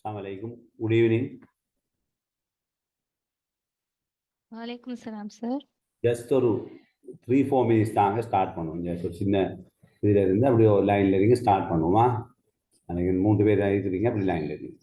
Assalamualaikum. Good evening. Walaikum salam, sir. Just ஒரு 3-4 minutes தாங்க start பண்ணுவோம். ஜஸ்ட் ஒரு சின்ன இதில் இருந்து அப்படி ஒரு லைனில் இருங்க ஸ்டார்ட் பண்ணுவோமா? அன்றைக்கி 3 பேர் இருக்கிறீங்க அப்படி லைனில் இருக்கீங்க.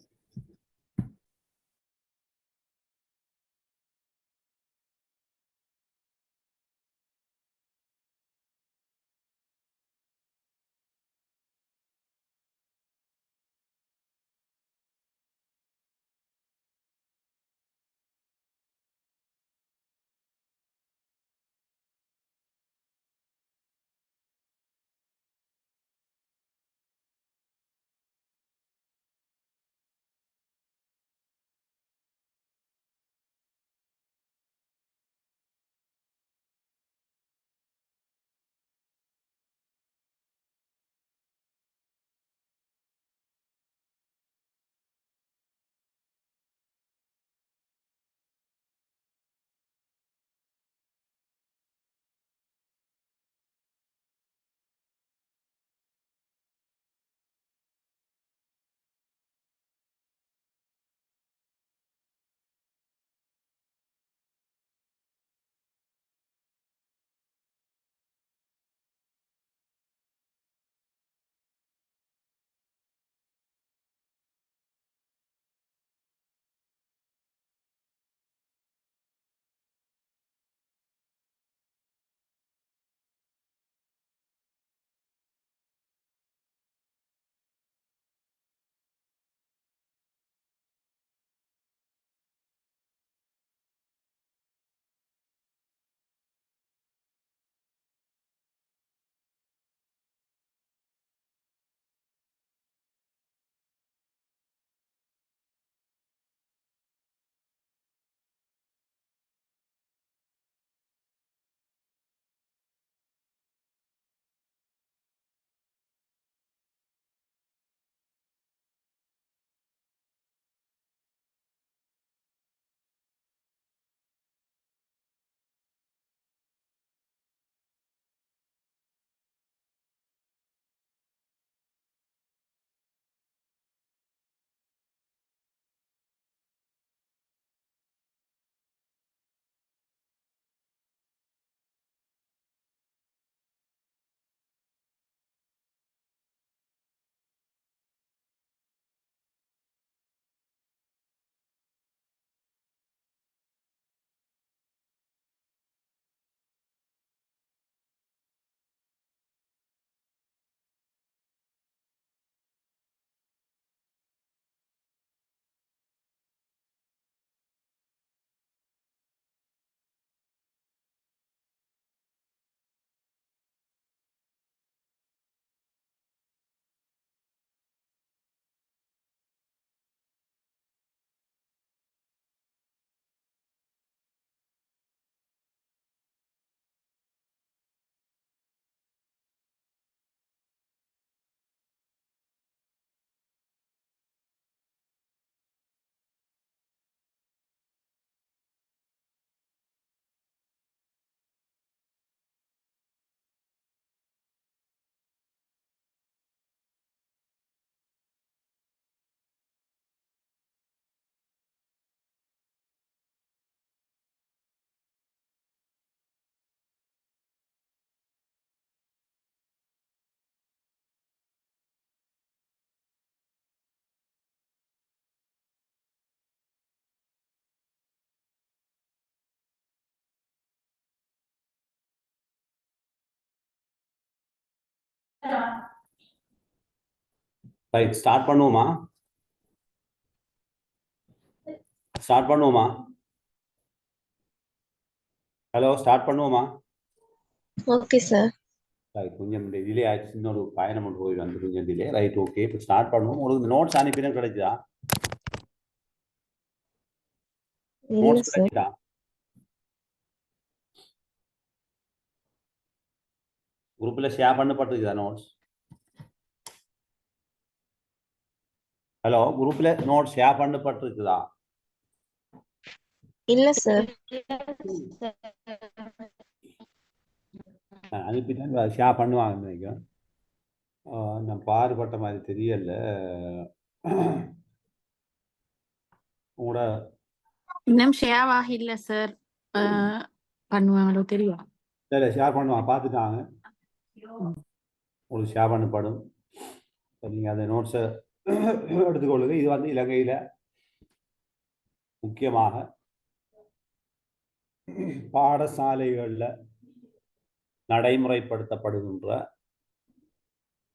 ரைட், ஸ்டார்ட் பண்ணுவோமா? ஹலோ, ஸ்டார்ட் பண்ணுவோமா? Okay sir. ரைட், கொஞ்சம் டிலே ஆயிடுச்சு. இன்னொரு பயணம் ஒன்று போய் வந்து கொஞ்சம் டிலே. ரைட், ஓகே, இப்போ ஸ்டார்ட் பண்ணுவோம். உங்களுக்கு நோட்ஸ் அனுப்பினா கிடைச்சதா? இல்ல நோட்ஸ் சார். கிடைச்சதா? குரூப்பில் ஷேர் பண்ணப்பட்டிருக்குதா நோட்ஸ்? ஹலோ, குரூப்பில் நோட்ஸ் ஷேர் பண்ணப்பட்டிருக்குதா? இல்ல சார். அனுப்பிட்டேன், ஷேர் பண்ணுவாங்கன்னு நினைக்கிறேன். நான் பாடுபட்ட மாதிரி தெரியல. உங்களோட இன்னும் ஷேவ் ஆகல சார். பண்ணுவாங்களோ தெரியும். இல்லை ஷேர் பண்ணுவாங்க, பார்த்துட்டாங்க, உங்களுக்கு ஷேர் பண்ணப்படும். நீங்கள் அந்த நோட்ஸை எடுத்துக்கொள்ளுங்க. இது வந்து இலங்கையில் முக்கியமாக பாடசாலைகளில் நடைமுறைப்படுத்தப்படுகின்ற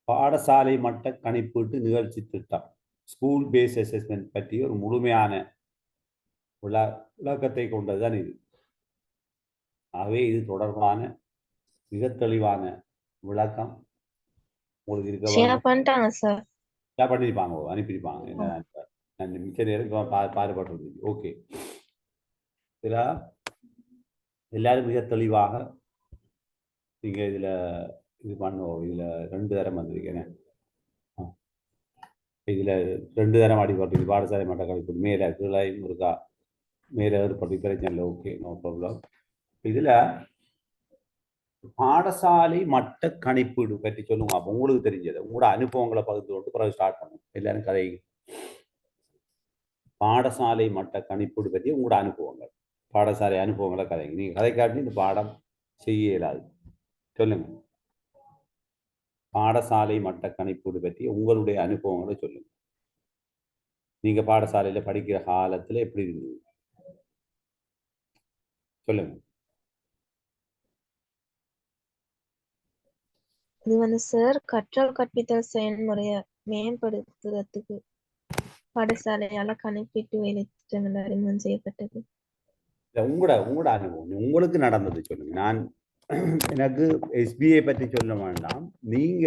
பாடசாலை மட்ட கணிப்பீட்டு நிகழ்ச்சி திட்டம், ஸ்கூல் பேஸ் அசஸ்மெண்ட் பற்றி ஒரு முழுமையான விளக்கத்தை கொண்டதுதான் இது. ஆகவே இது தொடர்பான மிக தெளிவான விளக்கம் உங்களுக்கு இருக்க பண்ணிட்டாங்க சார். பண்ணிருப்பாங்க, அனுப்பியிருப்பாங்க. மிச்ச நேரம் பாடுபட்டு. ஓகே, எல்லாரும் மிக தெளிவாக நீங்க இதுல இது பண்ணுவோம். இதுல 2 தரம் வந்திருக்கேன். இதுல 2 தரம் அடிபட்டு பாடசாலை மட்ட கணிப்பு மேல கீழே இருக்கா, மேல ஏற்பட்டு பிரச்சனை இல்லை. Okay, no problem. இதுல பாடசாலை மட்ட கணிப்பீடு பற்றி சொல்லுங்க. அப்போ உங்களுக்கு தெரிஞ்சது உங்களோட அனுபவங்களை பகிர்ந்து கொண்டு பிறகு ஸ்டார்ட் பண்ணும். எல்லாரும் கதை பாடசாலை மட்ட கணிப்பீடு பற்றி உங்களோட அனுபவங்கள், பாடசாலை அனுபவங்களை கதைங்க. நீங்க கதை காட்டி இந்த பாடம் செய்ய இயலாது. சொல்லுங்க, பாடசாலை மட்ட கணிப்பீடு பற்றி உங்களுடைய அனுபவங்களை சொல்லுங்க. நீங்க பாடசாலையில படிக்கிற காலத்துல எப்படி இருந்தது சொல்லுங்க. இது வந்து சார் கற்றல் கற்பித்தல் செயல்முறையை மேம்படுத்துறதுக்கு பாடசாலையால கணிப்பீட்டு வேலை திட்டங்கள் அறிமுகம் செய்யப்பட்டது. உங்களோட அனுபவம் உங்களுக்கு நடந்தது சொல்லுங்க. நான் எனக்கு எஸ்பிஐ பற்றி சொல்ல வேண்டாம், நீங்க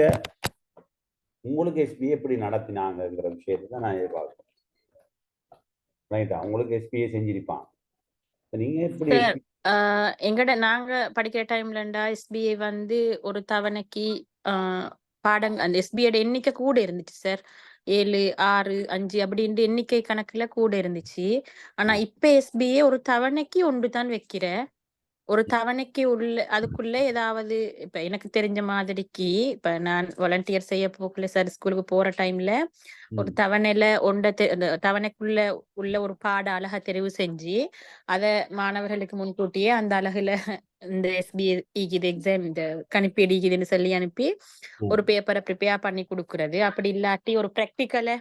உங்களுக்கு எஸ்பிஐ எப்படி நடத்தினாங்கிற விஷயத்தை தான் நான் எதிர்பார்க்கிறேன். ரைட்டா, உங்களுக்கு எஸ்பிஐ செஞ்சிருப்பான், நீங்க எப்படி எங்கட நாங்க படிக்கிற டைம்லண்டா எஸ்பிஐ வந்து ஒரு தவணைக்கு பாடங்க அந்த எஸ்பிஐட எண்ணிக்கை கூட இருந்துச்சு சார். 7, 6, 5 அப்படின்ட்டு எண்ணிக்கை கணக்குல கூட இருந்துச்சு. ஆனா இப்ப எஸ்பிஐ ஒரு தவணைக்கு 1 தான் வைக்கிற. ஒரு தவணைக்கு அதுக்குள்ள ஏதாவது இப்ப எனக்கு தெரிஞ்ச மாதிரிக்கு இப்ப நான் வாலண்டியர் செய்ய போகல சார். ஸ்கூலுக்கு போற டைம்ல ஒரு தவணையில அந்த தவணைக்குள்ள உள்ள ஒரு பாட அழகா தெரிவு செஞ்சு அத மாணவர்களுக்கு முன்கூட்டியே அந்த அழகுல இந்த எஸ்பிஐ எக்ஸாம் இந்த கணிப்பீடு ஈக்குதுன்னு சொல்லி அனுப்பி ஒரு பேப்பரை ப்ரிப்பேர் பண்ணி கொடுக்கறது. அப்படி இல்லாட்டி ஒரு ப்ராக்டிக்கலை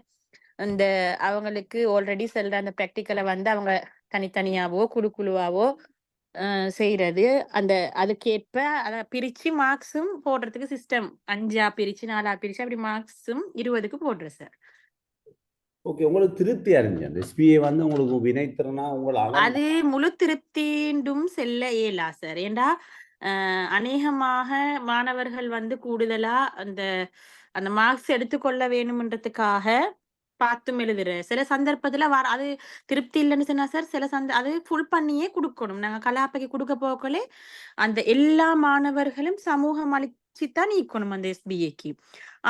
அந்த அவங்களுக்கு ஆல்ரெடி செல்ற அந்த ப்ராக்டிக்கலை வந்து அவங்க தனித்தனியாவோ குழுவாவோ செய்யறது. அந்த அதுக்கேற்ப அதை பிரிச்சு மார்க்ஸும் போடுறதுக்கு சிஸ்டம் 5ஆ பிரிச்சு 4ஆ பிரிச்சு அப்படி மார்க்ஸும் 20க்கு போடுற சார். ஓகே, உங்களுக்கு திருப்தி அறிஞ்சு அந்த எஸ்பிஐ வந்து உங்களுக்கு வினைத்திறனா அது முழு திருப்திண்டும் செல்ல இயலா சார். ஏண்டா அநேகமாக மாணவர்கள் வந்து கூடுதலா அந்த அந்த மார்க்ஸ் எடுத்துக்கொள்ள வேணும்ன்றதுக்காக பார்த்தும் எழுதுற சில சந்தர்ப்பத்துல அது திருப்தி இல்லைன்னு சொன்னா சார். சில அது ஃபுல் பண்ணியே கொடுக்கணும். நாங்க கலாப்பைக்கு கொடுக்க போக்கலே அந்த எல்லா மாணவர்களும் சமூகம் அளிச்சுத்தான் நீக்கணும் அந்த எஸ்பிஐக்கு.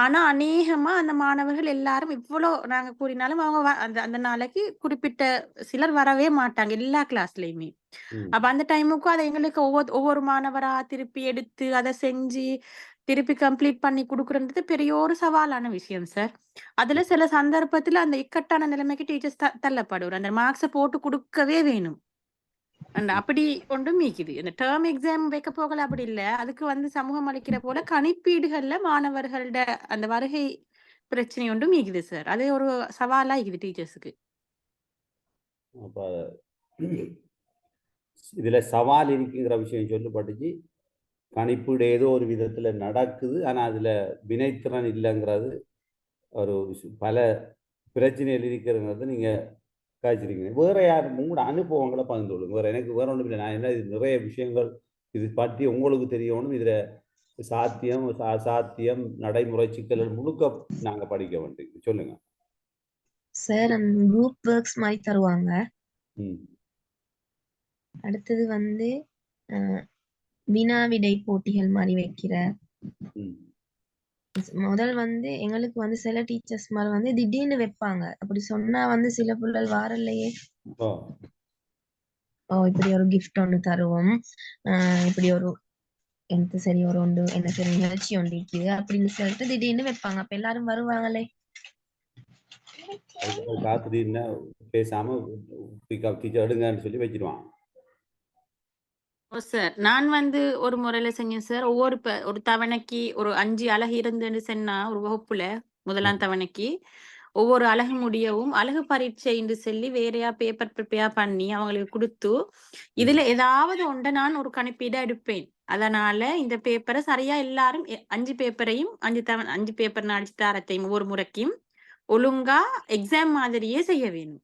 ஆனா அநேகமா அந்த மாணவர்கள் எல்லாரும் இவ்வளவு நாங்க கூறினாலும் அவங்க அந்த அந்த நாளைக்கு குறிப்பிட்ட சிலர் வரவே மாட்டாங்க எல்லா கிளாஸ்லயுமே. அப்ப அந்த டைமுக்கும் அதை எங்களுக்கு ஒவ்வொரு மாணவரா திருப்பி எடுத்து அதை செஞ்சு திருப்பி கம்ப்ளீட் பண்ணி கொடுக்குறது பெரிய ஒரு சவாலான விஷயம் சார். அதுல சில சந்தர்ப்பத்துல அந்த இக்கட்டான நிலைமைக்கு டீச்சர்ஸ் தள்ளப்படுவார். அந்த மார்க்ஸை போட்டு கொடுக்கவே வேணும். அப்படி ஒன்றும் மீக்குது. இந்த டேர்ம் எக்ஸாம் வைக்க போகல அப்படி இல்ல. அதுக்கு வந்து சமூகம் அளிக்கிற போல கணிப்பீடுகள்ல மாணவர்களோட அந்த வருகை பிரச்சனை ஒன்றும் மீக்குது சார். அது ஒரு சவாலா இருக்குது டீச்சர்ஸுக்கு. இதுல சவால் இருக்குங்கிற விஷயம் சொல்லப்பட்டுச்சு. கணிப்பீடு ஏதோ ஒரு விதத்துல நடக்குது, ஆனா அதுல வினைத்திறன் இல்லைங்கிறது ஒரு பல பிரச்சனைகள் இருக்கிறது நீங்க காய்ச்சிருக்கீங்க. வேற யார் உங்களோட அனுபவங்களை பகிர்ந்து கொள்ளுங்க. எனக்கு வேற ஒன்றும் இல்லை. நான் என்ன இது நிறைய விஷயங்கள் இது பற்றி உங்களுக்கு தெரியணும். இதுல சாத்தியம் அசாத்தியம் நடைமுறை சிக்கல்கள் முழுக்க நாங்க படிக்க வேண்டியது. சொல்லுங்க சார். குரூப் ஒர்க்ஸ் மாதிரி தருவாங்க. அடுத்தது வந்து வினா விடை போட்டிகள் மாதிரி வைக்கிற. முதல் வந்து எங்களுக்கு வந்து சில டீச்சர்ஸ் மாதிரி வந்து திடீர்னு வைப்பாங்க. அப்படி சொன்னா வந்து சில பிள்ளைகள் வாரல்லையே இப்படி ஒரு கிஃப்ட் ஒன்று தருவோம், இப்படி ஒரு எனக்கு சரி ஒரு ஒன்று என்ன சரி நிகழ்ச்சி ஒன்று இருக்குது அப்படின்னு சொல்லிட்டு திடீர்னு வைப்பாங்க. அப்ப எல்லாரும் வருவாங்களே. திடீர்னு பேசாம பிக்கப் டீச்சர் எடுங்கன்னு சொல்லி வச்சிருவாங்க. ஓ சார், நான் வந்து ஒரு முறையில செஞ்சேன் சார். ஒரு தவணைக்கு ஒரு 5 அலகு இருந்துன்னு சொன்னா ஒரு வகுப்புல முதலாம் தவணைக்கு ஒவ்வொரு அலகு முடியவும் அலகு பரீட்சை என்று சொல்லி வேறையா பேப்பர் ப்ரிப்பேர் பண்ணி அவங்களுக்கு கொடுத்து இதுல ஏதாவது ஒன்றை நான் ஒரு கணிப்பீடா எடுப்பேன். அதனால இந்த பேப்பரை சரியா எல்லாரும் 5 பேப்பரையும் 5 பேப்பர் அடிச்சு தாரத்தையும் ஒவ்வொரு முறைக்கும் ஒழுங்கா எக்ஸாம் மாதிரியே செய்ய வேணும்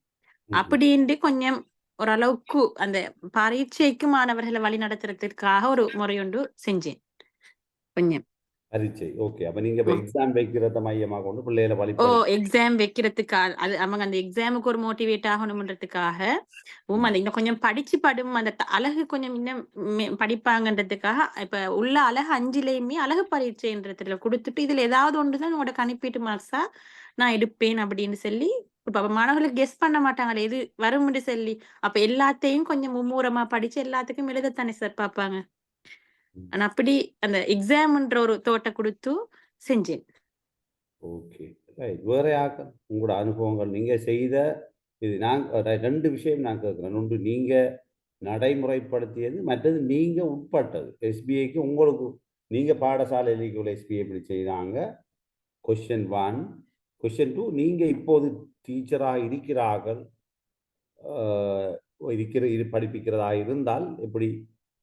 அப்படின்ட்டு கொஞ்சம் ஓரளவுக்கு அந்த பரீட்சைக்கு மாணவர்களை வழி நடத்துறதுக்காக ஒரு முறையொன்று செஞ்சேன் கொஞ்சம். பரீட்சை ஓகே. அப்ப நீங்க எக்ஸாம் வைக்கிறத மையமாக கொண்டு பிள்ளைகளை ஓ வழிபடி எக்ஸாம் வைக்கிறதுக்காக அது அவங்க அந்த எக்ஸாமுக்கு ஒரு மோட்டிவேட் ஆகணும்ன்றதுக்காக அந்த இன்னும் கொஞ்சம் படும் அந்த அழகு கொஞ்சம் இன்னும் படிப்பாங்கன்றதுக்காக இப்ப உள்ள அழகு 5லயுமே அழகு பரீட்சைன்றதுல கொடுத்துட்டு இதுல ஏதாவது ஒன்றுதான் உங்களோட கணிப்பீட்டு மார்க்ஸா நான் எடுப்பேன் அப்படின்னு சொல்லி இப்ப மாணவர்களுக்கு கெஸ் பண்ண மாட்டாங்களே எது வரும்னு சொல்லி அப்ப எல்லாத்தையும் கொஞ்சம் மும்மூரமா படிச்சு எல்லாத்துக்கும் எழுதத்தானே சார் பார்ப்பாங்க. ஆனா அப்படி அந்த எக்ஸாம்ன்ற ஒரு தோட்டை கொடுத்து செஞ்சேன். Okay right. வேற யாருக்கும் உங்களோட அனுபவங்கள் நீங்க செய்த இது நான் 2 விஷயம் நான் கேட்குறேன். ஒன்று நீங்க நடைமுறைப்படுத்தியது, மற்றது நீங்க உட்பட்டது எஸ்பிஐக்கு. உங்களுக்கு நீங்க பாடசாலையில் எஸ்பிஐ எப்படி செய்தாங்க கொஸ்டின் 1. கொஸ்டின் 2 நீங்க இப்போது டீச்சராக இருக்கிறார்கள் படிப்பிக்கிறதா இருந்தால் எப்படி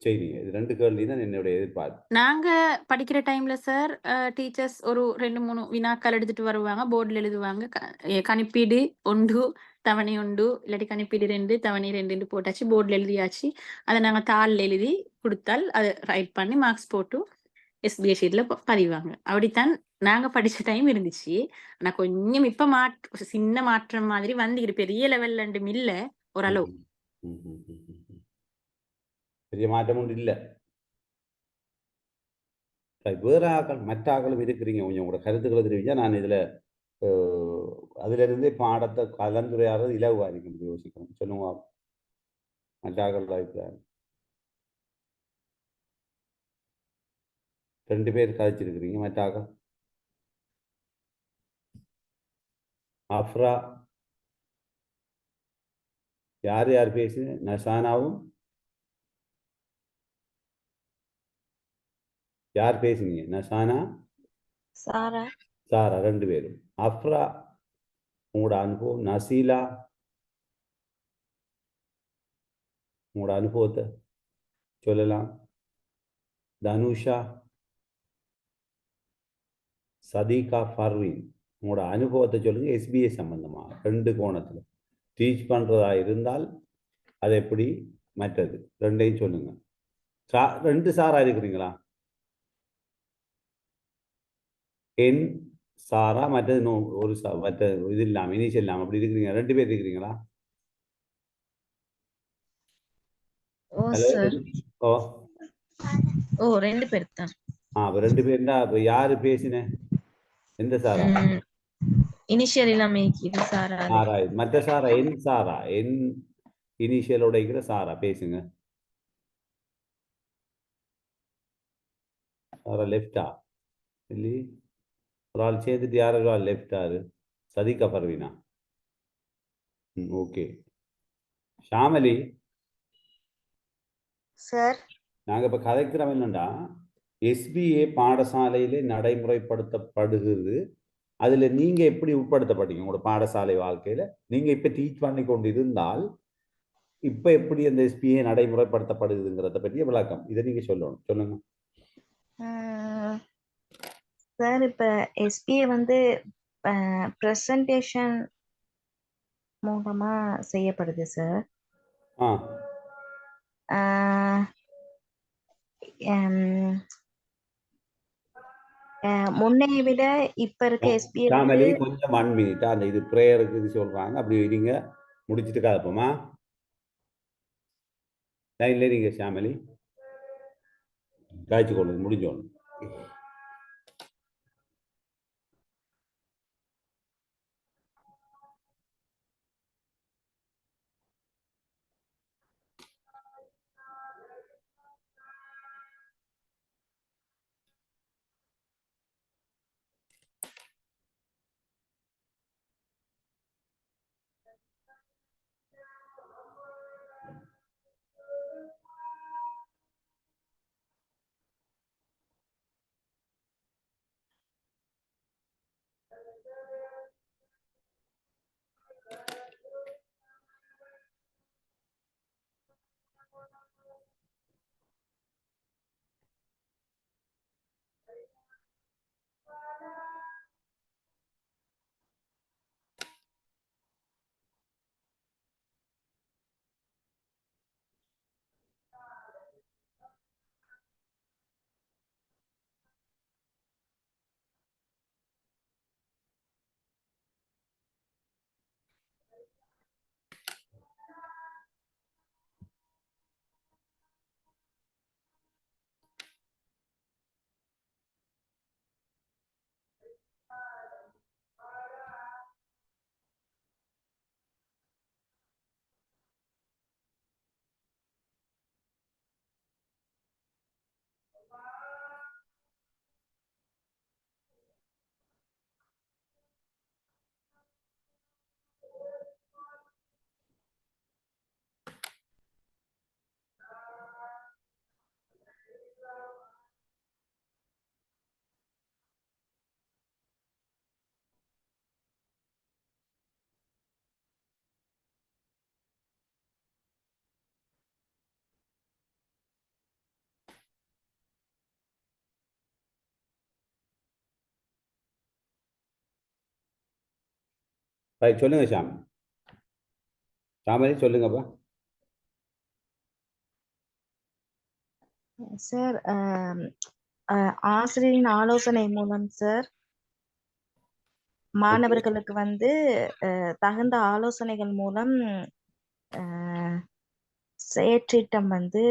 செய்வீங்க? இது 2 கேள்வி தான் என்னுடைய எதிர்பார்ப்பு. நாங்க படிக்கிற டைம்ல சார் டீச்சர்ஸ் ஒரு 2-3 வினாக்கள் எடுத்துட்டு வருவாங்க, போர்டில் எழுதுவாங்க. கணிப்பீடு 1 தவணை 1 இல்லாட்டி கணிப்பீடு 2 தவணை 2 போட்டாச்சு, போர்டில் எழுதியாச்சு. அதை நாங்க தாளில் எழுதி கொடுத்தால் அதை ரைட் பண்ணி மார்க்ஸ் போட்டு எஸ்பிஐ ஷீட்ல பதிவாங்க. அப்படித்தான் நாங்க படிச்ச டைம் இருந்துச்சு. ஆனா கொஞ்சம் இப்ப சின்ன மாற்றம் மாதிரி வந்து பெரிய லெவல்ல இல்ல, ஓரளவு பெரிய மாற்றம் ஒன்று இல்லை. வேற ஆக்கள் மற்ற ஆக்களும் இருக்கிறீங்க, கொஞ்சம் உங்களோட கருத்துக்களை தெரிவிச்சா நான் இதுல அதுல இருந்தே பாடத்தை கலந்துரையாடுறது இலவா இருக்கு யோசிக்கணும். சொல்லுங்க மற்ற ஆக்கள் அபிப்பிராயம். 2 பேர் கதைச்சிருக்கிறீங்க. மற்ற ஆக்கள் அஃப்ரா யார் யார் பேசு? நசானாவும் யார் பேசுனீங்க? நசானா சாரா சாரா 2 பேரும். அஃப்ரா உங்களோட அனுபவம். நசீலா உங்களோட அனுபவத்தை சொல்லலாம். தனுஷா, சதீகா, ஃபர்வீன் உங்களோட அனுபவத்தை சொல்லுங்க. எஸ்பிஐ சம்பந்தமா 2 கோணத்துல டீச் பண்றதா இருந்தால் அது எப்படி, மற்றது 2ஐயும் சொல்லுங்க. 2 சாரா இருக்கிறீங்களா? என் சாரா மற்றது ஒரு மற்ற இது இல்லாம இனிஷியல் இல்லாம அப்படி இருக்கிறீங்க. 2 பேர் இருக்கிறீங்களா? ஓ சார். ஓ ஓ 2 பேர் தான். அப்ப 2 பேர்னா அப்ப யாரு பேசின? எந்த சாரா? இனிஷியல் இல்லாம இது சாரா. சாரா. மற்ற சாரா என் சாரா, என் இனிஷியலோட இருக்கிற சாரா பேசுங்க. சாரா லெஃப்டா இல்லை? ஒரு ஆள் சேர்த்துட்டு யார் ஒரு ஆள் லெஃப்டாரு? சதிகா பர்வீனா. ஓகே. ஷாமலி சார். நாங்க இப்ப கதைக்கிறோம் என்னண்டா எஸ்பிஏ பாடசாலையிலே நடைமுறைப்படுத்தப்படுகிறது. அதுல நீங்க எப்படி உட்படுத்தப்பட்டீங்க உங்களோட பாடசாலை வாழ்க்கையில? நீங்க இப்ப டீச் பண்ணி கொண்டு இருந்தால் இப்ப எப்படி அந்த எஸ்பிஏ நடைமுறைப்படுத்தப்படுதுங்கிறத பற்றிய விளக்கம் இதை நீங்க சொல்லணும். சொல்லுங்க சார். இப்ப எஸ்பிஏ வந்து பிரசன்டேஷன் மூலமா செய்யப்படுது சார். முன்னைய விட இப்ப இருக்க எஸ்பிஏ ஷாமலி கொஞ்சம் 1 மினிட் அந்த இது ப்ரேயருக்கு இது சொல்றாங்க. அப்படி நீங்க முடிச்சுட்டு காப்போமா? லைன்ல நீங்க ஷாமலி காய்ச்சி கொள்ளுங்க முடிஞ்சோன்னு. ரைட், சொல்லுங்க ஷாம். ஷாமலி சொல்லுங்கப்பா. சார் ஆசிரியரின் ஆலோசனை மூலம் சார் மாணவர்களுக்கு வந்து தகுந்த ஆலோசனைகள் மூலம் செயற்றிட்டம் வந்து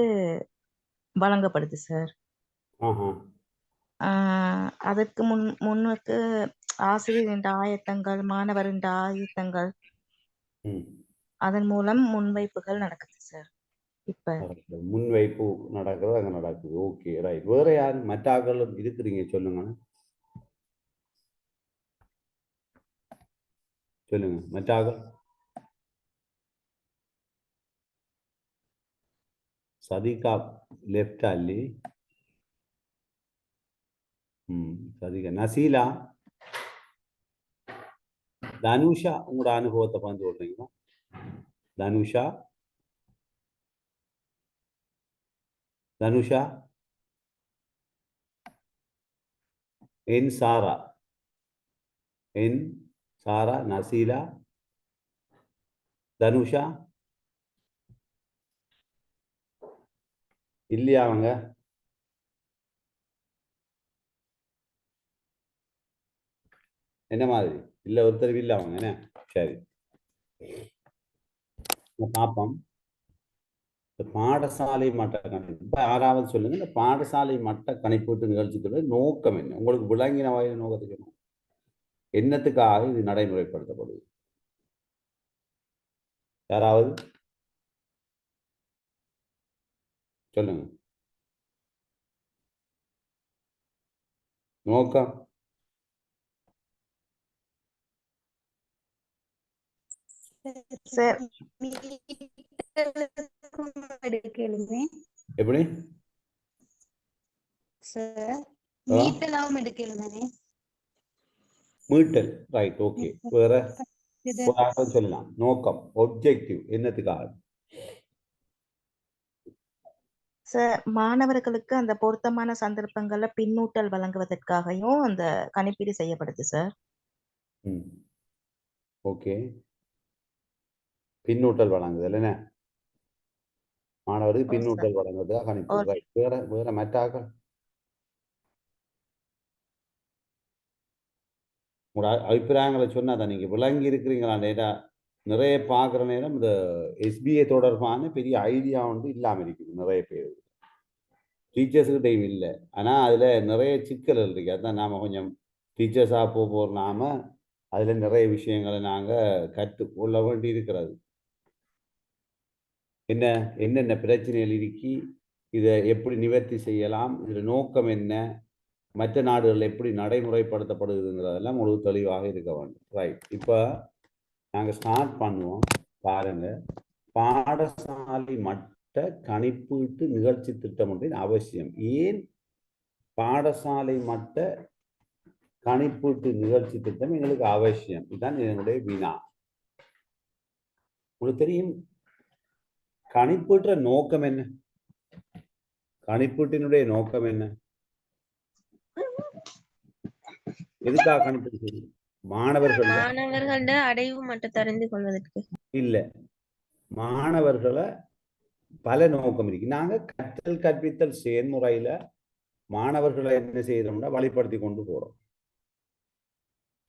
வழங்கப்படுது சார். அதற்கு முன்னுக்கு ஆசிரியரின் ஆயத்தங்கள், மாணவரின் ஆயத்தங்கள், அதன் மூலம் முன்வைப்புகள் நடக்குது சார். இப்ப முன்வைப்பு நடக்குது, அங்க நடக்குது. Okay, right. வேற யார் மற்ற ஆக்களும் இருக்கிறீங்க? சொல்லுங்க சொல்லுங்க மற்ற ஆக்கள். சதிகா லெஃப்டா இல்லி? சதிகா. நசீலா, தனுஷா, உங்களோட அனுபவத்தை பகிர்ந்து சொல்றீங்களா? தனுஷா, தனுஷா. என் சாரா, என் சாரா, நசீலா, தனுஷா இல்லையா? அவங்க என்ன மாதிரி இல்லை? ஒருத்தர் இல்லை அவங்க. என்ன? சரி, பார்ப்போம். இந்த பாடசாலை மட்ட கணிப்பு இப்போ 6வது சொல்லுங்க. இந்த பாடசாலை மட்ட கணிப்பீட்டு நிகழ்ச்சிக்கு நோக்கம் என்ன? உங்களுக்கு விளங்கின வகையில் நோக்கத்துக்கு என்னத்துக்காக இது நடைமுறைப்படுத்தப்படுது? யாராவது சொல்லுங்க. நோக்கம் சார் எப்படி சார் மீட்டலாவும் எடுக்கலுமே. மீட்டல். Right, okay. வேற சொல்லலாம். நோக்கம், ஒப்ஜெக்டிவ் என்னத்துக்காக? சார் மாணவர்களுக்கு அந்த பொருத்தமான சந்தர்ப்பங்கள்ல பின்னூட்டல் வழங்குவதற்காகவும் அந்த கணிப்பீடு செய்யப்படுது சார். ஓகே, பின்னூட்டல் வழங்குதல் என்ன? மாணவருக்கு பின்னூட்டல் வழங்குவதற்காக கணிப்பு. ரைட். வேற வேற மற்றாக்கள் உங்களோட அபிப்பிராயங்களை சொன்னாதான் நீங்க விளங்கி இருக்கிறீங்களா? நேரா நிறைய பார்க்குற நேரம் இந்த SBA தொடர்பான பெரிய ஐடியா வந்து இல்லாமல் இருக்குது. நிறைய பேர் டீச்சர்ஸுக்கிட்டையும் இல்லை. ஆனால் அதில் நிறைய சிக்கல்கள் இருக்குது. அதுதான் நாம் கொஞ்சம் டீச்சர்ஸாக போகிற நாம அதில் நிறைய விஷயங்களை நாங்கள் கற்றுக்கொள்ள வேண்டி இருக்கிறது. என்னென்ன பிரச்சனைகள் இருக்கி, இதை எப்படி நிவர்த்தி செய்யலாம், இதில் நோக்கம் என்ன, மற்ற நாடுகளில் எப்படி நடைமுறைப்படுத்தப்படுதுங்கிறதெல்லாம் முழு தெளிவாக இருக்க வேண்டும். ரைட். இப்போ நாங்கள் ஸ்டார்ட் பண்ணுவோம். பாருங்க, பாடசாலை மட்ட கணிப்பீட்டு நிகழ்ச்சி திட்டம் ஒன்றின் அவசியம். ஏன் பாடசாலை மட்ட கணிப்பீட்டு நிகழ்ச்சி திட்டம் எங்களுக்கு அவசியம்? இதுதான் என்னுடைய வினா. உங்களுக்கு தெரியும் கணிப்பீட்டுற நோக்கம் என்ன? கணிப்பீட்டினுடைய நோக்கம் என்ன? எதுக்காக கணிப்பீடு செய்யும்? மாணவர்களோட அடைவு மட்டத்தை அறிந்து கொள்வதற்கு இல்ல, மாணவர்களை பல நோக்கம் இருக்கு. நாங்க கற்றல் கற்பித்தல் செயல்முறையில மாணவர்களை என்ன செய்யறோம்னா வழிப்படுத்தி கொண்டு போறோம்.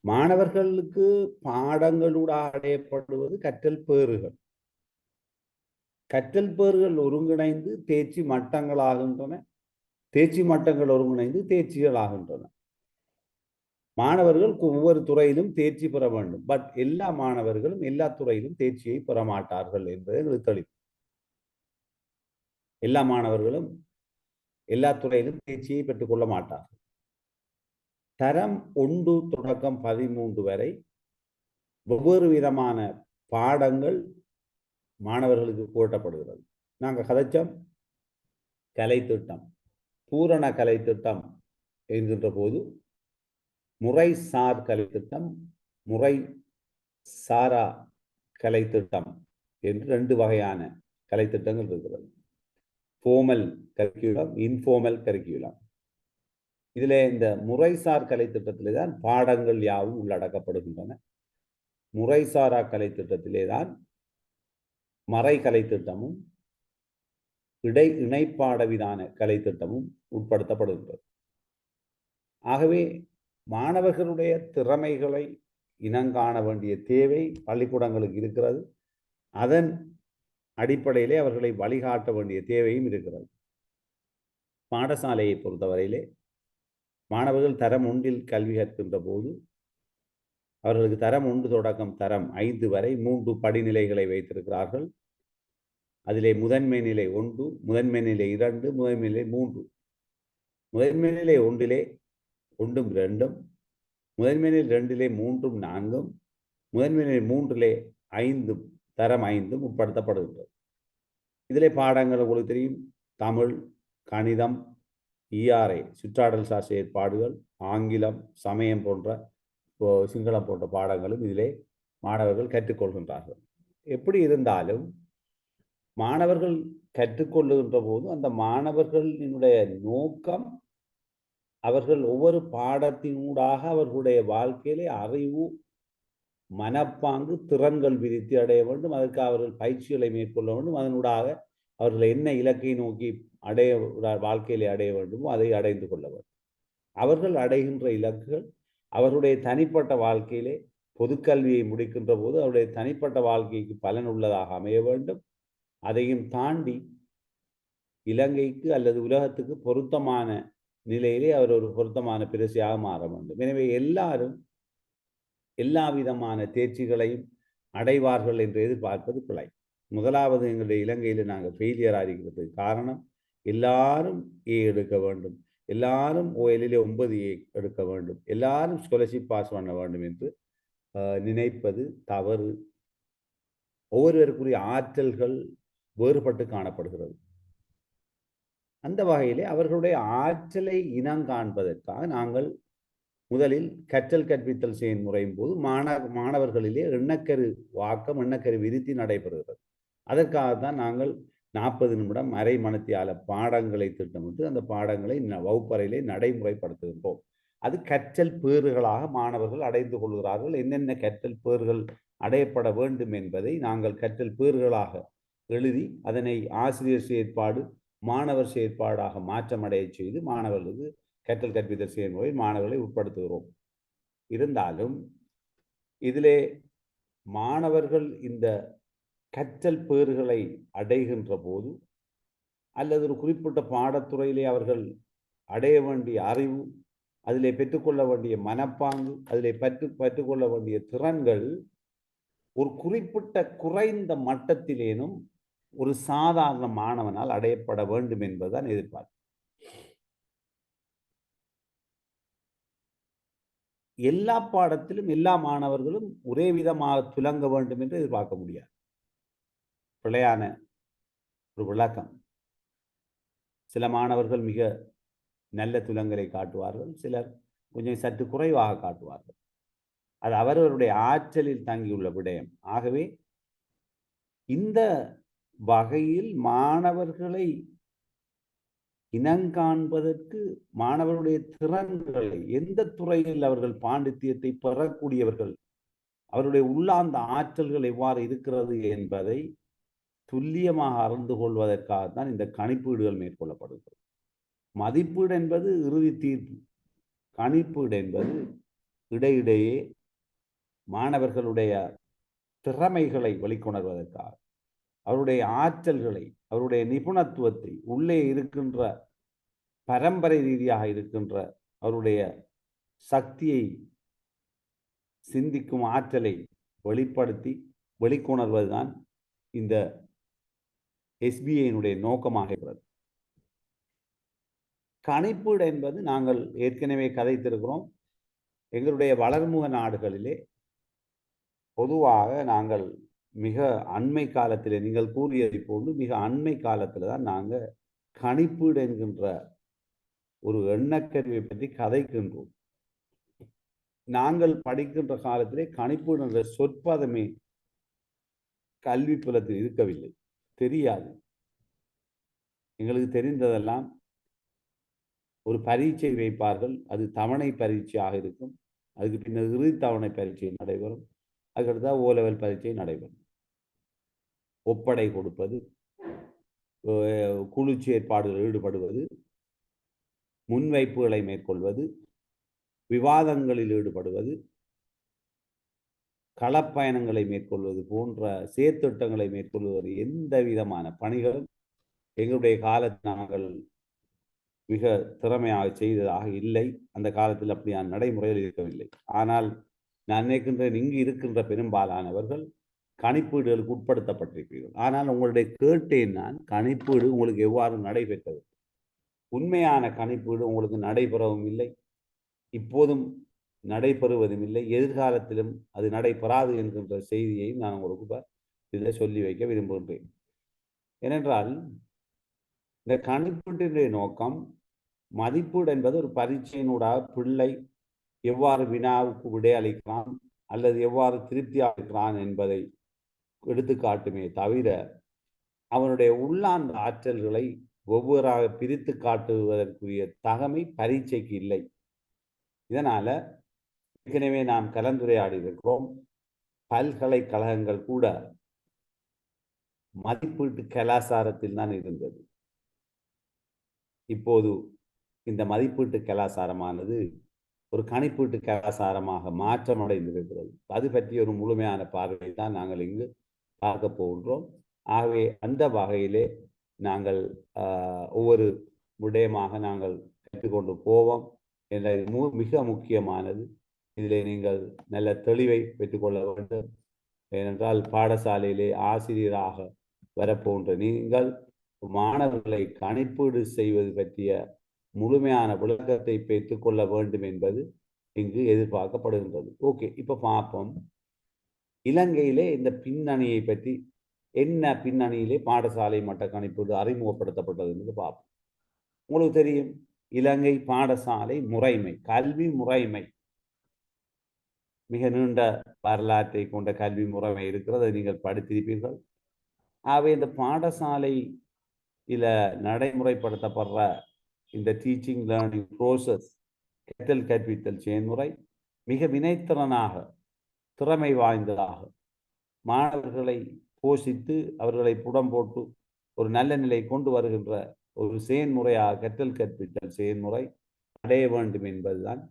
மாணவர்களுக்கு பாடங்களோட அடையப்படுவது கற்றல் பேறுகள். கற்றல் பேறுகள் ஒருங்கிணைந்து தேர்ச்சி மட்டங்கள் ஆகின்றன. தேர்ச்சி மட்டங்கள் ஒருங்கிணைந்து தேர்ச்சிகள் ஆகின்றன. மாணவர்கள் ஒவ்வொரு துறையிலும் தேர்ச்சி பெற வேண்டும். பட் எல்லா மாணவர்களும் எல்லா துறையிலும் தேர்ச்சியை பெற மாட்டார்கள் என்பது எங்களுக்கு தெளிவு. எல்லா மாணவர்களும் எல்லா துறையிலும் தேர்ச்சியை பெற்றுக்கொள்ள மாட்டார்கள். தரம் 1 தொடக்கம் 13 வரை ஒவ்வொரு விதமான பாடங்கள் மாணவர்களுக்கு போட்டப்படுகிறது. நாங்கள் கதைச்சோம் கலை திட்டம், பூரண கலை திட்டம் என்கின்ற போது முறை சார் கலை திட்டம், முறை சாரா கலை திட்டம் என்று 2 வகையான கலை திட்டங்கள் இருக்கிறது. Formal curriculum, informal curriculum. இதில் இந்த முறைசார் கலை திட்டத்தில் தான் பாடங்கள் யாவும் உள்ளடக்கப்படுகின்றன. முறைசாரா கலை திட்டத்திலே தான் மறை கலை திட்டமும் இணைப்பாட விதான கலை திட்டமும் உட்படுத்தப்படுகின்றது. ஆகவே மாணவர்களுடைய திறமைகளை இனங்காண வேண்டிய தேவை பள்ளிக்கூடங்களுக்கு இருக்கிறது. அதன் அடிப்படையிலே அவர்களை வழிகாட்ட வேண்டிய தேவையும் இருக்கிறது. பாடசாலையை பொறுத்தவரையிலே மாணவர்கள் தரம் 1 கல்வி கற்கின்ற போது அவர்களுக்கு தரம் 1 தொடக்கம் தரம் 5 வரை 3 படிநிலைகளை வைத்திருக்கிறார்கள். அதிலே முதன்மை நிலை 1, முதன்மை நிலை 2, முதன்மை நிலை 3. முதன்மை நிலை 1 1 2, முதன்மை நிலை 2 3 4, முதன்மை நிலை 3 5 தரம் 5 உட்படுத்தப்படுகின்றது. இதிலே பாடங்கள் உங்களுக்கு தெரியும். தமிழ், கணிதம், ERA சுற்றாடல் சார் செயற்பாடுகள், ஆங்கிலம், சமயம் போன்ற சிங்களம் போன்ற பாடங்களும் இதிலே மாணவர்கள் கற்றுக்கொள்கின்றார்கள். எப்படி இருந்தாலும் மாணவர்கள் கற்றுக்கொள்ளுகின்ற போது அந்த மாணவர்களினுடைய நோக்கம் அவர்கள் ஒவ்வொரு பாடத்தினூடாக அவர்களுடைய வாழ்க்கையிலே அறிவு, மனப்பாங்கு, திறன்கள் விருத்தி அடைய வேண்டும். அதற்கு அவர்கள் பயிற்சிகளை மேற்கொள்ள வேண்டும். அதனூடாக அவர்கள் என்ன இலக்கை நோக்கி வாழ்க்கையிலே அடைய வேண்டுமோ அதை அடைந்து கொள்ள வேண்டும். அவர்கள் அடைகின்ற இலக்குகள் அவருடைய தனிப்பட்ட வாழ்க்கையிலே பொதுக்கல்வியை முடிக்கின்ற போது அவருடைய தனிப்பட்ட வாழ்க்கைக்கு பலனுள்ளதாக அமைய வேண்டும். அதையும் தாண்டி இலங்கைக்கு அல்லது உலகத்துக்கு பொருத்தமான நிலையிலே அவர் ஒரு பொருத்தமான பிரசியாக மாற வேண்டும். எனவே எல்லாரும் எல்லா விதமான தேர்ச்சிகளையும் அடைவார்கள் என்று எதிர்பார்ப்பது பிழை. முதலாவது எங்களுடைய இலங்கையில் நாங்கள் ஃபெயிலியராக இருக்கிறதுக்கு காரணம் எல்லாரும் ஏ எடுக்க வேண்டும், எல்லாரும் OLலே 9A எடுக்க வேண்டும், எல்லாரும் ஸ்காலர்ஷிப் பாஸ் பண்ண வேண்டும் என்று நினைப்பது தவறு. ஒவ்வொருவருக்குரிய ஆற்றல்கள் வேறுபட்டு காணப்படுகிறது. அந்த வகையிலே அவர்களுடைய ஆற்றலை இனங்காண்பதற்காக நாங்கள் முதலில் கற்றல் கற்பித்தல் செயல்முறையின் போது மாணவர்களிலே எண்ணக்கரு வாக்கம், எண்ணக்கரு விருத்தி நடைபெறுகிறது. அதற்காகத்தான் நாங்கள் 40 நிமிடம் அரை மணித்தியால பாடங்களை திட்டமிட்டு அந்த பாடங்களை வகுப்பறையிலே நடைமுறைப்படுத்துகின்றோம். அது கற்றல் பேறுகளாக மாணவர்கள் அடைந்து கொள்கிறார்கள். என்னென்ன கற்றல் பேறுகள் அடையப்பட வேண்டும் என்பதை நாங்கள் கற்றல் பேறுகளாக எழுதி அதனை ஆசிரியர் செயற்பாடு, மாணவர் செயற்பாடாக மாற்றமடைய செய்து மாணவர்களுக்கு கற்றல் கற்பித்தல் செயல்முறை மாணவர்களை உட்படுத்துகிறோம். இருந்தாலும் இதிலே மாணவர்கள் இந்த கற்றல் பேறுகளை அடைகின்ற போது அல்லது ஒரு குறிப்பிட்ட பாடத்துறையிலே அவர்கள் அடைய வேண்டிய அறிவு, அதிலே பெற்றுக்கொள்ள வேண்டிய மனப்பாங்கு, அதிலே பெற்றுக்கொள்ள வேண்டிய திறன்கள் ஒரு குறிப்பிட்ட குறைந்த மட்டத்திலேனும் ஒரு சாதாரண மாணவனால் அடையப்பட வேண்டும் என்பதுதான் எதிர்பார்ப்பு. எல்லா பாடத்திலும் எல்லா மாணவர்களும் ஒரே விதமாக துலங்க வேண்டும் என்று எதிர்பார்க்க முடியாது. பிழையான ஒரு விளக்கம். சில மாணவர்கள் மிக நல்ல துலங்கலை காட்டுவார்கள், சிலர் கொஞ்சம் சற்று குறைவாக காட்டுவார்கள். அது அவரவருடைய ஆற்றலில் தங்கியுள்ள விடயம். ஆகவே இந்த வகையில் மாணவர்களை இனங்காண்பதற்கு மாணவர்களுடைய திறன்களை, எந்த துறையில் அவர்கள் பாண்டித்தியத்தை பெறக்கூடியவர்கள், அவருடைய உள்ளார்ந்த ஆற்றல்கள் எவ்வாறு இருக்கிறது என்பதை துல்லியமாக அறிந்து கொள்வதற்காகத்தான் இந்த கணிப்பீடுகள் மேற்கொள்ளப்படுகிறது. மதிப்பீடு என்பது இறுதி தீர்ப்பு. கணிப்பீடு என்பது இடையிடையே மாணவர்களுடைய திறமைகளை வெளிக்கொணர்வதற்காக, அவருடைய ஆற்றல்களை, அவருடைய நிபுணத்துவத்தை, உள்ளே இருக்கின்ற பரம்பரை ரீதியாக இருக்கின்ற அவருடைய சக்தியை, சிந்திக்கும் ஆற்றலை வெளிப்படுத்தி வெளிக்கொணர்வதுதான் இந்த SBA நோக்கமாக இருக்கிறது. கணிப்பீடு என்பது நாங்கள் ஏற்கனவே கதைத்திருக்கிறோம். எங்களுடைய வளர்முக நாடுகளிலே பொதுவாக நாங்கள் மிக அண்மை காலத்திலே, நீங்கள் கூறியதை போன்று மிக அண்மை காலத்தில் தான் நாங்கள் கணிப்பீடு என்கின்ற ஒரு எண்ணக்கருவியை பற்றி கதைக்கின்றோம். நாங்கள் படிக்கின்ற காலத்திலே கணிப்பீடு என்ற சொற்பதமே கல்வி புலத்தில் இருக்கவில்லை, தெரியாது. எங்களுக்கு தெரிந்ததெல்லாம் ஒரு பரீட்சை வைப்பார்கள், அது தவணை பரீட்சையாக இருக்கும். அதுக்கு பின்னர் இறுதி தவணை பரீட்சை நடைபெறும். அதுக்கடுத்தா ஓ லெவல் பரீட்சை நடைபெறும். ஒப்படை கொடுப்பது, குழு செயற்பாடுகளில் ஈடுபடுவது, முன்வைப்புகளை மேற்கொள்வது, விவாதங்களில் ஈடுபடுவது, களப்பயணங்களை மேற்கொள்வது போன்ற செயற்திட்டங்களை மேற்கொள்வது எந்த விதமான பணிகளும் எங்களுடைய காலத்தில் நாங்கள் மிக திறமையாக செய்ததாக இல்லை. அந்த காலத்தில் அப்படியான நடைமுறையில் இருக்கவில்லை. ஆனால் நான் நினைக்கின்றேன் இங்கு இருக்கின்ற பெரும்பாலானவர்கள் கணிப்பீடுகளுக்கு உட்படுத்தப்பட்டிருக்கிறீர்கள். ஆனால் உங்களுடைய கேட்டேன் நான், கணிப்பீடு உங்களுக்கு எவ்வாறு நடைபெற்றது? உண்மையான கணிப்பீடு உங்களுக்கு நடைபெறவும் இல்லை, இப்போதும் நடைபெறுவதும் இல்லை, எதிர்காலத்திலும் அது நடைபெறாது என்கின்ற செய்தியை நான் உங்களுக்கு இதில் சொல்லி வைக்க விரும்புகின்றேன். ஏனென்றால் இந்த கணிப்பீட்டினுடைய நோக்கம் மதிப்பீடு என்பது ஒரு பரீட்சையினூடாக பிள்ளை எவ்வாறு வினாவுக்கு விடையளிக்கிறான் அல்லது எவ்வாறு திருப்தி அளிக்கிறான் என்பதை எடுத்துக்காட்டுமே தவிர அவனுடைய உள்ளார்ந்த ஆற்றல்களை ஒவ்வொருவராக பிரித்து காட்டுவதற்குரிய தகமை பரீட்சைக்கு இல்லை. இதனால ஏற்கனவே நாம் கலந்துரையாடி இருக்கிறோம், பல்கலைக்கழகங்கள் கூட மதிப்பீட்டு கலாச்சாரத்தில் தான் இருந்தது. இப்போது இந்த மதிப்பீட்டு கலாச்சாரமானது ஒரு கணிப்பீட்டு கலாச்சாரமாக மாற்றமடைந்திருக்கிறது. அது பற்றி ஒரு முழுமையான பார்வையை தான் நாங்கள் இங்கு பார்க்க போகின்றோம். ஆகவே அந்த வகையிலே நாங்கள் ஒவ்வொரு விடயமாக நாங்கள் கற்றுக்கொண்டு போவோம் என்ற மிக முக்கியமானது. இதில் நீங்கள் நல்ல தெளிவை பெற்றுக்கொள்ள வேண்டும். ஏனென்றால் பாடசாலையிலே ஆசிரியராக வரப்போன்ற நீங்கள் மாணவர்களை கணிப்பீடு செய்வது பற்றிய முழுமையான விளக்கத்தை பெற்றுக்கொள்ள வேண்டும் என்பது இங்கு எதிர்பார்க்கப்படுகின்றது. ஓகே, இப்போ பார்ப்போம் இலங்கையிலே இந்த பின்னணியை பற்றி. என்ன பின்னணியிலே பாடசாலை மட்ட கணிப்பீடு அறிமுகப்படுத்தப்பட்டது என்று பார்ப்போம். உங்களுக்கு தெரியும், இலங்கை பாடசாலை முறைமை, கல்வி முறைமை மிக நீண்ட வரலாற்றை கொண்ட கல்வி முறைமை இருக்கிறது, நீங்கள் படித்திருப்பீர்கள். ஆகவே இந்த பாடசாலையில நடைமுறைப்படுத்தப்படுற இந்த டீச்சிங் லேர்னிங் ப்ரோசஸ், கற்றல் கற்பித்தல் செயல்முறை மிக வினைத்திறனாக, திறமை வாய்ந்ததாக, மாணவர்களை போஷித்து அவர்களை புடம் போட்டு ஒரு நல்ல நிலை கொண்டு வருகின்ற ஒரு செயல்முறையாக கற்றல் கற்பித்தல் செயல்முறை அடைய வேண்டும் என்பதுதான்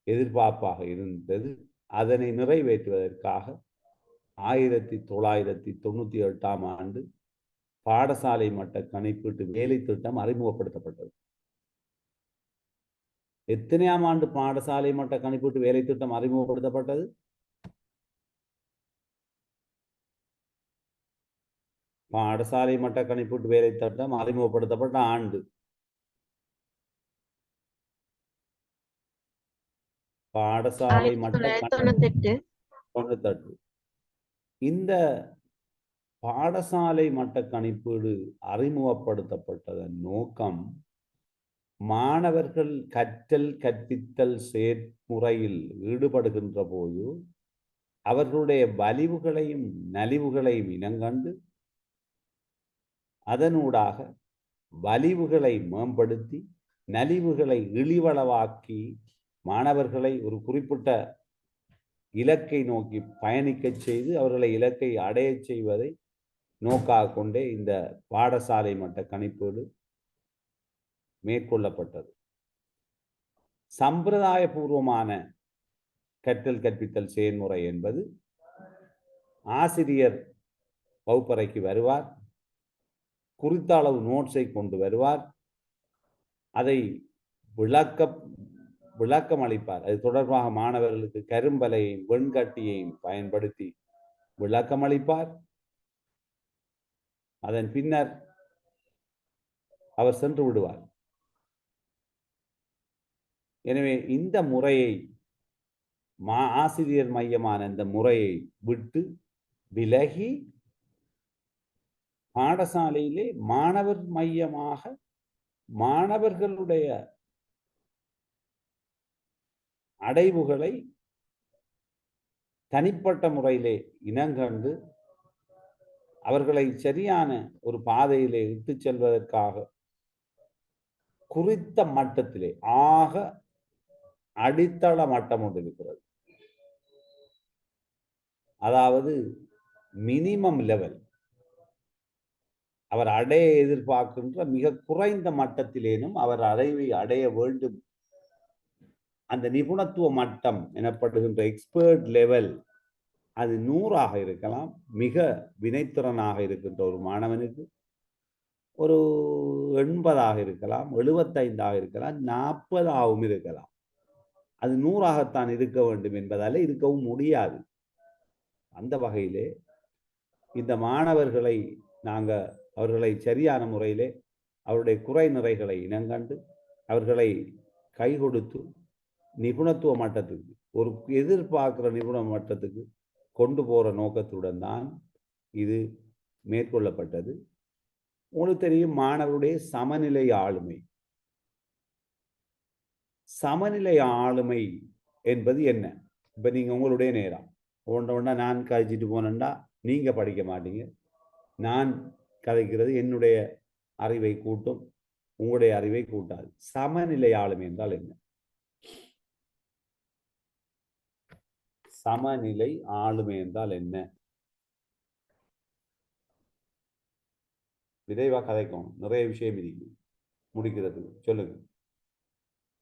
எதிர்பார்ப்பாக இருந்தது. அதனை நிறைவேற்றுவதற்காக 1998ஆம் ஆண்டு பாடசாலை மட்ட கணிப்பீட்டு வேலை திட்டம் அறிமுகப்படுத்தப்பட்டது. எத்தனையாம் ஆண்டு பாடசாலை மட்ட கணிப்பீட்டு வேலை திட்டம் அறிமுகப்படுத்தப்பட்டது? பாடசாலை மட்ட கணிப்பீட்டு வேலை திட்டம் அறிமுகப்படுத்தப்பட்ட ஆண்டு பாடசாலை மட்ட 98. இந்த பாடசாலை மட்ட கணிப்பீடு அறிமுகப்படுத்தப்பட்டதன் நோக்கம் மாணவர்கள் கற்றல் கற்பித்தல் செயற்முறையில் ஈடுபடுகின்ற போது அவர்களுடைய வலிவுகளையும் நலிவுகளையும் இனங்கண்டு அதனூடாக வலிவுகளை மேம்படுத்தி நலிவுகளை இழிவளவாக்கி மாணவர்களை ஒரு குறிப்பிட்ட இலக்கை நோக்கி பயணிக்க செய்து அவர்களை இலக்கை அடைய செய்வதை நோக்காக கொண்டே இந்த பாடசாலை மட்ட கணிப்பீடு மேற்கொள்ளப்பட்டது. சம்பிரதாயபூர்வமான கற்றல் கற்பித்தல் செயல்முறை என்பது ஆசிரியர் வகுப்பறைக்கு வருவார், குறித்த அளவு நோட்ஸை கொண்டு வருவார், அதை விளக்கம் அளிப்பார். அது தொடர்பாக மாணவர்களுக்கு கரும்பலையையும் வெண்கட்டியையும் பயன்படுத்தி விளக்கம் அளிப்பார். அதன் பின்னர் அவர் சென்று விடுவார். எனவே இந்த முறையை, ஆசிரியர் மையமான இந்த முறையை விட்டு விலகி பாடசாலையிலே மாணவர் மையமாக மாணவர்களுடைய அடைவுகளை தனிப்பட்ட முறையிலே இனங்கண்டு அவர்களை சரியான ஒரு பாதையிலே இட்டு செல்வதற்காக குறித்த மட்டத்திலே ஆக அடித்தள மட்டம் ஒன்று இருக்கிறது. அதாவது மினிமம் லெவல் அவர் அடைய எதிர்பார்க்கின்ற மிக குறைந்த மட்டத்திலேனும் அவர் அறிவை அடைய வேண்டும். அந்த நிபுணத்துவ மட்டம் எனப்படுகின்ற எக்ஸ்பர்ட் லெவல் அது 100ஆக இருக்கலாம். மிக வினைத்திறனாக இருக்கின்ற ஒரு மாணவனுக்கு ஒரு 80ஆக இருக்கலாம், 75ஆக இருக்கலாம், 40ஆகவும் இருக்கலாம். அது 100ஆகத்தான் இருக்க வேண்டும் என்பதால இருக்கவும் முடியாது. அந்த வகையிலே இந்த மாணவர்களை நாங்கள் அவர்களை சரியான முறையிலே அவருடைய குறை நிறைகளை இனங்கண்டு அவர்களை கை கொடுத்து நிபுணத்துவ மட்டத்துக்கு ஒரு எதிர்பார்க்கிற நிபுண மட்டத்துக்கு கொண்டு போகிற நோக்கத்துடன் தான் இது மேற்கொள்ளப்பட்டது. உங்களுக்கு தெரியும், மாணவருடைய சமநிலை ஆளுமை. சமநிலை ஆளுமை என்பது என்ன? இப்போ நீங்கள் உங்களுடைய நேரம் ஒன்றா நான் கழிச்சிட்டு போனேன்டா நீங்கள் படிக்க மாட்டீங்க. நான் கதைக்கிறது என்னுடைய அறிவை கூட்டும், உங்களுடைய அறிவை கூட்டாது. சமநிலை ஆளுமை என்றால் என்ன? சமநிலை ஆளுமை என்றால் என்ன? விரைவா கதைக்கும், நிறைய விஷயம் இருக்கு முடிக்கிறது. சொல்லுங்க.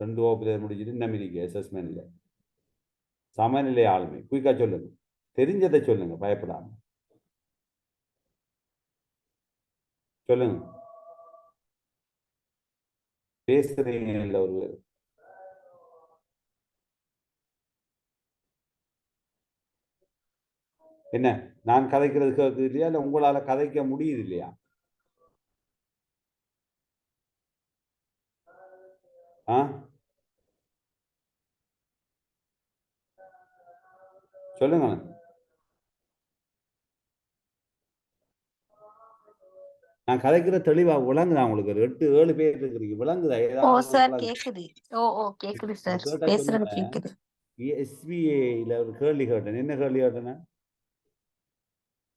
2 வகுப்புல முடிச்சுட்டு இன்னும் இருக்கு அசஸ்மெண்ட்ல. சமநிலை ஆளுமை குயிக்கா சொல்லுங்க, தெரிஞ்சதை சொல்லுங்க, பயப்படாம சொல்லுங்க. பேசுறீங்க இல்ல ஒரு என்ன? நான் கதைக்கிறது கேட்குது இல்லையா, இல்ல உங்களால கதைக்க முடியுது இல்லையா? சொல்லுங்க. நான் கதைக்கிற தெளிவா விளங்குதா உங்களுக்கு? 8-7 பேர் இருக்கிறீங்க, விளங்குதா? ஓ ஏதாவது சார் கேக்குது. ஓ கேக்குது சார், பேசுறது கேக்குது. SBA ஒரு கேள்வி கேட்டேன். என்ன கேள்வி கேட்டேன்னா,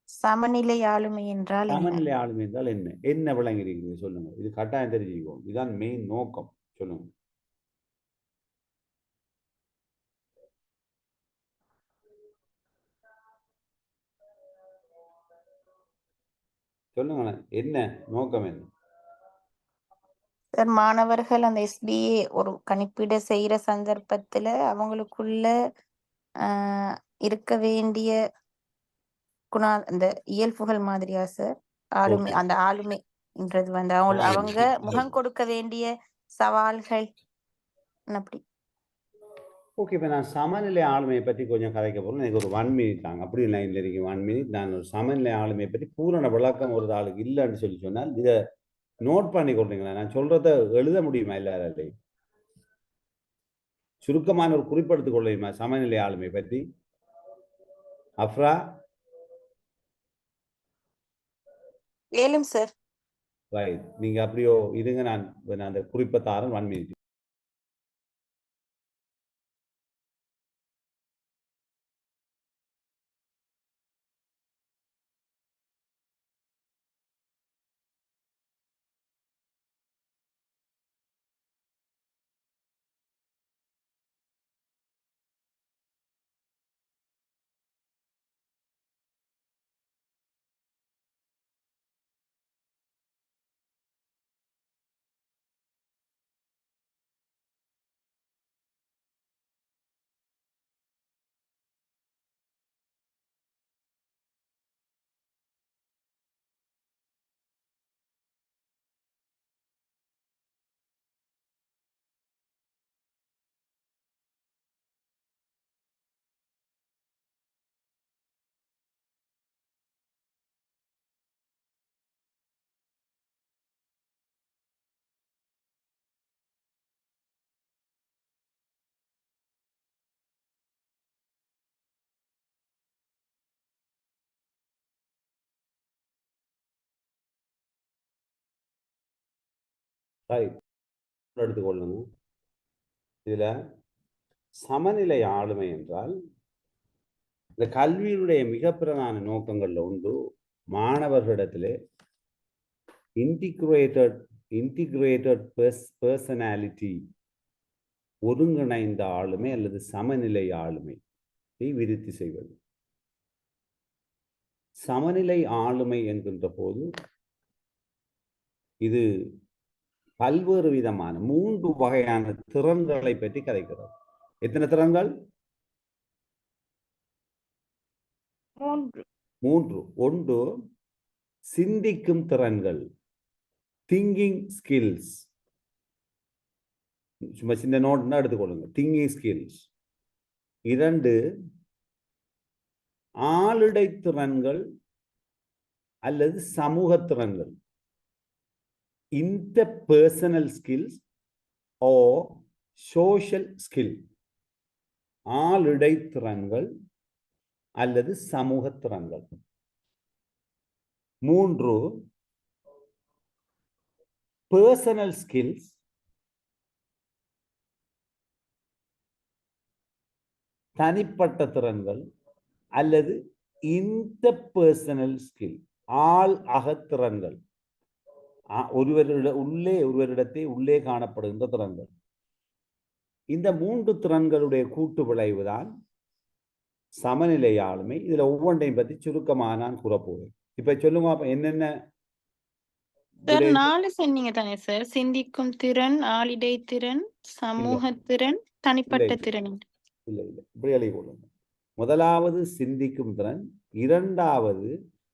சமநிலை ஆளுமை என்றால் என்ன? சமநிலை ஆளுமை என்றால் என்ன? என்ன விளங்குறீங்க சொல்லுங்க. இது கட்டாயம் தெரிஞ்சுக்கோம், இதுதான் மெயின் நோக்கம். சொல்லுங்க. சொல்லுங்களேன், என்ன நோக்கம்? என்ன சார், மாணவர்கள் அந்த SBA ஒரு கணிப்பீடு செய்யற சந்தர்ப்பத்துல அவங்களுக்குள்ள இருக்க வேண்டிய அந்த இயல்புகள் மாதிரியா சார்? ஆளுமை, அந்த ஆளுமைன்றது வந்து அவங்க முகம் கொடுக்க வேண்டிய சவால்கள் அப்படி. ஓகே, இப்போ நான் சமநிலை ஆளுமையை பற்றி கொஞ்சம் கதைக்க போகிறேன். எனக்கு ஒரு 1 மினிட் தாங்க. அப்படி லைனில் இருக்கு 1 மினிட். நான் ஒரு சமநிலை ஆளுமையை பற்றி பூரண விளக்கம் ஒரு ஆளுக்கு இல்லைன்னு சொன்னால் இதை நோட் பண்ணி கொள்றீங்களா? நான் சொல்றத எழுத முடியுமா? எல்லாரையும் சுருக்கமான ஒரு குறிப்பெடுத்துக் கொள்ளையுமா சமநிலை ஆளுமை பற்றி? அஃப்ரா ஏலும் சார். ரைட், நீங்க அப்படியோ இருங்க, நான் அந்த குறிப்பை தாரேன். 1 மினிட். ரைட், எடுத்துக்கொள்ளுங்க. இதுல சமநிலை ஆளுமை என்றால் இந்த கல்வியுடைய மிக பிரதான நோக்கங்கள்ல ஒன்று மாணவர்களிடத்திலே இன்டிகிரேட்டட் பர்சனாலிட்டி, ஒருங்கிணைந்த ஆளுமை அல்லது சமநிலை ஆளுமை விருத்தி செய்வது. சமநிலை ஆளுமை என்கின்ற போது இது பல்வேறு விதமான 3 வகையான திறன்களை பற்றி கதைக்கிறது. எத்தனை திறன்கள்? 3. ஒன்று சிந்திக்கும் திறன்கள், திங்கிங் ஸ்கில்ஸ். சும்மா சின்ன நோட்னா எடுத்துக்கொள்ளுங்க, திங்கிங் ஸ்கில்ஸ். 2 ஆளுடை திறன்கள் அல்லது சமூக திறன்கள், interpersonal skills or social skill. ஆளுடை திறன்கள் அல்லது சமூக திறன்கள். 3 personal skills, தனிப்பட்ட திறன்கள் அல்லது interpersonal skill, ஆள் அகத்திறன்கள், ஒருவரிடத்தை உள்ளே காணப்படுகின்ற திறன்கள். இந்த 3 திறன்களுடைய கூட்டு விளைவுதான் சமநிலை ஆளுமை. இதுல ஒவ்வொன்றையும் பற்றி சுருக்கமாக நான் கூறப்போவேன். இப்ப சொல்லுங்க அப்ப என்னென்ன சார் 4 சொன்னீங்க தானே சார்? சிந்திக்கும் திறன், ஆளிடை திறன், சமூக திறன், தனிப்பட்ட திறன். இல்ல இப்படி எழுதிக்கொள்ளுங்க. முதலாவது சிந்திக்கும் திறன், 2வது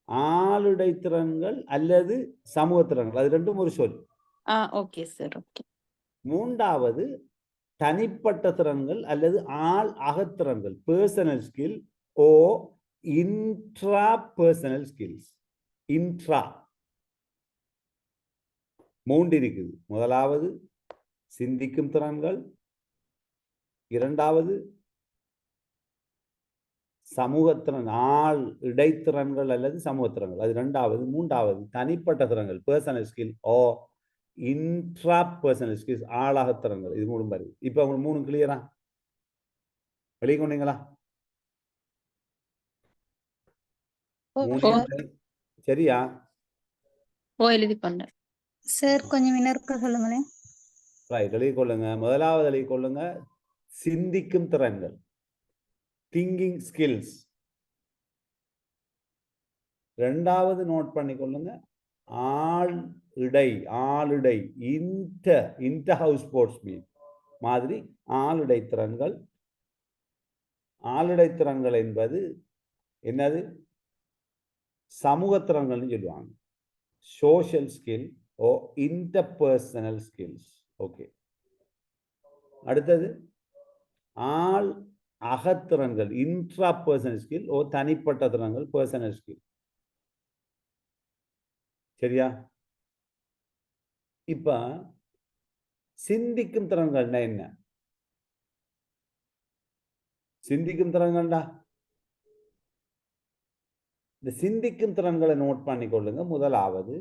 ஆளுடை திறன்கள் அல்லது சமூக திறன்கள், அது ரெண்டும் ஒரு சொல். Okay sir, okay. 3வது தனிப்பட்ட திறன்கள் அல்லது ஆள் அகத்திறன்கள், பர்சனல் ஸ்கில் ஓ இன்ட்ரா பர்சனல் ஸ்கில்ஸ். இன்ட்ரா 3 இருக்குது. முதலாவது சிந்திக்கும் திறன்கள், 2வது சமூகத்திறன், ஆள் இடைத்திறன்கள் அல்லது சமூகத்திறன்கள், அது 2வது. 3வது தனிப்பட்ட திறன்கள், பர்சனல் ஸ்கில் ஓ இன்ட்ரா பர்சனல் ஸ்கில்ஸ், ஆளாகத்திறன்கள். இது 3 வருது. இப்ப உங்களுக்கு 3 கிளியரா வெளியே கொண்டீங்களா? சரியா? எழுதி பண்ண சார் கொஞ்சம் இன்னொருக்க சொல்லுங்களேன். ரைட், எழுதி கொள்ளுங்க. முதலாவது எழுதி கொள்ளுங்க, சிந்திக்கும் திறன்கள், திங்கிங் ஸ்கில்ஸ். 2வது நோட் பண்ணி கொள்ளுங்க, ஆளுடை இன்டர் ஹவுஸ் ஸ்போர்ட்ஸ் மீன் மாதிரி ஆளுடை திறன்கள். ஆளுடை திறன்கள் என்பது என்னது? சமூக திறன்கள்னு சொல்லுவாங்க. சோஷியல் ஸ்கில் ஓ இன்டர்பர்சனல் ஸ்கில்ஸ். ஓகே. அடுத்தது ஆள் அகத்திறன்கள், இன்ட்ரா பர்சனல் ஸ்கில் ஓ தனிப்பட்ட திறன்கள், பர்சனல் ஸ்கில். சரியா? இப்ப சிந்திக்கும் திறன்கள்னா என்ன? சிந்திக்கும் திறன்கள்டா, இந்த சிந்திக்கும் திறன்களை நோட் பண்ணி கொள்ளுங்க. முதலாவது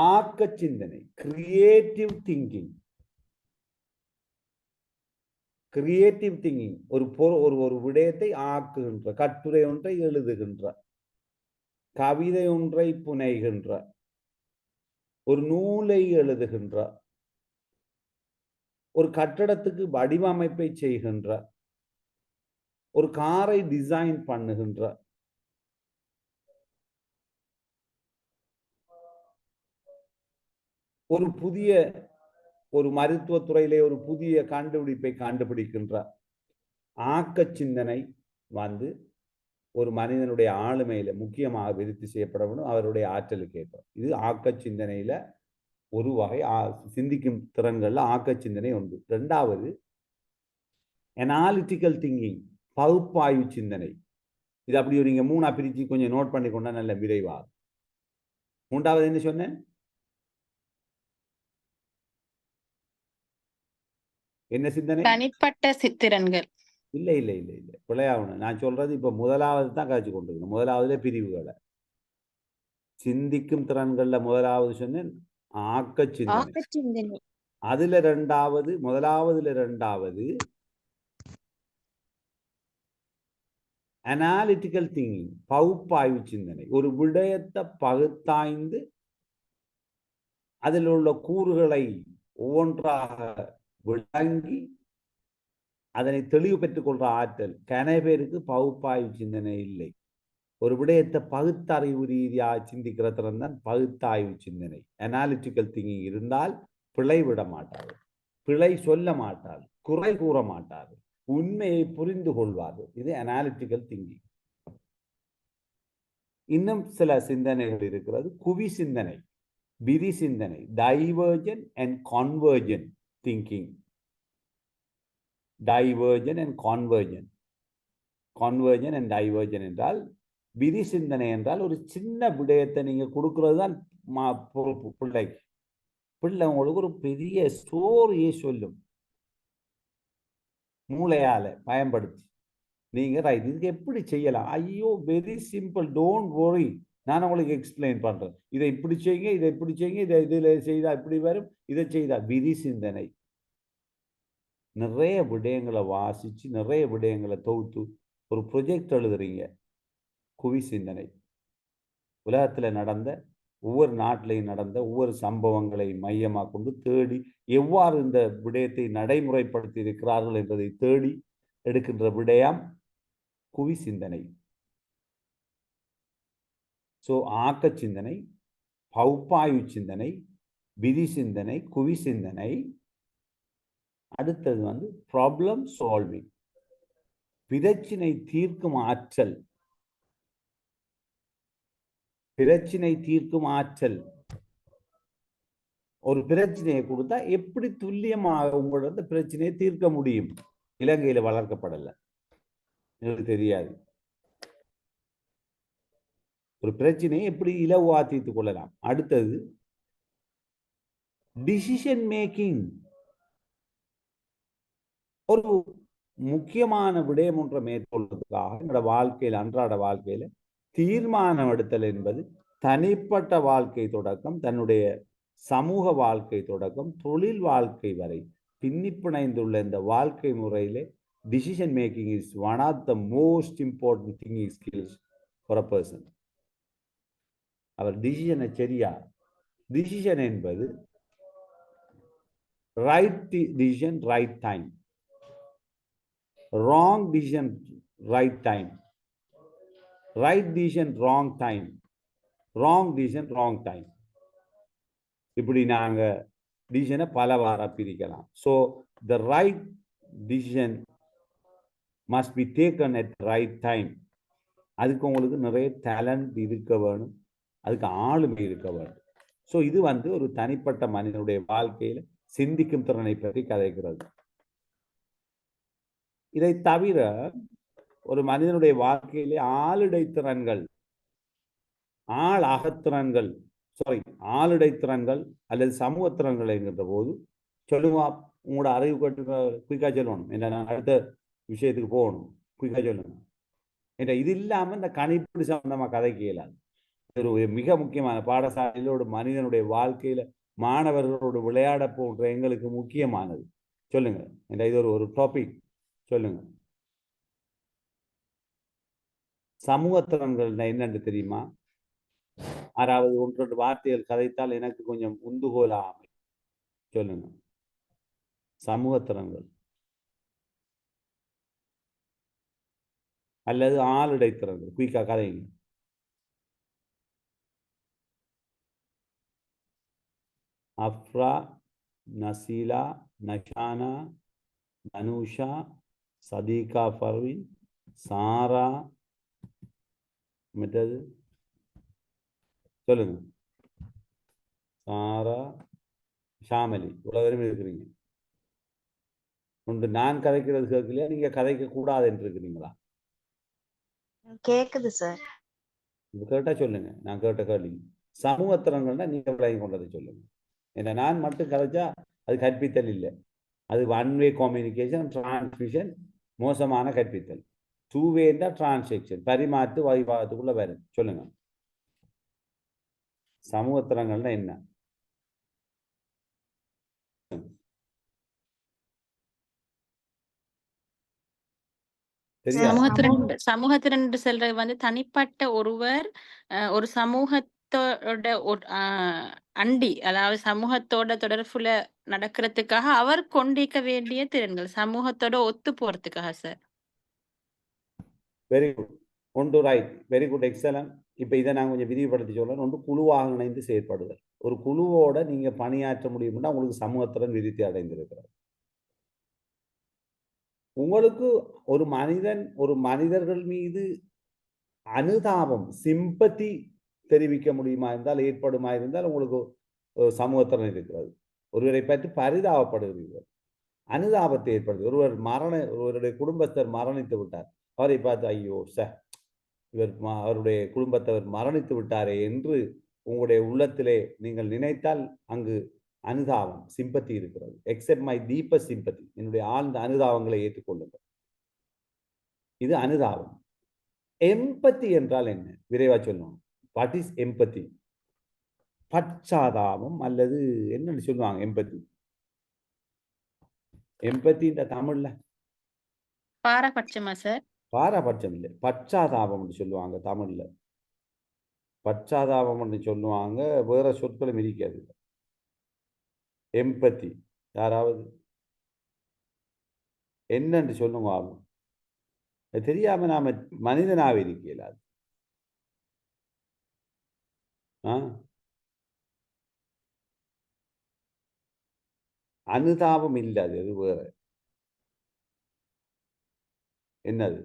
ஆக்க சிந்தனை, கிரியேட்டிவ் திங்கிங். கிரியேட்டிவ் திங்கிங் ஒரு விடயத்தை ஆக்குகின்ற, கட்டுரை ஒன்றை எழுதுகின்ற, கவிதை ஒன்றை புனைகின்ற, ஒரு நூலை எழுதுகின்ற, ஒரு கட்டடத்துக்கு வடிவமைப்பை செய்கின்ற, ஒரு காரை டிசைன் பண்ணுகின்ற, ஒரு மருத்துவத்துறையிலே ஒரு புதிய கண்டுபிடிப்பை கண்டுபிடிக்கின்ற ஆக்க சிந்தனை ஒரு மனிதனுடைய ஆளுமையில முக்கியமாக விருத்தி செய்யப்பட வேண்டும், அவருடைய ஆற்றலுக்கு ஏற்ப. இது ஆக்க சிந்தனையில ஒரு வகை. சிந்திக்கும் திறன்கள்ல ஆக்க சிந்தனை உண்டு. 2வது அனாலிட்டிக்கல் திங்கிங், பகுப்பாய்வு சிந்தனை. இது அப்படி நீங்க 3ஆ பிரிச்சு கொஞ்சம் நோட் பண்ணி கொண்டா நல்ல விரைவாக. 3வது என்ன சொன்னேன்? என்ன சிந்தனை? தனிப்பட்ட திறன்கள். இல்ல பிள்ளையாகணும். நான் சொல்றது இப்ப முதலாவது தான் காய்ச்சி கொண்டிருக்கணும். முதலாவதுல பிரிவுகளை. சிந்திக்கும் திறன்கள்ல முதலாவது சொன்னேன் ஆக்க சிந்தனை. அதுல 2வது, முதலாவதுல 2வது அனாலிட்டிக்கல் திங்கிங், பகுப்பாய்வு சிந்தனை. ஒரு விடயத்தை பகுத்தாய்ந்து அதில் உள்ள கூறுகளை ஒவ்வொன்றாக விளங்கி அதனை தெளிவு பெற்றுக் கொள்ற ஆற்றல். கன பேருக்கு பகுப்பாய்வு சிந்தனை இல்லை. ஒரு விடயத்தை பகுத்தறிவு ரீதியாக சிந்திக்கிற திறன் தான் பகுத்தாய்வு சிந்தனை. அனாலிட்டிக்கல் திங்கிங் இருந்தால் பிழை விட மாட்டார், பிழை சொல்ல மாட்டார், குறை கூற மாட்டார், உண்மையை புரிந்து கொள்வார். இது அனாலிட்டிக்கல் திங்கிங். இன்னும் சில சிந்தனைகள் இருக்கிறது. குவி சிந்தனை, விதி சிந்தனை, divergent and convergent thinking. Divergent and convergent. Convergent and divergent என்றால், விதி சிந்தனை என்றால் ஒரு சின்ன விடயத்தை நீங்க கொடுக்கறது தான் பிள்ளைக்கு. பிள்ளை உங்களுக்கு ஒரு பெரிய ஸ்டோரியை சொல்லும் மூளையால பயன்படுத்தி. நீங்க ரைட், இதுக்கு எப்படி செய்யலாம், ஐயோ வெரி சிம்பிள், டோன்ட் worry, நான் உங்களுக்கு எக்ஸ்பிளைன் பண்றேன், இதை இப்படி செய்யுங்க, இதை இப்படி செய்யுங்க, இதை இதில் செய்தா இப்படி வரும், இதை செய்தா. விதி சிந்தனை. நிறைய விடயங்களை வாசிச்சு நிறைய விடயங்களை தொகுத்து ஒரு ப்ரொஜெக்ட் எழுதுறீங்க. குவி சிந்தனை. உலகத்தில் நடந்த ஒவ்வொரு நாட்டிலையும் நடந்த ஒவ்வொரு சம்பவங்களை மையமாக கொண்டு தேடி எவ்வாறு இந்த விடயத்தை நடைமுறைப்படுத்தி இருக்கிறார்கள் என்பதை தேடி எடுக்கின்ற விடயம் குவி சிந்தனை. ஸோ ஆக்க சிந்தனை, பகுப்பாய்வு சிந்தனை, விதி சிந்தனை, குவி சிந்தனை. அடுத்தது வந்து ப்ராப்ளம் சால்விங், பிரச்சினை தீர்க்கும் ஆற்றல். பிரச்சினை தீர்க்கும் ஆற்றல். ஒரு பிரச்சனையை கொடுத்தா எப்படி துல்லியமாக உங்களோட பிரச்சனையை தீர்க்க முடியும். இலங்கையில வளர்க்கப்படல, எனக்கு தெரியாது. ஒரு பிரச்சனையை எப்படி இலவா தீர்த்து கொள்ளலாம். அடுத்தது டிசிஷன் மேக்கிங். ஒரு முக்கியமான விடயம் ஒன்றை மேற்கொள்வதற்காக என்னோட வாழ்க்கையில், அன்றாட வாழ்க்கையில தீர்மானம் எடுத்தல் என்பது தனிப்பட்ட வாழ்க்கை தொடக்கம், தன்னுடைய சமூக வாழ்க்கை தொடக்கம், தொழில் வாழ்க்கை வரை பின்னிப்பிணைந்துள்ள இந்த வாழ்க்கை முறையிலே decision making is one of the most important thinking skills for a person. அவர் டிசிஷனை சரியா, டிசிஷன் என்பது right decision right time, wrong decision right time, right decision wrong time, wrong decision wrong time. இப்படி நாங்கள் டிசிஷனை பல வாரம் பிரிக்கலாம். So the right decision must be taken at right time. அதுக்கு உங்களுக்கு நிறைய டேலண்ட் இருக்க வேணும், அதுக்கு ஆளுமை இருக்க வேண்டும். ஸோ இது வந்து ஒரு தனிப்பட்ட மனிதனுடைய வாழ்க்கையில் சிந்திக்கும் திறனை பற்றி கதைக்கிறது. இதை தவிர ஒரு மனிதனுடைய வாழ்க்கையிலே ஆளுடைத்திறன்கள், அகத்திறன்கள், ஆளுடைத்திறன்கள் அல்லது சமூகத்திறன்கள் என்கின்ற போது சொல்லுவா, உங்களோட அறிவு கட்டு குயிக்காக சொல்லணும், என்ன நான் அடுத்த விஷயத்துக்கு போகணும், குயிக்காக சொல்லணும் என்ற இது இல்லாமல் இந்த கணிப்பீடு சம்பந்தமாக கதைக்க இயலாது. ஒரு மிக முக்கியமான பாடசாலையிலோட மனிதனுடைய வாழ்க்கையில மாணவர்களோடு விளையாட போன்ற எங்களுக்கு முக்கியமானது. சொல்லுங்க, என்ற இது ஒரு டாபிக் சொல்லுங்க. சமூகத்திறன்கள் என்னன்னு தெரியுமா? ஆறாவது ஒன்று வார்த்தைகள் கதைத்தால் எனக்கு கொஞ்சம் உந்துகோலா அமையும். சொல்லுங்க, சமூகத்திறன்கள் அல்லது ஆளுடைத்திறன்கள். குயிக்கா கதைங்க. அஃப்ரா, நசீலா, நஷானா, தனுஷா, சதீகா பர்வீன், சாரா, மற்றது சொல்லுங்க, சாரா, ஷாமலி, இவ்வளவு பேரும் இருக்கிறீங்க. ஒன்று நான் கதைக்கிறது கேட்கலையா, நீங்க கதைக்க கூடாது என்று இருக்கிறீங்களா? கேக்குது சார். கேட்டா சொல்லுங்க, நான் கேட்ட கேள்வி. சமூகத்திறன்கள்னா நீங்க விளங்கி கொண்டதை சொல்லுங்க. ஏன்னா நான் மட்டும் கதைச்சா அது கற்பித்தல் இல்லை, அது ஒன் வே கம்யூனிகேஷன், டிரான்ஸ்மிஷன், மோசமான கற்பித்தல். டூ வேண்டா டிரான்சாக்ஷன், பரிமாற்று வழிபாகத்துக்குள்ள வரும். சொல்லுங்க, சமூகத்திறன்கள்னா என்ன? சமூகத்திறன் சொல்றது வந்து தனிப்பட்ட ஒருவர் ஒரு சமூகத்தோட அண்டி, அதாவது சமூகத்தோட தொடர்புல நடக்கிறதுக்காக அவர் கொண்டிருக்க வேண்டிய திறன்கள், சமூகத்தோட ஒத்து போறதுக்காக. Sir, very good. ஒன்று ரைட், வெரி குட், எக்ஸலன்ட். இப்போ இதை நான் கொஞ்சம் விரிவுபடுத்தி சொல்றேன். ஒன்று குழுவாக இணைந்து செயற்படுதல். ஒரு குழுவோட நீங்க பணியாற்ற முடியும்னா உங்களுக்கு சமூகத்துடன் விருத்தி அடைந்திருக்கிறது. உங்களுக்கு ஒரு மனிதர்கள் மீது அனுதாபம், சிம்பத்தி தெரிவிக்க முடியுமா இருந்தால், ஏற்படுமா இருந்தால் உங்களுக்கு சமூகத்துடன் இருக்கிறது. ஒருவரை பற்றி பரிதாபப்படுகிறீர்கள், அனுதாபத்தை ஏற்படுது. ஒருவருடைய குடும்பஸ்தர் மரணித்து விட்டார், அவரை பார்த்து ஐயோ அவருடைய குடும்பத்தவர் மரணித்து விட்டாரே என்று உங்களுடைய உள்ளத்திலே நீங்கள் நினைத்தால் அங்கு அனுதாபம், சிம்பத்தி இருக்கிறது. எக்ஸெப்ட் மை டீப்பஸ்ட் சிம்பத்தி, என்னுடைய ஆழ்ந்த அனுதாபங்களை ஏற்றுக்கொள்ளுங்கள். இது அனுதாபம். எம்பத்தி என்றால் என்ன? விரைவா சொல்லணும். வாட் இஸ் எம்பத்தி? பச்சாதாபம் அல்லது என்னன்னு சொல்லுவாங்க எம்பத்தி? எம்பத்தி இந்த தமிழ்ல பாரபட்சமா சார்? பாரபட்சம் இல்லை, பச்சாதாபம் சொல்லுவாங்க தமிழ்ல. பச்சாதாபம் சொல்லுவாங்க, வேற சொற்களும் இருக்காது. எம்பத்தி யாராவது என்னன்னு சொல்லுங்க. ஆகும் தெரியாம நாம மனிதனாக இருக்கல. அனுதாபம் இல்லாது, அது வேற. என்னது?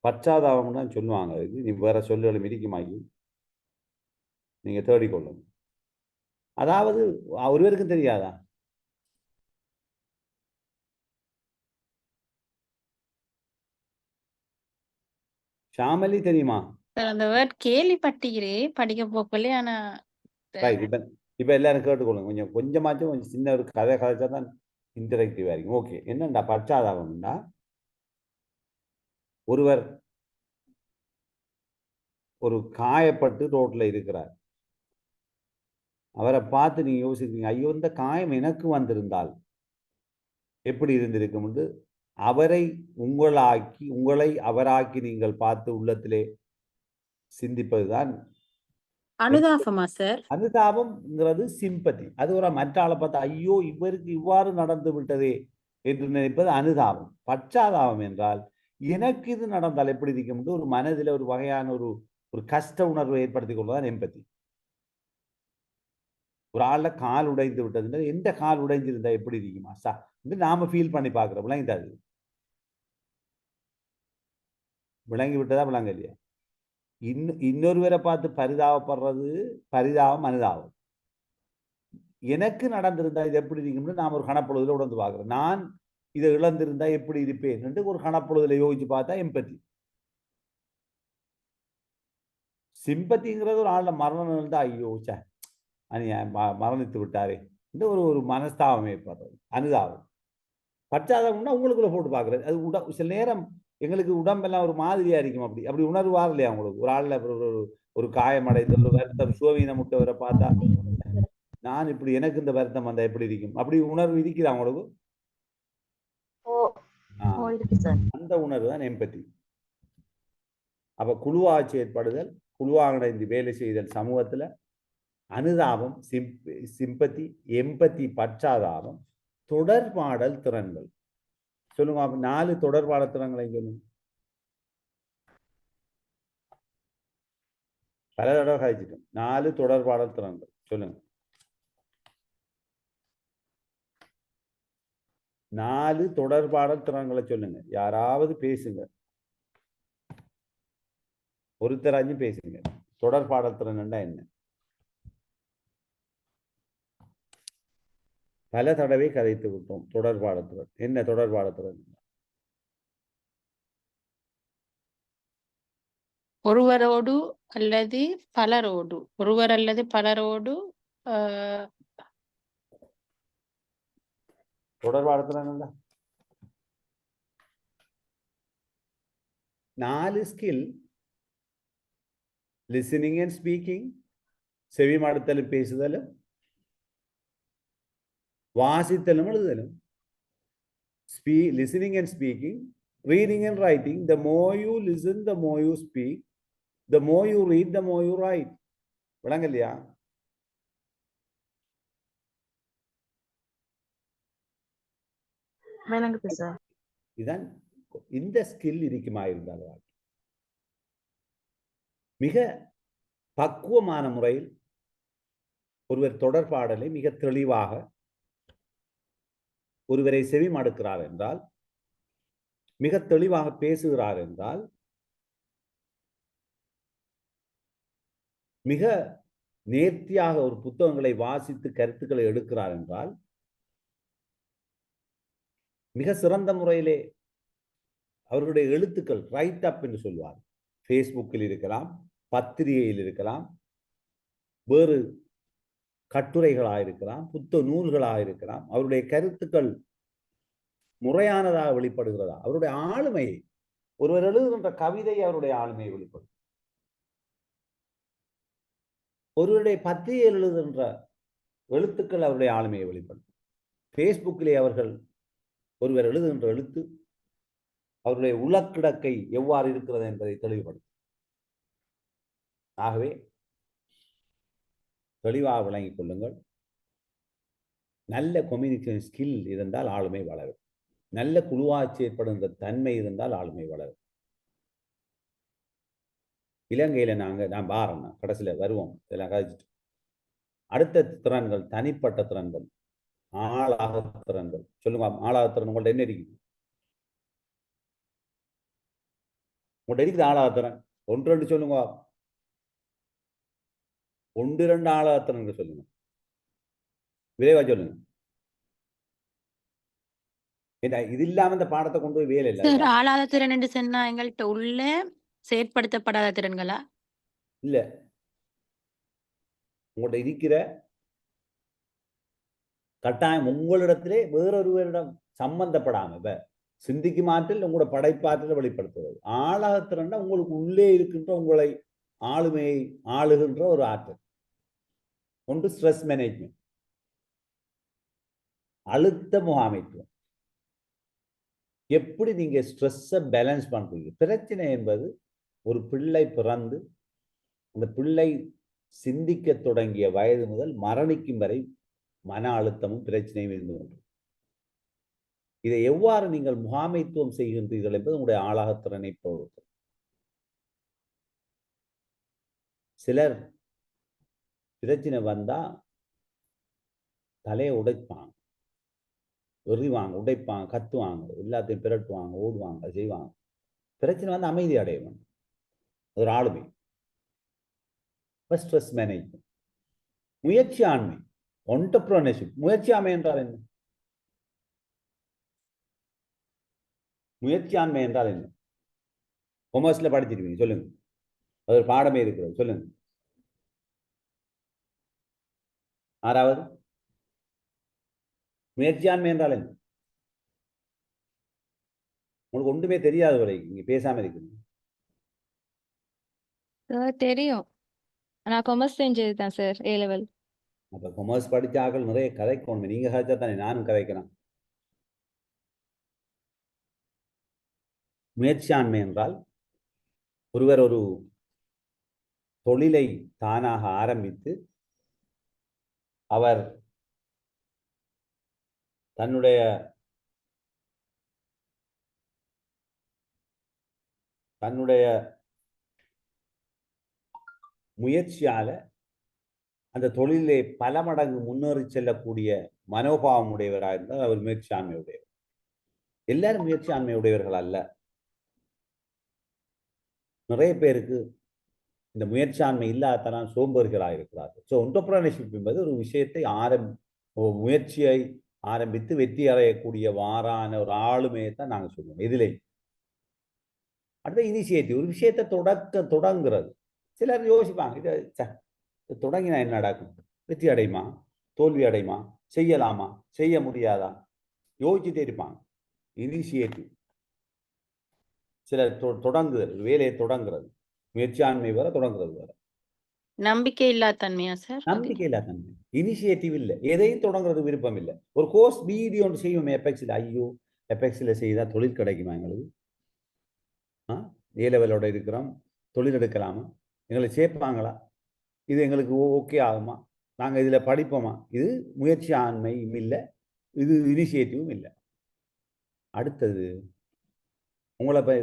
பச்சாதாபம் தான் சொல்லுவாங்க. அதுக்கு நீ வேற சொல்லுகளும் இருக்குமாக்கி நீங்க தேடிக்கொள்ளுங்க. அதாவது ஒருவருக்கும் தெரியாதா? ஷாமலி தெரியுமா? அந்த வேர்ட் கேள்விப்பட்டிருக்கிறேன் படிக்க போக்கல. ஆனா இப்ப எல்லாரும் கேட்டுக்கொள்ளுங்க. கொஞ்சமாச்சும் கொஞ்சம் சின்ன ஒரு கதை கதைச்சா தான் இன்டராக்டிவா இருக்கும். ஓகே, என்னண்டா பச்சாதாபம்னா, ஒருவர் ஒரு காயப்பட்டு ரோட்ல இருக்கிறார். அவரை பார்த்து நீங்க யோசிக்கிறீங்க, ஐயோ இந்த காயம் எனக்கு வந்திருந்தால் எப்படி இருந்திருக்கும் என்று உங்களை அவராக்கி நீங்கள் பார்த்து உள்ளத்திலே சிந்திப்பதுதான் அனுதாபமா சார்? அனுதாபம்ங்கிறது சிம்பத்தி. அது ஒரு மற்ற ஆளை பார்த்தா ஐயோ இவருக்கு இவ்வாறு நடந்து விட்டதே என்று நினைப்பது அனுதாபம். பச்சாதாபம் என்றால் எனக்கு இது நடந்தால் எப்படி இருக்கும் என்று ஒரு மனதில் ஒரு வகையான ஒரு கஷ்ட உணர்வை ஏற்படுத்திக் கொள்வதுதான் எம்பத்தி. ஒரு ஆள்ல கால் உடைந்து விட்டது, எந்த கால் உடைஞ்சிருந்தா எப்படி இருக்குமா இது நாம ஃபீல் பண்ணி பார்க்கிறோம். விளங்கிட்டாது? விளங்கி விட்டதா விளங்க இல்லையா? இன்னொருவரை பார்த்து பரிதாபப்படுறது பரிதாபம், அனுதாபம். எனக்கு நடந்திருந்தா இது எப்படி இருக்கும்னு நாம் ஒரு கணப்பொழுதுல உணர்ந்து பார்க்கிறோம். நான் இதை இழந்திருந்தா எப்படி இருப்பேன் என்று ஒரு கணப்பொழுதுல யோசிச்சு பார்த்தா எம்பத்தி. சிம்பத்திங்கிறது ஒரு ஆள்ல மரணம் இருந்தா ஐயோ மரணித்து விட்டாரே இந்த ஒரு மனஸ்தாபம் ஏற்படுறது அனுதாபம். பச்சாதாபம்னா உங்களுக்குள்ள போட்டு பார்க்கறது. அது சில நேரம் எங்களுக்கு உடம்பெல்லாம் ஒரு மாதிரியா இருக்கும். அப்படி உணர்வார் இல்லையா உங்களுக்கு? ஒரு ஆள்ல ஒரு காயமடைந்த ஒரு வருத்தம், சுவவீனம் முட்டவரை பார்த்தா நான் இப்படி எனக்கு இந்த வருத்தம் வந்தா எப்படி இருக்கும், அப்படி உணர்வு இருக்குதா உங்களுக்கு? அந்த உணர்வு தான் எம்பத்தி. அப்ப குழுவாக செயற்படுதல், குழுவாக இணைந்து வேலை செய்தல் சமூகத்துல, அனுதாபம் சிம்பத்தி, எம்பத்தி பச்சாதாபம், தொடர்பாடல் திறன்கள். சொல்லுங்க, 4 தொடர்பாடல் திறன்களை சொல்லுங்க. பல தடவை கழிச்சிட்டோம். 4 தொடர்பாடல் திறன்கள் சொல்லுங்க. 4 தொடர்பாடல் திறன்களை சொல்லுங்க. யாராவது பேசுங்க, ஒருத்தராச்சும் பேசுங்க. தொடர்பாடல் திறன் என்ன? பல தடவை கதைத்து விட்டோம். தொடர்பாடல் திறன் என்ன? தொடர்பாடல் திறன் ஒருவரோடு அல்லது பலரோடு, ஒருவர் அல்லது பலரோடு தொடர்பாடல் திறன் என்ன? 4 ஸ்கில்: லிசனிங் அண்ட் ஸ்பீக்கிங், செவிமடுத்தலும் பேசுதலும், வாசித்தலும் எழுதுதலும். Listening and speaking, reading and writing. The more you listen, the more you speak. The more you read, the more you write. விளங்க இல்லையா? விளங்குது சார். இதான் இந்த ஸ்கில் இருக்குமா இருந்தாலும் மிக பக்குவமான முறையில் ஒருவர் தொடர்பாடலை மிக தெளிவாக ஒருவரை செவிமடுக்கிறார் என்றால், மிக தெளிவாக பேசுகிறார் என்றால், மிக நேர்த்தியாக ஒரு புத்தகங்களை வாசித்து கருத்துக்களை எடுக்கிறார் என்றால், மிக சிறந்த முறையிலே அவர்களுடைய எழுத்துக்கள் ரைட் அப் என்று சொல்வார். ஃபேஸ்புக்கில் இருக்கலாம், பத்திரிகையில் இருக்கலாம், வேறு கட்டுரைகளாக இருக்கலாம், புத்த நூல்களாக இருக்கலாம். அவருடைய கருத்துக்கள் முறையானதாக வெளிப்படுகிறதா? அவருடைய ஆளுமையை, ஒருவர் எழுதுகின்ற கவிதை அவருடைய ஆளுமையை வெளிப்படும். ஒருவருடைய பத்திரிகையில் எழுதுகின்ற எழுத்துக்கள் அவருடைய ஆளுமையை வெளிப்படும். ஃபேஸ்புக்கிலே அவர்கள் ஒருவர் எழுதுகின்ற எழுத்து அவருடைய உளக்கிடக்கை எவ்வாறு இருக்கிறது என்பதை தெளிவுபடும். ஆகவே தெளிவாக விளங்கிக் கொள்ளுங்கள். நல்ல கம்யூனிகேஷன் ஸ்கில் இருந்தால் ஆளுமை வளரும். நல்ல குழுவாட்சி ஏற்படுகின்ற தன்மை இருந்தால் ஆளுமை வளரும். இலங்கையில நான் பாருங்க, கடைசியில் வருவோம், இதெல்லாம் கழிச்சிட்டு அடுத்த திறன்கள், தனிப்பட்ட திறன்கள், ஆளாக திறன்கள். சொல்லுங்க, ஆளாக திறன் உங்கள்ட்ட என்ன இருக்குது? உங்கள்ட்ட இருக்குது ஆளாக திறன்? 1-2 சொல்லுங்க. 1-2 ஆளாக திறன்கள் சொல்லுங்க, விரைவா சொல்லுங்க. இது இல்லாம இந்த பாடத்தை கொண்டு போய் வேலை இல்லை. சார், ஆளாத திறன் என்று சொன்னா எங்கள்கிட்ட உள்ள செயற்படுத்தப்படாத திறன்களா? இல்ல, உங்கள்ட்ட இருக்கிற கட்டாயம் உங்களிடத்திலே வேறொருவரிடம் சம்பந்தப்படாம இப்ப சிந்திக்கும் ஆற்றல் உங்களோட படைப்பாற்றலை வெளிப்படுத்துவது. ஆளாக திறன்னா உங்களுக்கு உள்ளே இருக்கின்ற உங்களை ஆளுமையை ஆளுகின்ற ஒரு ஆற்றல். ஒன்று ஸ்ட்ரெஸ் மேனேஜ்மெண்ட், அழுத்த முகாமைத்துவம். எப்படி நீங்க ஸ்ட்ரெஸ்ஸை பேலன்ஸ் பண்றீங்க? பிரச்சனை என்பது ஒரு பிள்ளை பிறந்து அந்த பிள்ளை சிந்திக்க தொடங்கிய வயது முதல் மரணிக்கும் வரை மன அழுத்தமும் பிரச்சனையும் இருந்து கொண்டு, இதை எவ்வாறு நீங்கள் முகாமைத்துவம் செய்கின்றீர்கள் என்பது உங்களுடைய ஆளாகத்திறனை பொறுத்து. சிலர் பிரச்சனை வந்தா தலையை உடைப்பாங்க, எறிவாங்க, உடைப்பாங்க, கத்துவாங்க, எல்லாத்தையும் பிரட்டுவாங்க, ஓடுவாங்க, செய்வாங்க. பிரச்சனை வந்து அமைதி அடையணும். ஒரு ஆளுமை. ஸ்ட்ரெஸ் மேனேஜ்மெண்ட், முயற்சி ஆண்மை, என்டர்பிரனர்ஷிப். முயற்சி ஆண்மை என்றால் என்ன? முயற்சி ஆண்மை என்றால் என்ன? கொமர்ஸ்ல படிச்சிருக்கீங்க, சொல்லுங்க. அது ஒரு பாடமே இருக்கிறது, சொல்லுங்க. 6வது, முயற்சியாண்மை என்றால் என்ன? உங்களுக்கு ஒன்றுமே தெரியாத வரை நீங்க பேசாம இருக்கீங்க. தெரியும். நான் காமர்ஸ் செஞ்சது தான் சார், A லெவல். அப்ப கொமர்ஸ் படிச்ச ஆக்கள் நிறைய கதைக்கணும். நீங்க கதைச்சா தானே நானும் கதைக்கிறேன். முயற்சியாண்மை என்றால் ஒருவர் ஒரு தொழிலை தானாக ஆரம்பித்து அவர் தன்னுடைய முயற்சியால அந்த தொழிலே பல மடங்கு முன்னேறி செல்லக்கூடிய மனோபாவம் உடையவராக இருந்தால் அவர் முயற்சி ஆண்மை உடையவர். எல்லாரும் முயற்சி ஆண்மை உடையவர்கள் அல்ல. நிறைய பேருக்கு இந்த முயற்சி ஆண்மை இல்லாததான் சோம்பேறிகளாக இருக்கிறார்கள். ஸோ என்டர்பிரனர்ஷிப் என்பது ஒரு விஷயத்தை முயற்சியை ஆரம்பித்து வெற்றி அடையக்கூடிய வாரான ஒரு ஆளுமையை தான் நாங்கள் சொல்லுவோம். இதிலே அடுத்த இனிஷியேட்டிவ், ஒரு விஷயத்தை தொடங்குறது. சிலர் யோசிப்பாங்க, இதை தொடங்கினா என்ன நடக்கும்? வெற்றி அடையுமா, தோல்வி அடையுமா, செய்யலாமா, செய்ய முடியாதா, யோசிச்சுட்டே இருப்பாங்க. இனிஷியேட்டிவ். சிலர் தொடங்குதல், வேலையை தொடங்குறது, முயற்சியாண்மை வர தொடங்குறது வர. நம்பிக்கை இல்லாத தன்மையா சார்? நம்பிக்கை இல்லாத தன்மை, இனிஷியேட்டிவ் இல்லை, எதையும் தொடங்குறது விருப்பம் இல்லை. ஒரு கோர்ஸ் பிஇடி ஒன்று செய்வோம் எபெக்ஸில். ஐயோ, எபெக்ஸில் செய்தால் தொழில் கிடைக்குமா எங்களுக்கு? A லெவலோட இருக்கிறோம், தொழில் எடுக்கலாமா, எங்களை சேர்ப்பாங்களா, இது எங்களுக்கு ஓகே ஆகுமா, நாங்கள் இதில் படிப்போமா? இது முயற்சி ஆண்மையும் இல்லை, இது இனிஷியேட்டிவும் இல்லை. அடுத்தது, உங்களை போய்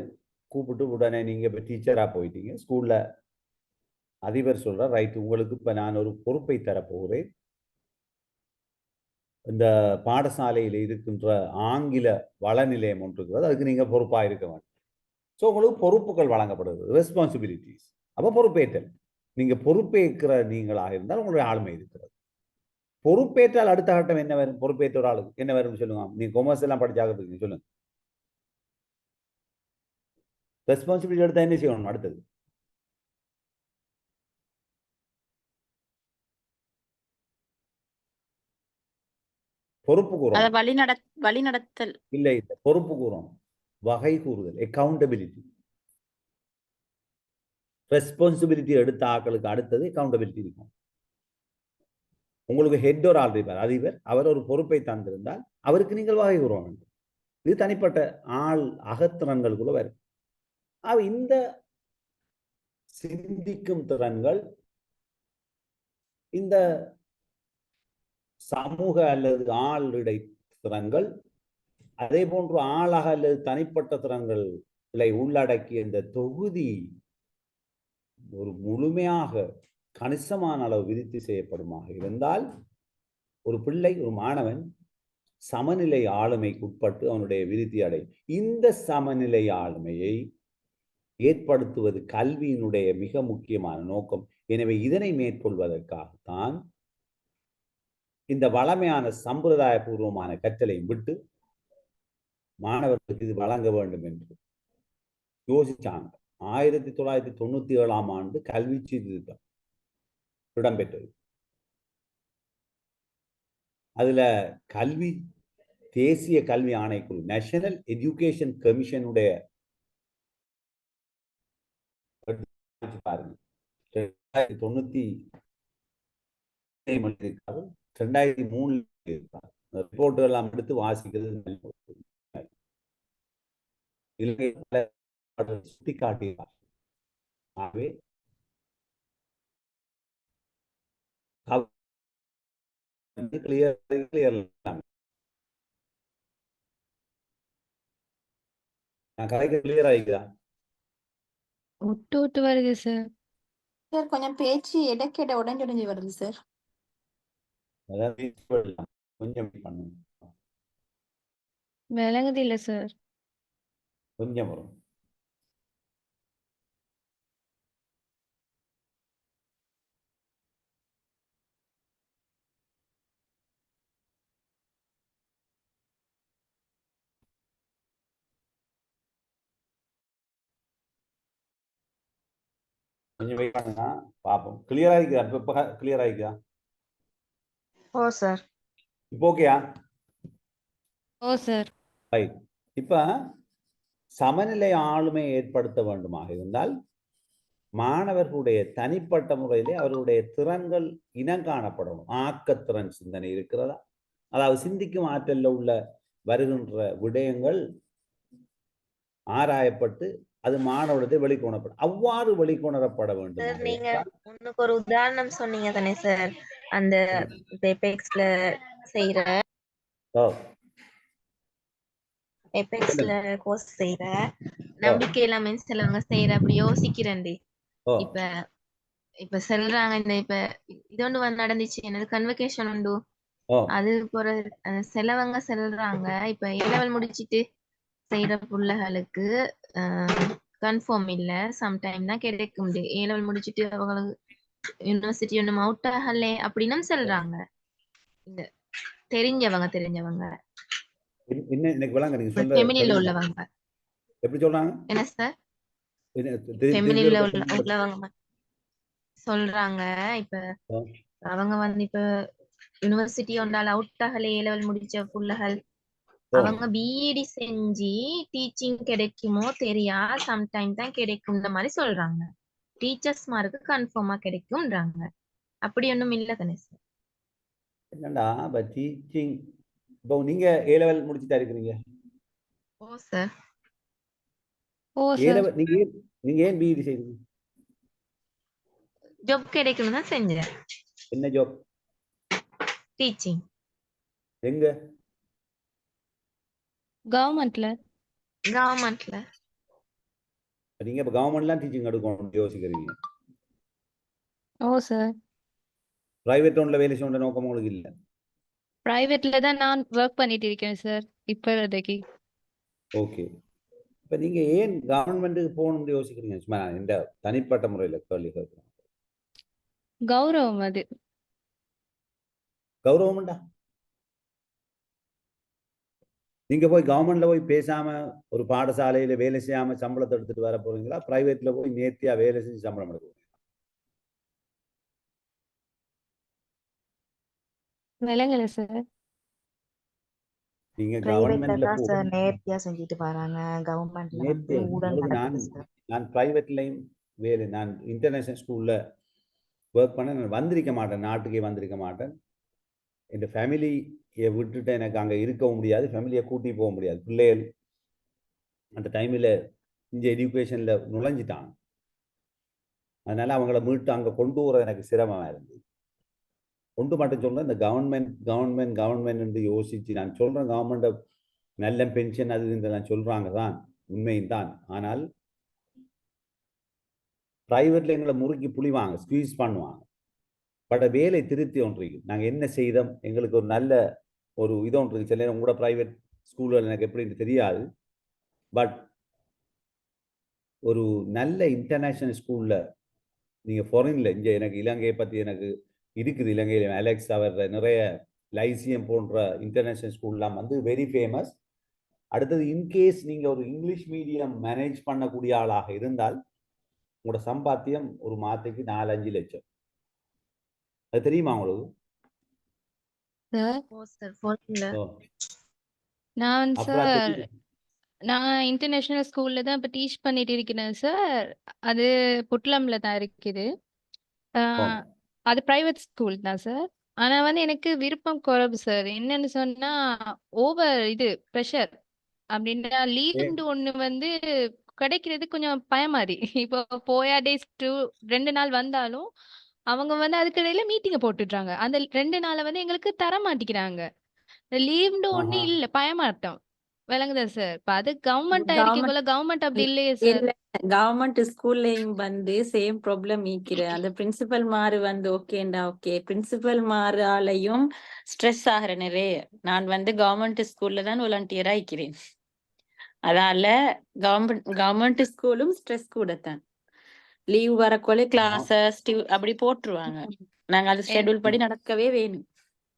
கூப்பிட்டு உடனே நீங்கள் இப்போ டீச்சராக போயிட்டீங்க, ஸ்கூலில் அதிபர் சொல்றார், ரைட், உங்களுக்கு இப்ப நான் ஒரு பொறுப்பை தரப்போகிறேன். இந்த பாடசாலையில் இருக்கின்ற ஆங்கில வளநிலையம் ஒன்று இருக்கிறது, அதுக்கு நீங்க பொறுப்பாக இருக்க வேண்டும். ஸோ உங்களுக்கு பொறுப்புகள் வழங்கப்படுகிறது, ரெஸ்பான்சிபிலிட்டிஸ். அப்போ பொறுப்பேற்றல். நீங்க பொறுப்பேற்கிற நீங்களாக இருந்தால் உங்களுடைய ஆளுமை இருக்கிறது. பொறுப்பேற்றால் அடுத்த கட்டம் என்ன வரும்? பொறுப்பேற்ற ஒரு ஆளுக்கு என்ன வரும் சொல்லுங்க. நீங்க கொமர்ஸ் எல்லாம் படிச்சாக இருக்கீங்க, சொல்லுங்க. ரெஸ்பான்சிபிலிட்டி எடுத்தா என்ன செய்யணும் அடுத்தது? பொறுப்பு கூறணும். வழிநடத்தல் இல்லை, பொறுப்பு கூறணும், வகை கூறுதல், அக்கௌண்டபிலிட்டி. ரெஸ்பான்சிபிலிட்டி எடுத்த ஆக்களுக்கு அடுத்தது அக்கௌண்டபிலிட்டி இருக்கும். உங்களுக்கு ஹெட் ஒரு ஆள் இருப்பார், அதிபர். அவர் ஒரு பொறுப்பை தந்திருந்தால் அவருக்கு நீங்கள் வகை கூற வேண்டும். இது தனிப்பட்ட ஆள் அகத்திறன்களுக்குள்ள வரும். இந்த சிந்திக்கும் திறன்கள் இந்த சமூக அல்லது ஆளுடை திறன்கள், அதே போன்று ஆளாக அல்லது தனிப்பட்ட திறன்களை உள்ளடக்கிய இந்த தொகுதி ஒரு முழுமையாக கணிசமான அளவு விருத்தி செய்யப்படுமாக இருந்தால் ஒரு பிள்ளை, ஒரு மாணவன் சமநிலை ஆளுமைக்கு உட்பட்டு அவனுடைய விருத்தி அடை. இந்த சமநிலை ஆளுமையை ஏற்படுத்துவது கல்வியினுடைய மிக முக்கியமான நோக்கம். எனவே இதனை மேற்கொள்வதற்காகத்தான் இந்த வளமையான சம்பிரதாய பூர்வமான கற்றலை விட்டு மாணவர்களுக்கு இது வழங்க வேண்டும் என்று யோசிச்சாங்க. 1997 ஆண்டு கல்வி சீர்திருத்தம் இடம்பெற்றது. அதுல தேசிய கல்வி ஆணைக்குழு, நேஷனல் எஜுகேஷன் கமிஷனுடைய பாருங்க, 2003 ரிப்போர்ட் எல்லாம் எடுத்து வாசிக்கிறது சுட்டி காட்டினார். ஆகவே கிளியர் ஆகிக்குதா? விட்டு விட்டு வருது சார். சார் கொஞ்சம் பேச்சு இடைக்கிட உடஞ்சுடைஞ்சு வருது சார். கொஞ்சம் பண்ணுங்க, விளங்குது இல்ல சார். கொஞ்சம் வரும். கொஞ்சம் வெயிட் பண்ணுங்க, பாப்போம். கிளியர் ஆகிக்குதா? இப்ப கிளியர் ஆகிக்குதா? ஓ சார். இப்போ ஓகேயா? ஓ சார். ரைட். இப்ப சமநிலை ஆளுமை ஏற்படுத்த வேண்டுமாக இருந்தால் மாணவர்களுடைய தனிப்பட்ட முறையிலே அவர்களுடைய திறன்கள் இனம் காணப்படணும். ஆக்கத்திறன் சிந்தனை இருக்கிறதா, அதாவது சிந்திக்கும் ஆற்றல்ல உள்ள வருகின்ற விடயங்கள் ஆராயப்பட்டு அது மாணவர்களை வெளிக்கொணரப்படும். அவ்வாறு வெளிக்கொணரப்பட வேண்டும். சார் நீங்க முன்னுக்கு ஒரு உதாரணம் சொன்னீங்க தானே சார், அந்த எபெக்ஸ்ல செய்யற கோர்ஸ் செய்யற நம்பிக்கை இல்லாம சிலவங்க செய்யற அப்படி யோசிக்கிறேன். இப்ப செல்றாங்க, இந்த இப்ப இது ஒன்று நடந்துச்சு, என்னது கன்வகேஷன் உண்டு, அது போற சிலவங்க செல்றாங்க. இப்ப ஏலெவல் முடிச்சிட்டு செய்யற பிள்ளைகளுக்கு கன்ஃபார்ம் இல்ல, சம்டைம் தான் கிடைக்கும். ஏலெவல் முடிச்சிட்டு அவங்களுக்கு யூனிவர்சிட்டி ஒன்றும் அவுட் ஆகல அப்படின்னு சொல்றாங்க. இந்த தெரிஞ்சவங்க ஃபெமிலில உள்ளவங்க. எப்படி சொல்றாங்க? என்ன சார்? ஃபெமிலில உள்ளவங்க சொல்றாங்க. இப்ப அவங்க வந்து இப்ப யூனிவர்சிட்டி ஒன்றால் அவுட் ஆகல, ஏ லெவல் முடிச்ச பிள்ளைகள் அவங்க பிஇடி செஞ்சு டீச்சிங் கிடைக்குமோ தெரியா, சம்டைம் தான் கிடைக்கும் இந்த மாதிரி சொல்றாங்க. டீச்சர்ஸ் மாருக்கு கன்ஃபார்மா கிடைக்கும்ன்றாங்க. அப்படி ஒண்ணும் இல்ல தானே சார்? என்னடா டீச்சிங் இப்போ நீங்க ஏ லெவல் முடிச்சுட்டா இருக்கீங்க? ஓ சார். ஓ சார். நீங்க ஏன் பிஇடி செய்றீங்க? ஜாப் கிடைக்கணும் தான் செஞ்சேன். என்ன ஜாப்? டீச்சிங். எங்க? கவர்மெண்ட்ல. நீங்க இப்ப கவர்மெண்ட்லாம் டீச்சிங் எடுக்கணும் யோசிக்கிறீங்க? ஓ சார். பிரைவேட் ஒன்ல வேலை செய்ய நோக்கம் உங்களுக்கு இல்லை? பிரைவேட்ல தான் நான் ஒர்க் பண்ணிட்டு இருக்கேன் சார் இப்போதைக்கு. ஓகே. இப்போ நீங்கள் ஏன் கவர்மெண்ட்டுக்கு போகணும்னு யோசிக்கிறீங்க? சும்மா இந்த தனிப்பட்ட முறையில் கேள்வி கேட்குறேன். கௌரவம் அது. கௌரவம்டா. நீங்க போய் கவர்மெண்ட்ல போய் பேசாம ஒரு பாடசாலையில வேலை செய்யாம சம்பளத்தை எடுத்துட்டு வர போறீங்களா, பிரைவேட்ல போய் நேர்த்தியா வேலை செஞ்சு சம்பளம் எடுக்க போறீங்களா? விலங்கல சார். நீங்க பிரைவேட்ல கவர்மெண்ட்ல தான் போய் சார் நேர்த்தியா செஞ்சுட்டு வராங்க. கவர்மெண்ட்ல வந்து நேர்த்தியா ஊழல் உங்களுக்கு நடக்குது சார். நான் பிரைவேட்லையும் வேலை, நான் இன்டர்நேஷனல் ஸ்கூல்ல ஒர்க் பண்ண நான் வந்திருக்க மாட்டேன், நாட்டுக்கே வந்திருக்க மாட்டேன். என் ஃபேமிலியை விட்டுட்டு எனக்கு அங்கே இருக்கவும் முடியாது, ஃபேமிலியை கூட்டி போக முடியாது. பிள்ளைகள் அந்த டைமில் இங்கே எஜுகேஷனில் நுழைஞ்சிட்டாங்க. அதனால அவங்கள மீட்டு அங்கே கொண்டு வர எனக்கு சிரமமாக இருந்தது. ஒன்று மட்டும் சொல்கிறேன், இந்த கவர்மெண்ட் என்று யோசித்து நான் சொல்கிறேன், கவர்மெண்ட்டை நல்ல பென்ஷன் அது இதெல்லாம் சொல்கிறாங்க தான், உண்மையும் தான். ஆனால் ப்ரைவேட்டில் எங்களை முறுக்கி புளிவாங்க, ஸ்குவீஸ் பண்ணுவாங்க. பட் வேலை திருத்தி ஒன்று இருக்கு. நாங்கள் என்ன செய்தோம், எங்களுக்கு ஒரு நல்ல ஒரு இது ஒன்று இருக்கு. சில நேரம் உங்களோட ப்ரைவேட் ஸ்கூல்கள் எனக்கு எப்படின்னு தெரியாது, பட் ஒரு நல்ல இன்டர்நேஷ்னல் ஸ்கூலில் நீங்கள் ஃபாரினில் இங்கே எனக்கு இலங்கையை பற்றி எனக்கு இருக்குது. இலங்கையில் அலெக்ஸ் அவர் நிறைய லைசியம் போன்ற இன்டர்நேஷ்னல் ஸ்கூல்லாம் வந்து வெரி ஃபேமஸ். அடுத்தது இன்கேஸ் நீங்கள் ஒரு இங்கிலீஷ் மீடியம் மேனேஜ் பண்ணக்கூடிய ஆளாக இருந்தால் உங்களோட சம்பாத்தியம் ஒரு மாதத்துக்கு 4-5 லட்சம். அது தெரியுமா உங்களுக்கு? நான் அப்புறம் சார் நான் இன்டர்நேஷனல் ஸ்கூல்ல தான் இப்போ டீச் பண்ணிட்டு இருக்கிறேன் சார். அது புட்லம்ல தான் இருக்குது. அது பிரைவேட் ஸ்கூல் தான் சார். ஆனா வந்து எனக்கு விருப்பம் குறைவு சார். என்னன்னு சொன்னா ஓவர் இது ப்ரெஷர் அப்படின்னா லீவுண்டு ஒண்ணு வந்து கிடைக்கிறது கொஞ்சம் பயமாரி. இப்போ போயா டேஸ் 2 நாள் வந்தாலும் அவங்க வந்து அதுக்கிடையில மீட்டிங்கை போட்டுடுறாங்க. அந்த 2 நாளை வந்து எங்களுக்கு தர மாட்டேங்கிறாங்க. லீவ்னு ஒண்ணு இல்ல பயமாட்டம். விளங்குதா சார்? இப்ப அது கவர்மெண்டா இருக்கக்குள்ள கவர்மெண்ட் அப்படி இல்லையே சார். இல்ல கவர்மெண்ட் ஸ்கூல்லயும் வந்து சேம் ப்ராப்ளம் ஈக்கிற அந்த பிரின்சிபல் மாறு வந்து ஓகேண்டா ஓகே பிரின்சிபல் மாறாலையும் ஸ்ட்ரெஸ் ஆகிற நிறைய. நான் வந்து கவர்மெண்ட் ஸ்கூல்ல தான் வாலண்டியரா இருக்கிறேன். அதனால கவர்மெண்ட் ஸ்கூலும் ஸ்ட்ரெஸ் கூடத்தான். லீவ் வரக்குள்ள கிளாஸஸ் அப்படி போட்டுருவாங்க. நாங்க அது ஷெட்யூல் படி நடக்கவே வேணும்.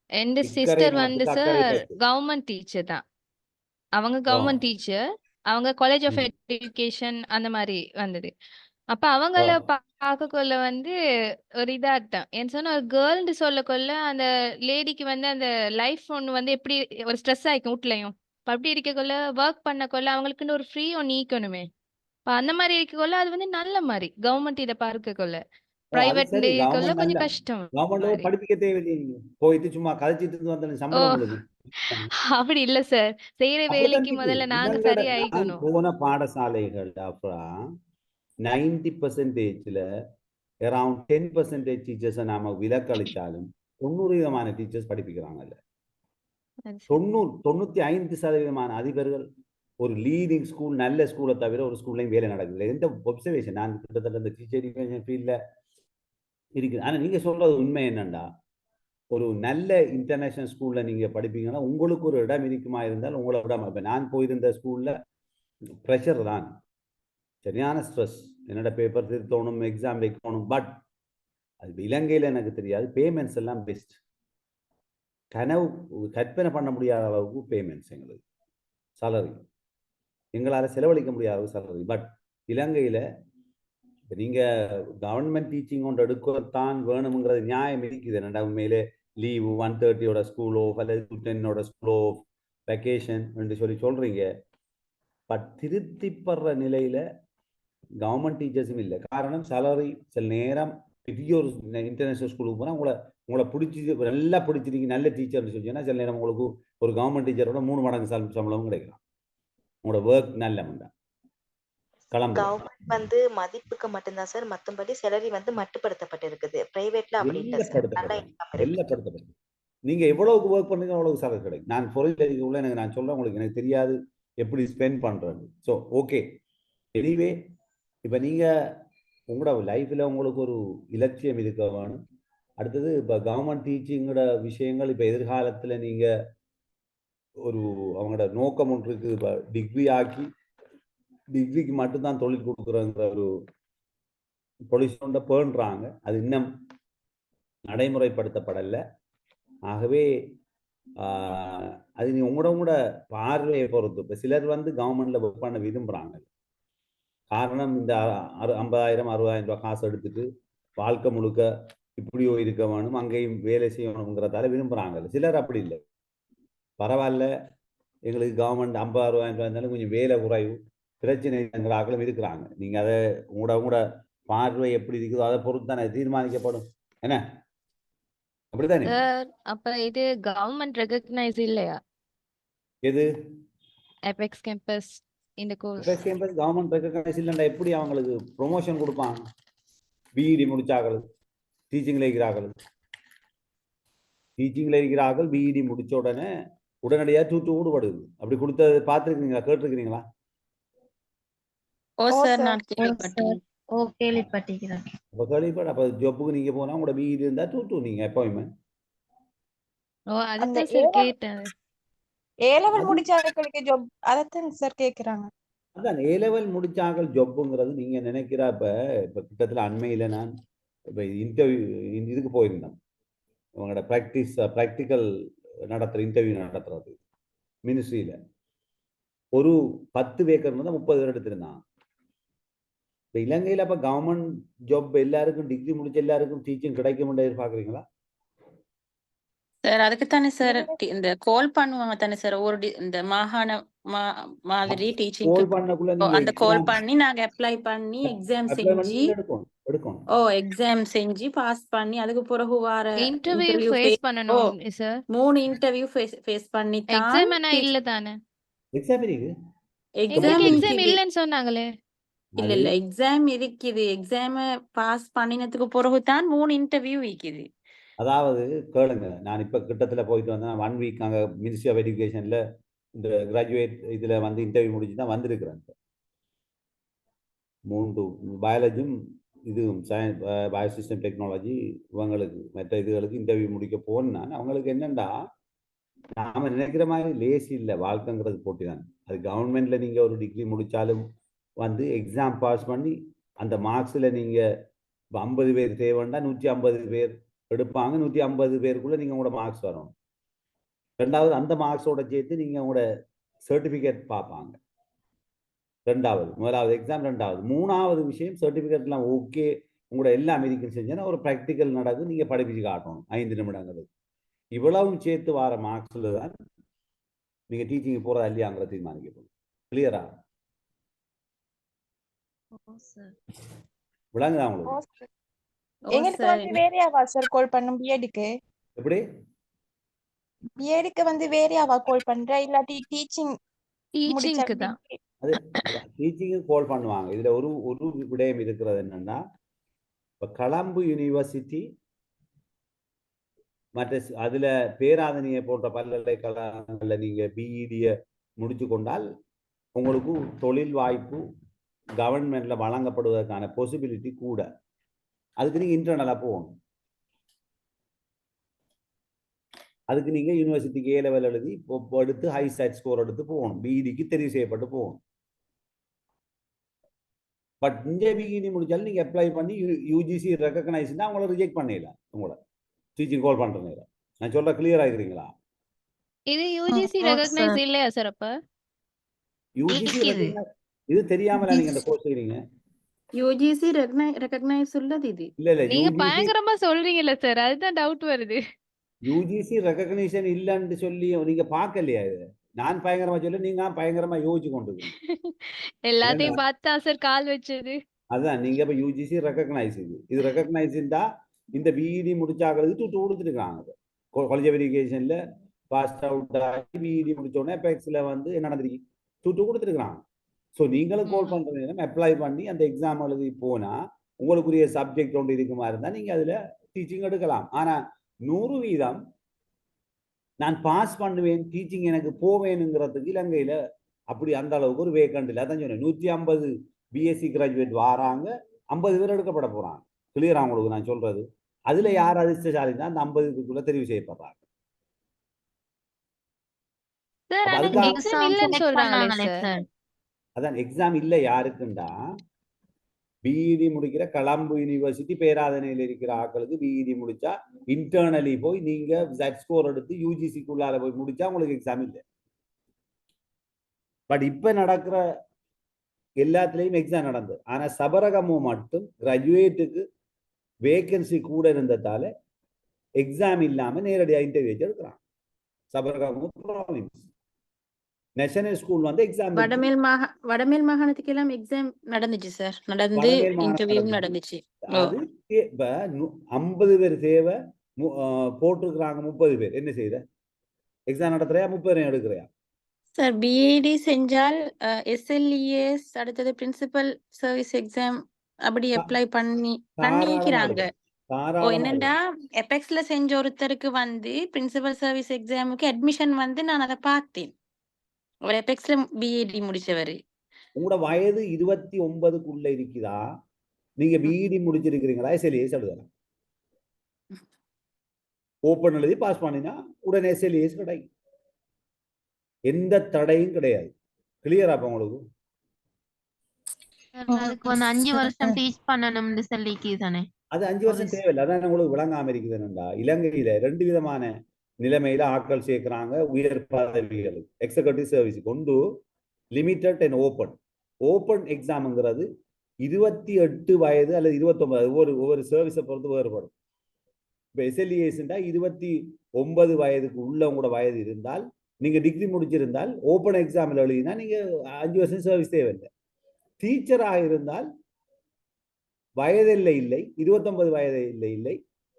என் சிஸ்டர் வந்து சார் கவர்மெண்ட் டீச்சர் தான். அவங்க கவர்மெண்ட் டீச்சர். அவங்க காலேஜ் ஆஃப் எஜுகேஷன் அந்த மாதிரி வந்தது. அப்ப அவங்கள பார்க்கக்குள்ள வந்து ஒரு இதாட்டம் ஏன்னு சொன்னா ஒரு கேர்ள்னு சொல்லக்குள்ள அந்த லேடிக்கு வந்து அந்த லைஃப் ஒன்று வந்து எப்படி ஒரு ஸ்ட்ரெஸ் ஆயிக்கும் வீட்லயும். அப்படி இருக்கக்குள்ள ஒர்க் பண்ணக்குள்ள அவங்களுக்குன்னு ஒரு ஃப்ரீ ஒன்று ஈக்கணுமே. அந்த மாதிரி இருக்கக்குள்ள அது வந்து நல்ல மாதிரி கவர்மெண்ட் இதை பார்க்கக்குள்ள பிரைவேட் கொஞ்சம் கஷ்டம். படிப்பிக்க தேவையில்லை, போயிட்டு சும்மா கதைச்சிட்டு வந்த சம்பளம் உங்களுக்கு. அப்படி இல்ல சார். செய்யற வேலைக்கு முதல்ல நாங்க சரியா ஆயிக்கணும். போன பாடசாலைகள் அப்புறம் 90%ல அரௌண்ட் 10% டீச்சர்ஸை நாம விலக்களித்தாலும் 90% டீச்சர்ஸ் படிப்பிக்கிறாங்கல்ல. 95% அதிபர்கள் ஒரு லீடிங் ஸ்கூல் நல்ல ஸ்கூலை தவிர ஒரு ஸ்கூல்லையும் வேலை நடக்குது. எந்த ஒப்சர்வேஷன் நான் கிட்டத்தட்ட இந்த டீச்சர் எஜுகேஷன் ஃபீல்டில் இருக்குது. ஆனால் நீங்கள் சொல்றது உண்மை என்னண்டா, ஒரு நல்ல இன்டர்நேஷனல் ஸ்கூலில் நீங்கள் படிப்பீங்கன்னா உங்களுக்கு ஒரு இடம் இருக்குமா இருந்தால் உங்களை விடாம. இப்போ நான் போயிருந்த ஸ்கூலில் ப்ரெஷர் தான், சரியான ஸ்ட்ரெஸ். என்னோட பேப்பர் திருத்தணும், எக்ஸாம் வைக்கணும். பட் அது இலங்கையில் எனக்கு தெரியாது, பேமெண்ட்ஸ் எல்லாம் பெஸ்ட். கற்பனை பண்ண முடியாத அளவுக்கு பேமெண்ட்ஸ் எங்களுக்கு சேலரி, எங்களால் செலவழிக்க முடியாத அளவு சேலரி. பட் இலங்கையில் இப்போ நீங்கள் கவர்மெண்ட் டீச்சிங் ஒன்று எடுக்கத்தான் வேணுங்கிறது நியாயம் இருக்குது. என்னடா உண்மையிலே லீவு 1:30 ஸ்கூலோ அல்லது 10 ஸ்கூலோ வெக்கேஷன் என்று சொல்கிறீங்க. பட் திருப்திப்படுற நிலையில் கவர்மெண்ட் டீச்சர்ஸும் இல்லை. காரணம் சேலரி. சில நேரம் பெரிய ஒரு இன்டர்நேஷனல் ஸ்கூலுக்கு போனால் உங்களை பிடிச்சி நல்லா பிடிச்சிருக்கு நல்ல டீச்சர்னு சொல்லிச்சுன்னா சில நேரம் உங்களுக்கு ஒரு கவர்மெண்ட் டீச்சரோட 3 மடங்கு சம்பளமும் கிடைக்கலாம். உங்களோட ஒர்க் நல்ல கவர்மெண்ட் வந்து மதிப்புக்கு மட்டும்தான் சார், மத்தபடி சேலரி வந்து மட்டுப்படுத்தப்பட்டிருக்குது. பிரைவேட்ல அப்படி இல்ல சார். எல்லப்படுத்தப்பட்டது. நீங்க எவ்வளவுக்கு ஒர்க் பண்ணுங்க அவ்வளவு சேலரி கிடைக்கும். நான் பொருள் உள்ள நான் சொல்றேன் உங்களுக்கு, எனக்கு தெரியாது எப்படி ஸ்பெண்ட் பண்றது. ஸோ ஓகே, எனிவே இப்போ நீங்க உங்களோட லைஃப்பில் உங்களுக்கு ஒரு இலட்சியம் இருக்க வேணும். அடுத்தது இப்போ கவர்மெண்ட் டீச்சிங்கோட விஷயங்கள் இப்போ எதிர்காலத்தில் நீங்கள் ஒரு அவங்களோட நோக்கம் ஒன்று இருக்குது. இப்போ டிகிரி ஆக்கி டிகிரிக்கு மட்டும்தான் தொழில் கொடுக்குறங்கிற ஒரு பொலிஷனோட பேணுறாங்க. அது இன்னும் நடைமுறைப்படுத்தப்படலை. ஆகவே அது நீ உங்களோட பார்வையை பொறுத்து. இப்போ சிலர் வந்து கவர்மெண்ட்டில் ஒர்க் பண்ண விரும்புகிறாங்க. காரணம் இந்த 50,000 60,000 ரூபாய் காசு எடுத்துட்டு வாழ்க்கை முழுக்க இப்படியோ இருக்க வேணும், அங்கேயும் வேலை செய்யணுங்கிறதால விரும்புகிறாங்க. சிலர் அப்படி இல்லை, பரவாயில்ல எங்களுக்கு கவர்மெண்ட் 50,000 ரூபாய் இருந்தாலும் கொஞ்சம் வேலை குறைவு பிரச்சனைங்கிற ஆக்களும் இருக்கிறாங்க. நீங்கள் அதை உங்களோட பார்வை எப்படி இருக்குதோ அதை பொறுத்து தானே தீர்மானிக்கப்படும். என்ன அப்படித்தானே? சார் அப்ப இது கவர்மெண்ட் ரெகக்னைஸ் இல்லையா எது எபெக்ஸ் கேம்பஸ் இந்த course? Apex campus government recognise இல்லைண்டா எப்படி அவங்களுக்கு ப்ரொமோஷன் கொடுப்பாங்க? பிஇடி முடிச்சாக்கள் டீச்சிங்கில் இருக்கிறார்கள் பிஇடி முடிச்ச உடனே உடனடியாக தூத்து ஊடுபடுது. அப்படி கொடுத்தது பார்த்துருக்கீங்களா, கேட்டிருக்கிறீங்களா? ஓ சார், நான் கேள்விப்பட்டேன். ஓ கேள்விப்பட்டிருக்கிறேன். அப்போ கேள்விப்பட்ட அப்போ ஜாப்புக்கு நீங்கள் போனால் உங்களோட பிஇடி இருந்தால் தூத்து நீங்கள் அப்பாயின்மெண்ட். ஓ அதுதான் சார் கேட்டேன். ஏ-லெவல் முடிச்சாங்களுக்கு ஜாப் அதைத்தான் சார் கேக்குறாங்க. அதான் ஏ-லெவல் முடிச்சாக்கள் ஜாப்புங்கிறது நீங்கள் நினைக்கிறா. இப்போ கிட்டத்தில் அண்மையில் நான் இப்போ இன்டர்வியூ இதுக்கு போயிருந்தேன். உங்களோட ப்ராக்டிக்கல் நடத்துகிற இன்டர்வியூ நடத்துறது மினிஸ்ட்ரியில் ஒரு 10 வேக்கர் தான் 30 பேர் எடுத்திருந்தான். இப்போ இலங்கையில் அப்போ கவர்மெண்ட் ஜாப் எல்லாருக்கும் டிகிரி முடிச்ச எல்லாருக்கும் டீச்சிங் கிடைக்கும்னு எதிர்பார்க்குறீங்களா? சார் அதுக்கு தானே சார் இந்த கால் பண்ணுவாங்க தானே சார், ஒரு இந்த மாகாண மாதிரி டீச்சிங் கோல் பண்ணக்குள்ள அந்த கால் பண்ணி நாங்க அப்ளை பண்ணி எக்ஸாம் செஞ்சு எடுக்கணும். எக்ஸாம் செஞ்சு பாஸ் பண்ணி அதுக்கு பிறகு வர இன்டர்வியூ ஃபேஸ் பண்ணனும் சார். 3 இன்டர்வியூ ஃபேஸ் பண்ணி தான் எக்ஸாம் என்ன இல்ல தானே? எக்ஸாம் இருக்கு. எக்ஸாம் இல்லன்னு சொன்னாங்களே. இல்ல எக்ஸாம் இருக்குது. எக்ஸாம் பாஸ் பண்ணினதுக்கு பிறகு தான் 3 இன்டர்வியூ இருக்குது. அதாவது கேளுங்க, நான் இப்போ கிட்டத்தில் போயிட்டு வந்தேன் 1 வீக் அங்கே மினிஸ்ட்ரி ஆஃப் எஜுகேஷனில் இந்த கிராஜுவேட் இதில் வந்து இன்டர்வியூ முடிச்சு தான் வந்திருக்கிறேன். 3 பயாலஜியும் இதுவும் பயோசிஸ்டம் டெக்னாலஜி இவங்களுக்கு மற்ற இதுகளுக்கு இன்டர்வியூ முடிக்க போனால் அவங்களுக்கு என்னென்னா நாம் நினைக்கிற மாதிரி லேசி இல்லை வாழ்க்கைங்கிறது போட்டி தான். அது கவர்மெண்ட்டில் நீங்கள் ஒரு டிகிரி முடித்தாலும் வந்து எக்ஸாம் பாஸ் பண்ணி அந்த மார்க்ஸில் நீங்கள் இப்போ 50 பேர் தேவைன்னா 150 பேர் எடுப்பாங்க. 150 பேருக்குள்ளே நீங்கள் உங்களோட மார்க்ஸ் வரணும். ரெண்டாவது அந்த மார்க்ஸோட சேர்த்து நீங்கள் உங்களோட சர்டிஃபிகேட் பார்ப்பாங்க. முதலாவது எக்ஸாம், ரெண்டாவது. மூணாவது விஷயம் சர்டிஃபிகேட்லாம் ஓகே, உங்களோட எல்லா அமெரிக்கன் செஞ்சேன்னா ஒரு ப்ராக்டிக்கல் நடக்கும், நீங்கள் படிப்பிச்சு காட்டணும் 5 நிமிடங்களுக்கு. இவ்வளவும் சேர்த்து வர மார்க்ஸில் தான் நீங்கள் டீச்சிங் போகிறதா இல்லையாங்கிற தீர்மானிக்கப்படும். கிளியரா விளங்குதா உங்களுக்கு? எங்களுக்கு வந்து வேறையாவா சார் கால் பண்ணும் பிஎடுக்கு? எப்படி பிஎடுக்கு வந்து வேறையாவா கால் பண்ற இல்லாட்டி டீச்சிங்க்கு தான்? அது டீச்சிங்கு கால் பண்ணுவாங்க. இதில் ஒரு விடயம் இருக்கிறது என்னன்னா, இப்போ கொலம்பு யூனிவர்சிட்டி மற்ற அதில் பேராதனியை போன்ற பல்கலைக்கழகங்களில் நீங்கள் பிஇடியை முடிச்சு கொண்டால் உங்களுக்கு தொழில் வாய்ப்பு கவர்மெண்ட்டில் வழங்கப்படுவதற்கான பாசிபிலிட்டி கூட. அதுக்கு நீங்கள் இன்டர்னலாக போகணும். அதுக்கு நீங்கள் யூனிவர்சிட்டிக்கு ஏ-லெவல் எழுதி எடுத்து ஹை சைட் ஸ்கோர் எடுத்து போகணும். பிஇடிக்கு தெரிவு செய்யப்பட்டு போகணும். பட் இங்கே பிஇடி முடிச்சாலும் நீங்கள் அப்ளை பண்ணி யூஜிசி ரெகக்னைஸ்னா அவங்கள ரிஜெக்ட் பண்ணிடலாம். உங்களை டீச்சிங் கால் பண்ணுறீங்க. நான் சொல்ல கிளியர் ஆகிக்கிறீங்களா? இது யூஜிசி ரெகக்னைஸ் இல்லையா சார்? அப்ப யூஜிசி இது தெரியாமல நீங்க இந்த கோர்ஸ் செய்றீங்க? யூஜிசி ரெகக்னைஸ் உள்ளது இது. இல்ல நீங்க பயங்கரமா சொல்றீங்கல்ல சார், அதுதான் டவுட் வருது. யூஜிசி ரெகக்னிஷன் இல்லன்னு சொல்லி நீங்க பார்க்கலையா? இது நான் பயங்கரமா சொல்ல, நீங்க பயங்கரமா யோசிச்சு கொண்டு எல்லாத்தையும் பார்த்தா சார் கால் வச்சது. அதான் நீங்க இப்ப யூஜிசி ரெகக்னைஸ் இது ரெகக்னைஸ் இருந்தா இந்த பிஇடி முடிச்சாங்களுக்கு தூத்து கொடுத்துருக்காங்க. காலேஜ் ஆஃப் எஜுகேஷன்ல பாஸ் அவுட் ஆகி பிஇடி முடிச்ச உடனே எபெக்ஸ்ல வந்து என்ன நடந்துருக்கு தூத்து கொடுத்துருக்காங்க. ஸோ நீங்களும் கால் பண்ற நேரம் அப்ளை பண்ணி அந்த எக்ஸாம் எழுதி போனா உங்களுக்குரிய சப்ஜெக்ட் ஒன்று இருக்குமா இருந்தா நீங்க அதுல டீச்சிங் எடுக்கலாம். ஆனா 100% நான் பாஸ் பண்ணுவேன் டீச்சிங் எனக்கு போவேனுங்கிறதுக்கு இலங்கையில அப்படி அந்த அளவுக்கு ஒரு வேக்கண்ட் இல்லை. அதான் சொன்னேன் 150 பிஎஸ்சி கிராஜுவேட் வராங்க, 50 பேர் எடுக்கப்பட போறாங்க. கிளியரா உங்களுக்கு நான் சொல்றது. அதுல யார் அதிர்ஷ்டசாலின்னா அந்த 50க்குள்ள தெரிவு செய்யப்படுறாங்க. சார் அப்ப ஆனா அதுக்காக எக்ஸாம் இல்லைன்னு செலக்ட் சொல்றாங்களே பண்ணாங்களே சார். சார். அதான் எக்ஸாம் இல்லை யாருக்குண்டா பிஇடி முடிக்கிற கலம்பு யூனிவர்சிட்டி பேராதனையில் இருக்கிற ஆட்களுக்கு பிஇடி முடிச்சா இன்டர்னலி போய் நீங்க ஜெட் ஸ்கோர் எடுத்து யூஜிசிக்குள்ளார போய் முடிச்சா உங்களுக்கு எக்ஸாம் இல்லை. பட் இப்ப நடக்கிற எல்லாத்துலயும் எக்ஸாம் நடந்தது. ஆனா சபரகமு மட்டும் கிராஜுவேட்டுக்கு வேகன்சி கூட இருந்ததால எக்ஸாம் இல்லாம நேரடியாக இன்டர்வியூ எடுக்கிறான். சபரகமு ப்ராவின்ஸ் நேஷனல் ஸ்கூல் வந்து எக்ஸாம் வடமேல் மாகாணத்துக்கு எல்லாம் எக்ஸாம் நடந்துச்சு சார். நடந்து வடமேல் இன்டர்வியூ மாகாணம் நடந்துச்சு. அது இப்ப 50 பேர் தேவை போட்டிருக்கிறாங்க. 30 பேர் என்ன செய்த எக்ஸாம் நடத்துறியா 30 பேரையும் எடுக்கிறியா? சார் பிஏடி செஞ்சால் எஸ்எல்இஎஸ் அடுத்தது பிரின்சிபல் சர்வீஸ் எக்ஸாம் அப்படி அப்ளை பண்ணிக்கிறாங்க. என்னண்டா எபெக்ஸ்ல செஞ்ச ஒருத்தருக்கு வந்து பிரின்சிபல் சர்வீஸ் எக்ஸாமுக்கு அட்மிஷன் வந்து நான் அதை பார்த்தேன். ஒரு எபெக்ஸ்ல பிஏடி முடிச்சவரு. உங்களோட வயது 29க்குள்ள இருக்குதா? நீங்க பிஇடி முடிச்சிருக்கிறீங்களா? எஸ்எல்இஎஸ் எழுதலாம். ஓப்பன் எழுதி பாஸ் பண்ணினா உடனே எஸ்எல்இஎஸ் கிடைக்கும். எந்த தடையும் கிடையாது. கிளியரா அப்ப உங்களுக்கு? அதுக்கு வந்து 5 வருஷம் டீச் பண்ணணும்னு சொல்லிக்கு தானே. அது 5 வருஷம் தேவையில்லை. அதான் உங்களுக்கு விளங்காம இருக்குதுன்னா இலங்கையில 2 விதமான நிலைமையில ஆட்கள் சேர்க்கிறாங்க உயர் பதவிகள். எக்ஸிகூட்டிவ் சர்வீஸ் கொண்டு லிமிட்டட் அண்ட் ஓப்பன். ஓப்பன் எக்ஸாம்ங்கிறது 28 வயது அல்லது 29 ஒவ்வொரு சர்வீஸை பொறுத்து வேறுபடும். இப்போ எஸ்எல்இஎஸ்ண்டா 29 வயதுக்கு உள்ளவங்களோட வயது இருந்தால் நீங்க டிகிரி முடிச்சிருந்தால் ஓப்பன் எக்ஸாமில் எழுதினா நீங்க 5 வருஷம் சர்வீஸ் தேவையில்லை. டீச்சராக இருந்தால் வயதில்லை இல்லை 29 வயது இல்லை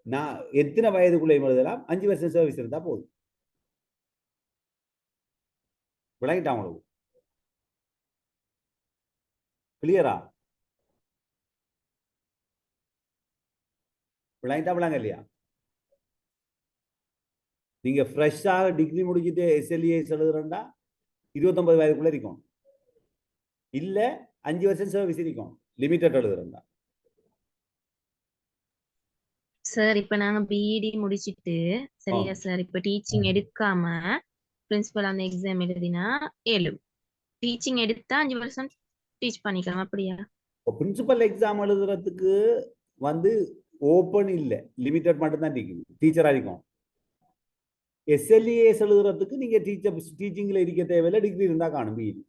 நான் எத்தனை வயதுக்குள்ளே எழுதலாம். 5 வருஷம் சர்வீஸ் இருந்தா போதும். விளங்கிட்டா உங்களுக்கு? கிளியரா? விளங்கிட்டா விளங்க இல்லையா? நீங்க ஃப்ரெஷ்ஷாக டிகிரி முடிச்சுட்டு எஸ்எல்இஎஸ் எழுதுறா 29 வயதுக்குள்ள இருக்கும். இல்ல 5 வருஷம் சர்வீஸ் இருக்கும் லிமிட்டட் எழுதுறா. சார் இப்ப நாங்க பிஇடி முடிச்சிட்டு சரியா சார், இப்ப டீச்சிங் எடுக்காம பிரின்சிபல் அந்த எக்ஸாம் எழுதினா ஏழும் டீச்சிங் எடுத்தா 5 வருஷம் டீச் பண்ணிக்கலாம் அப்படியா? பிரின்சிபல் எக்ஸாம் எழுதுறதுக்கு வந்து ஓப்பன் இல்லை, லிமிட்டட் மட்டும்தான் டிகிரி டீச்சரா இருக்கும். எஸ்எல்இஎஸ் எழுதுறதுக்கு நீங்க டீச்சிங்ல இருக்க தேவையில்லை, டிகிரி இருந்தா காணும் பிஇடி.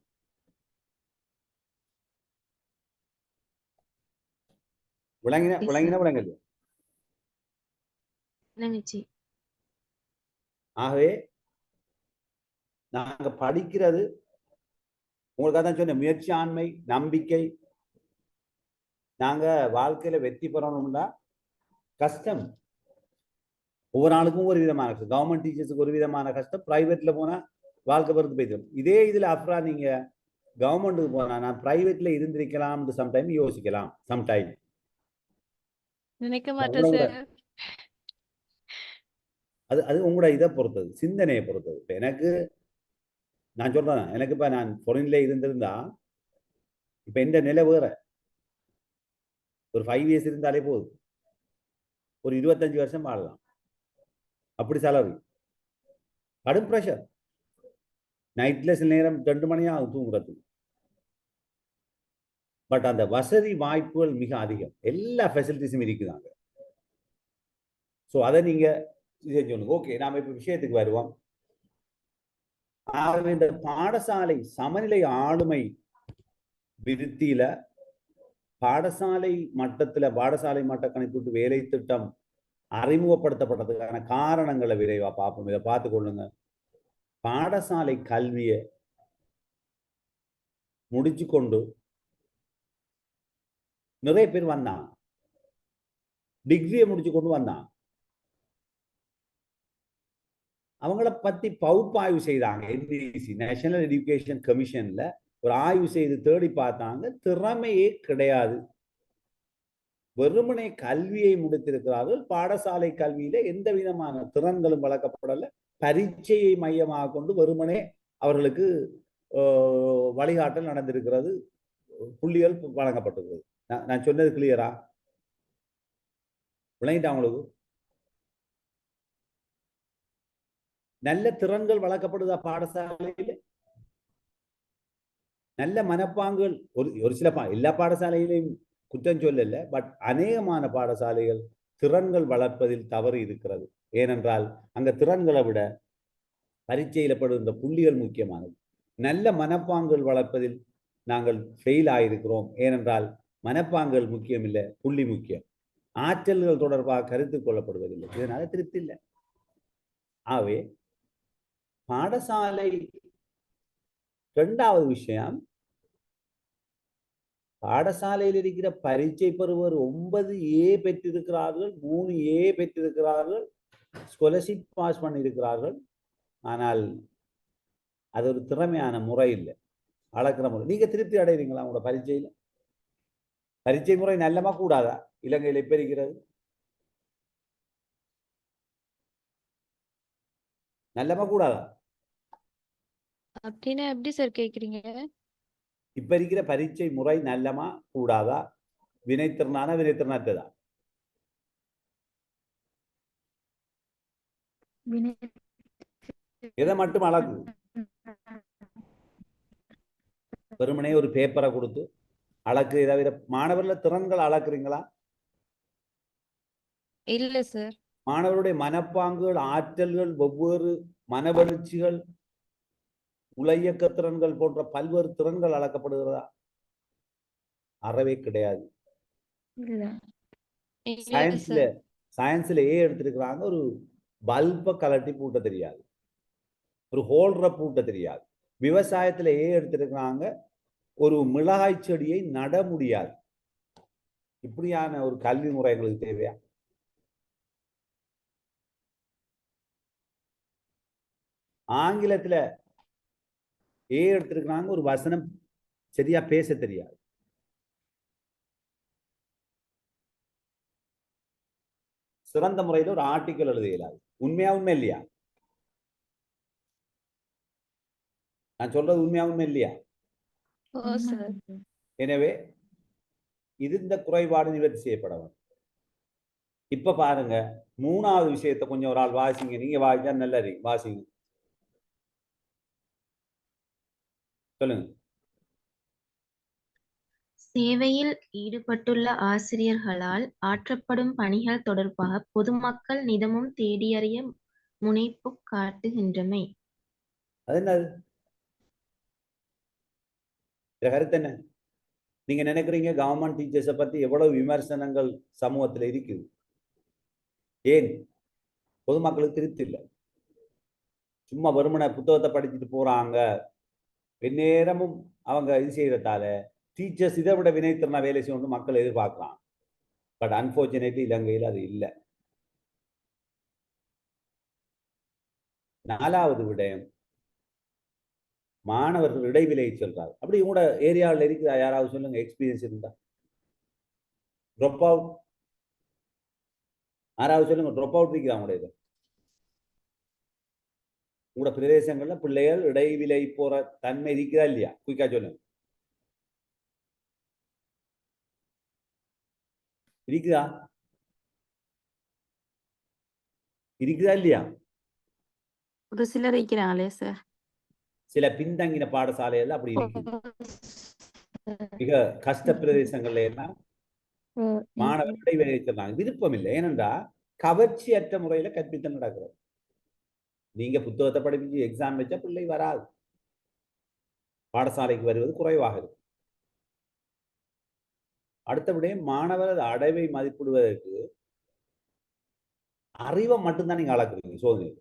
விளங்கினா விளங்கல. ஆகவே நாங்க படிக்கிறது உங்களுக்கு அதான் சொன்ன முயற்சி, ஆண்மை, நம்பிக்கை. நாங்க வாழ்க்கையில வெற்றி பெறணும்னா கஷ்டம். ஒவ்வொரு நாளுக்கும் ஒரு விதமான கஷ்டம். கவர்மெண்ட் டீச்சர்ஸுக்கு ஒரு விதமான கஷ்டம், பிரைவேட்ல போனா வாழ்க்கை பொறுத்து போயிடும். இதே இதுல அப்புறம் நீங்க கவர்மெண்ட்டுக்கு போனா நான் பிரைவேட்ல இருந்திருக்கலாம் சம்டைம் யோசிக்கலாம். சம்டைம் நினைக்க மாட்டேன் சார். அது உங்களோட இதை பொறுத்தது, சிந்தனையை பொறுத்தது. இப்ப எனக்கு நான் சொல்றேன், எனக்கு இப்ப நான் பொருளிலே இருந்திருந்தா இப்ப எந்த நிலை வேற. ஒரு 5 இயர்ஸ் இருந்தாலே போதும், ஒரு 25 வருஷம் வாழலாம். அப்படி செலவு, கடும் ப்ரெஷர். நைட்ல சில நேரம் 2 மணி ஆகும் தூங்குறதுக்கு. பட் அந்த வசதி வாய்ப்புகள் மிக அதிகம், எல்லா ஃபெசிலிட்டிஸும் இருக்குதாங்க. ஸோ அதை நீங்க சொல்லுங்க. ஓகே, நாம இப்ப விஷயத்துக்கு வருவோம். இந்த பாடசாலை சமநிலை ஆளுமை விருத்தியில பாடசாலை மட்டத்துல பாடசாலை மட்ட கணக்கீட்டு வேலை திட்டம் அறிமுகப்படுத்தப்பட்டதுக்கான காரணங்களை விரைவா பார்ப்போம். இதை பார்த்து கொள்ளுங்க. பாடசாலை கல்வியை முடிச்சு கொண்டு நிறைய பேர் வந்தான், டிகிரியை முடிச்சு கொண்டு வந்தான். அவங்கள பத்தி பகுப்பாய்வு செய்தாங்க. என்டிசி நேஷனல் எஜுகேஷன் கமிஷன்ல ஒரு ஆய்வு செய்து தேடி பார்த்தாங்க. திறமையே கிடையாது, வெறுமனே கல்வியை முடித்திருக்கிறார்கள். பாடசாலை கல்வியில எந்த விதமான திறன்களும் வளர்க்கப்படல. பரீட்சையை மையமாக கொண்டு வெறுமனே அவர்களுக்கு வழிகாட்டல் நடந்திருக்கிறது, புள்ளிகள் வழங்கப்பட்டிருக்கிறது. நான் சொன்னது கிளியரா? விளங்கிட்டா உங்களுக்கு? நல்ல திறன்கள் வளர்க்கப்படுதா பாடசாலையில? நல்ல மனப்பாங்குகள் ஒரு சில எல்லா பாடசாலையிலையும் குற்றம் சொல்லல, பட் அநேகமான பாடசாலைகள் திறன்கள் வளர்ப்பதில் தவறு இருக்கிறது. ஏனென்றால் அங்க திறன்களை விட பரீட்சையிடப்படுகின்ற புள்ளிகள் முக்கியமானது. நல்ல மனப்பாங்குகள் வளர்ப்பதில் நாங்கள் ஃபெயில் ஆயிருக்கிறோம். ஏனென்றால் மனப்பாங்குகள் முக்கியம் இல்லை, புள்ளி முக்கியம். ஆற்றல்கள் தொடர்பாக கருத்து கொள்ளப்படுவதில்லை. இதனால திருப்தி இல்லை. ஆகவே பாடசாலை இரண்டாவது விஷயம், பாடசாலையில் இருக்கிற பரீட்சை பெறுவர் 9A பெற்றிருக்கிறார்கள், 3A பெற்றிருக்கிறார்கள், ஸ்காலர்ஷிப் பாஸ் பண்ணியிருக்கிறார்கள். ஆனால் அது ஒரு திறமையான முறை இல்லை, அளக்கிற முறை. நீங்க திருப்தி அடைகிறீங்களா உங்களோட பரீட்சையில்? பரீட்சை முறை நல்லமா கூடாதா? இலங்கையில் எப்ப இருக்கிறது? நல்லமா கூடாதா? அப்படின்னா எப்படி சார் கேக்குறீங்க? இப்ப இருக்கிற பரீட்சை முறை நல்லமா கூடாதா? வினைத்திறனான வினைத்திறனற்றதா? எதை மட்டும் அளக்குது? வெறுமனே ஒரு பேப்பரை கொடுத்து அளக்கு ஏதாவது மாணவர்கள திறன்கள் அளக்குறீங்களா? இல்ல சார். மாணவருடைய மனப்பாங்குகள், ஆற்றல்கள், வெவ்வேறு மனவளர்ச்சிகள், உலகியக்க திறன்கள் போன்ற பல்வேறு திறன்கள் அளக்கப்படுகிறதா? அறவே கிடையாது. இல்ல சயின்ஸ்ல சார். சயின்ஸ்ல எடுத்திருக்கிறாங்க, ஒரு பல்பை கலட்டி பூட்ட தெரியாது, ஒரு ஹோல்டரை பூட்ட தெரியாது. விவசாயத்துல எடுத்திருக்கிறாங்க, ஒரு மிளகாய் செடியை நட முடியாது. இப்படியான ஒரு கல்வி முறை எங்களுக்கு தேவையா? ஆங்கிலத்துல எடுத்திருக்கிறாங்க, ஒரு வசனம் சரியா பேச தெரியாது. சிறந்த முறையில் ஒரு ஆர்டிக்கல் எழுத இயலாது. உண்மையா உண்மை இல்லையா? நான் சொல்றது உண்மையா உண்மை இல்லையா? ஓ சார். எனவே இது இந்த குறைபாடு நிவர்த்தி செய்யப்பட வேண்டும். இப்ப பாருங்க, மூணாவது விஷயத்தை கொஞ்சம் ஒரு ஆள் வாசிங்க. நீங்க வாசிச்சா நல்லா இருக்கு, வாசிங்க. சொல்லுங்க. சேவையில் ஈடுபட்டுள்ள ஆசிரியர்களால் ஆற்றப்படும் பணிகள் தொடர்பாக பொதுமக்கள் நிதமும் தேடியறிய முனைப்பு காட்டுகின்றமை. அது என்னது? கருத்து என்ன? நீங்க நினைக்கிறீங்க கவர்மெண்ட் டீச்சர்ஸை பத்தி எவ்வளவு விமர்சனங்கள் சமூகத்துல இருக்குது? ஏன்? பொதுமக்களுக்கு திருப்தி இல்லை. சும்மா வெறுமனை புத்தகத்தை படிச்சுட்டு போறாங்க, நேரமும் அவங்க இது செய்யறதால டீச்சர்ஸ் இதை விட வினைத்திறனா வேலை செய்யணும் மக்கள் எதிர்பார்க்கலாம். பட் அன்பார்ச்சுனேட்லி இலங்கையில் அது இல்லை. நாலாவது விடயம், மாணவர்கள் இடைவிலை சொல்றாரு. அப்படி உங்களோட ஏரியாவில் இருக்குதா? யாராவது சொல்லுங்க, எக்ஸ்பீரியன்ஸ் இருந்தா. ட்ராப் அவுட் யாராவது சொல்லுங்க, ட்ராப் அவுட் இருக்குதா உங்களுடைய உங்களோட பிரதேசங்கள்ல பிள்ளைகள் இடைவிலை போற தன்மை இருக்குதா இல்லையா? குயிக்கா சொல்லுங்க. இருக்குதா? இருக்குதா இல்லையா? ஒரு சிலர் இருக்கிறாங்களே சார். சில பின்தங்கின பாடசாலைகள் அப்படி இருக்குது. மிக கஷ்ட பிரதேசங்கள்ல எல்லாம் மாணவர் இடைவெளி வச்சிருந்தாங்க. விருப்பம் இல்லை. ஏனென்றா கவர்ச்சியற்ற முறையில கற்பித்தல் நடக்கிறது. நீங்க புத்தகத்தை படிப்பிச்சு எக்ஸாம் வச்சா பிள்ளை வராது, பாடசாலைக்கு வருவது குறைவாக இருக்கும். அடுத்தபடியே மாணவர் அடைவை மதிப்பிடுவதற்கு அறிவை மட்டும்தான் நீங்க அளக்குறீங்க சோதனை.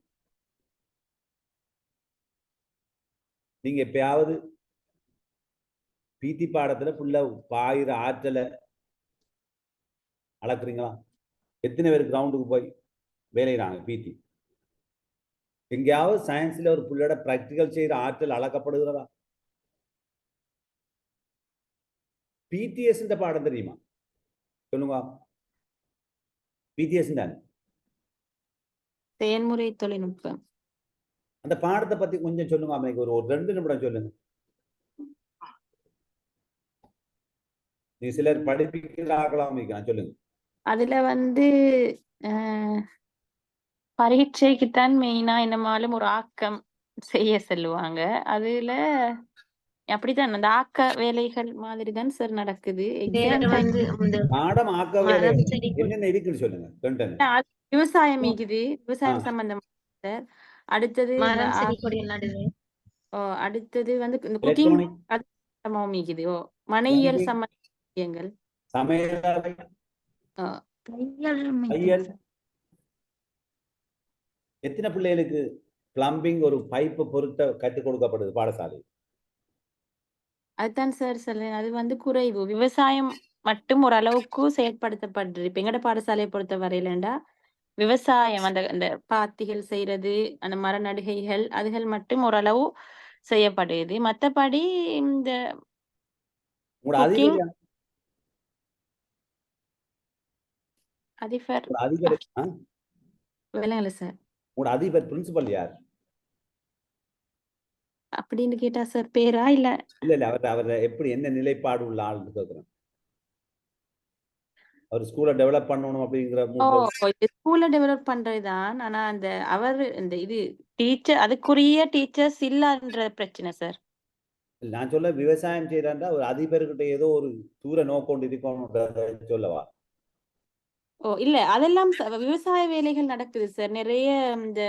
நீங்க எப்பயாவது பிடி பாடத்துல புள்ள பாயிர ஆற்றலை அளக்குறீங்களா? எத்தனை பேர் கிரவுண்டுக்கு போய் வேலையிறாங்க பிடி? எங்கேயாவது சயின்ஸ்ல ஒரு புள்ளையோட பிராக்டிக்கல் செய்யற ஆற்றல் அளக்கப்படுகிறதா? பிடிஎஸ் பாடம் தெரியுமா? சொல்லுங்க. பிடிஎஸ் தானே செயல்முறை தொழில்நுட்பம். அந்த பாடத்தை பத்தி கொஞ்சம் சொல்லுங்க. அமைக்கு ஒரு 2 நிமிடம் சொல்லுங்க. நீ சிலர் படிப்பிக்கிறார்களாம் சொல்லுங்க. அதுல வந்து பரீட்சைக்குத்தான் மெயினா என்னமாலும் ஒரு ஆக்கம் செய்ய சொல்லுவாங்க. அதுல அப்படித்தான் அந்த ஆக்க வேலைகள் மாதிரி தான் சார் நடக்குது. வேற எக்ஸாம் வந்து இந்த பாடம் ஆக்க வேலை மரம் செடி என்னென்ன இருக்குன்னு சொல்லுங்க. content. விவசாயம் இருக்குது, விவசாயம் சம்பந்தம் சார். அடுத்தது இந்த மரம் செடி கொடி நடுது. அடுத்தது வந்து இந்த குக்கிங் Electronic, அது சம்பந்தமும் இருக்குது. மனையியல் plumbing, சம்பந்த விஷயங்கள். சமையலறை, தையல். எத்தனை பிள்ளைகளுக்கு பிளம்பிங் ஒரு பைப்பு பொருத்த கற்றுக் கொடுக்கப்படுது பாடசாலை? அதுதான் சார் சொல்றேன். அது வந்து குறைவு. விவசாயம் மட்டும் ஓரளவுக்கு செயற்படுத்தப்படுது. இப்ப எங்கட பாடசாலையை பொறுத்த வரையிலண்டா விவசாயம் அந்த அந்த பாத்திகள் செய்யறது, அந்த மர நடுகைகள் அதுகள் மட்டும் ஓரளவு செய்யப்படுது. மத்தபடி இந்த உங்களோட குக்கிங் அதிபர் அதிபர் உங்களோட அதிபர் விலங்குல சார் உங்களோட அதிபர் பிரின்சிபல் யார்? அப்படின்னு கேட்டா சார் பேரா இல்ல இல்ல அவர் எப்படி என்ன நிலைப்பாடு உள்ள ஆள்னு கேட்கிறேன். அவர் ஸ்கூலை டெவலப் பண்ணணும் அப்படிங்கிற ஸ்கூல்ல டெவலப் பண்றதுதான். ஆனா அந்த அவர் இந்த இது டீச்சர் அதுக்குரிய டீச்சர்ஸ் இல்லன்ற பிரச்சனை சார். நான் சொல்ல விவசாயம் செய்யறாண்டா ஒரு அதிபர்கிட்ட ஏதோ ஒரு தூர நோக்கொண்டு இருக்கணும் சொல்லவா? இல்ல அதெல்லாம் விவசாய வேலைகள் நடக்குது சார். நிறைய இந்த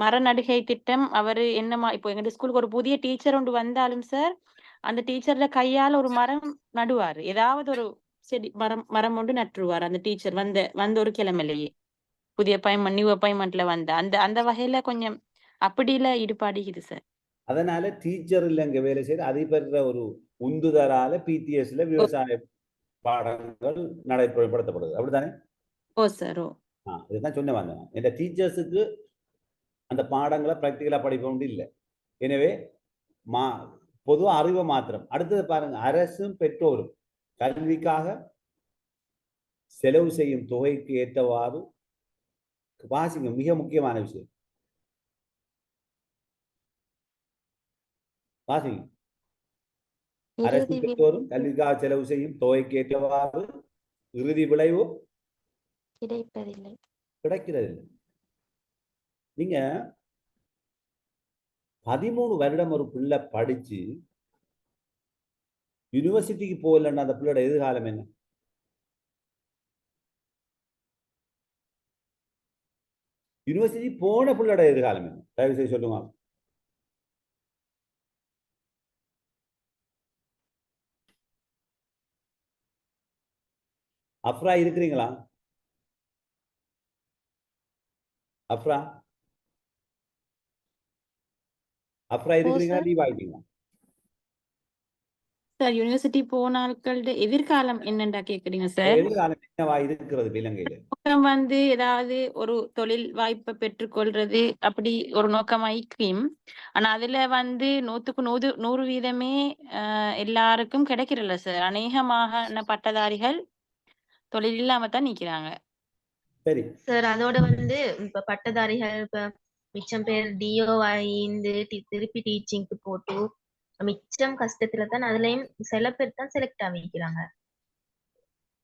மர நடுகை திட்டம் அவரு என்னமா இப்போ எங்க ஸ்கூலுக்கு ஒரு புதிய டீச்சர் ஒன்று வந்தாலும் சார் அந்த டீச்சர்ல கையால ஒரு மரம் நடுவாரு. ஏதாவது ஒரு செடி மரம் ஒன்று நட்டுருவார் அந்த டீச்சர் வந்த ஒரு கிழமையிலேயே புதிய நியூ அப்பாயின்மெண்ட்ல வந்த அந்த அந்த வகையில கொஞ்சம் அப்படியில ஈடுபாடுகிறது சார். அதனால டீச்சர் இல்ல இங்க வேலை செய்ய அதிபர் ஒரு உந்துதலால பிடிஎஸ்ல விவசாய பாடங்கள் நடைமுறைப்படுத்தப்படுது. அப்படித்தானே? ஓ சார். ஓ இதுதான் சொன்ன வந்தேன். இந்த டீச்சர்ஸுக்கு அந்த பாடங்களை பிராக்டிகலா படிக்க இல்லை. எனவே பொதுவா அறிவை மாத்திரம். அடுத்தது பாருங்க, அரசும் பெற்றோரும் கல்விக்காக செலவு செய்யும் தொகைக்கு ஏற்றவாறு வாசிங்க. மிக முக்கியமான விஷயம் வாசிங்க. அரசும் பெற்றோரும் கல்விக்காக செலவு செய்யும் தொகைக்கு ஏற்றவாறு இறுதி விளைவு கிடைக்கிறதில்லை. நீங்க 13 வருடம் ஒரு பிள்ளை படிச்சு யூனிவர்சிட்டிக்கு போகலன்னா அந்த பிள்ளையோட எதிர்காலம் என்ன? யூனிவர்சிட்டி போன பிள்ளையோட எதிர்காலம் என்ன? தயவு செய்து சொல்லுங்க. அப்ரா இருக்கிறீங்களா? அப்ரா இருக்கிறீங்களா? லீவ் ஆயிட்டீங்களா? சார் யூனிவர்சிட்டி போன ஆட்களோட எதிர்காலம் என்னண்டா கேக்குறீங்க சார்? எதிர்காலம் என்னவா இருக்கிறது இலங்கையில? நோக்கம் வந்து ஏதாவது ஒரு தொழில் வாய்ப்பை பெற்றுக்கொள்றது அப்படி ஒரு நோக்கமாய்க்கும். ஆனா அதுல வந்து 100% எல்லாருக்கும் கிடைக்கிறல்ல சார். அநேகமாக பட்டதாரிகள் தொழில் இல்லாம தான் நிக்கிறாங்க. சரி சார் அதோட வந்து இப்ப பட்டதாரிகள் இப்ப மிச்சம் பேர் டிஓ ஆயிந்து திருப்பி டீச்சிங்க்கு போட்டு மிச்சம் கஷ்டத்துல தான் அதுலயும் சில பேர் தான் செலக்ட் ஆகிக்கிறாங்க.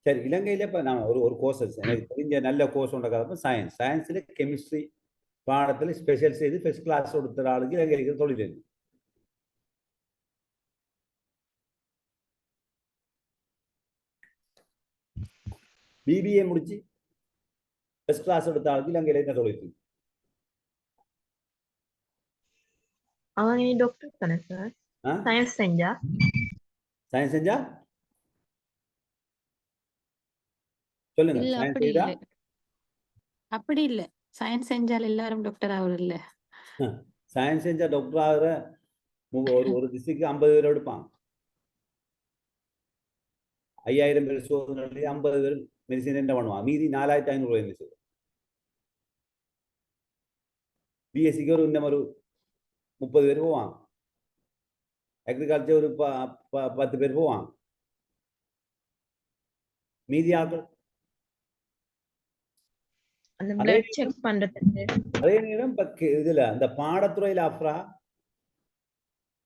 சரி, இலங்கையில இப்ப நான் ஒரு கோர்சஸ் எனக்கு தெரிஞ்ச நல்ல கோர்ஸ் ஒன்றை சயின்ஸ்ல கெமிஸ்ட்ரி பாடத்துல ஸ்பெஷல் செய்து ஃபர்ஸ்ட் கிளாஸ் கொடுத்த ஆளுக்கு இலங்கை இருக்கிற தொழில் இருக்கு. பிபிஏ முடிச்சு ஃபர்ஸ்ட் கிளாஸ் எடுத்த ஆளுக்கு இலங்கையில என்ன தொழில் இருக்கு? அவங்க டாக்டர் தானே சார்? சயின்ஸ் செஞ்சா சொல்லுங்க. இல்ல சயின்ஸ் அப்படி செய்தா இல்ல அப்படி இல்ல. சயின்ஸ் செஞ்சால் எல்லாரும் டாக்டர் ஆகுறது இல்ல. சயின்ஸ் செஞ்சா டாக்டர் ஆகிற ஒரு டிஸ்ட்ரிக்ட் 50 பேர் எடுப்பாங்க. 5000 பேர் சோதனை 50 பேர் மெடிசின் என்ன பண்ணுவாங்க? மீதி 4500 என்ன செய்வோம்? பிஎஸ்சிக்கு ஒரு இன்னும் ஒரு 30 பேர் போவாங்க. அக்ரிகல்ச்சர் ஒரு 10 பேர் போவாங்க. மீதி ஆட்கள் அதே நேரம் இதுல அந்த பாடத்துறையில அப்புறம்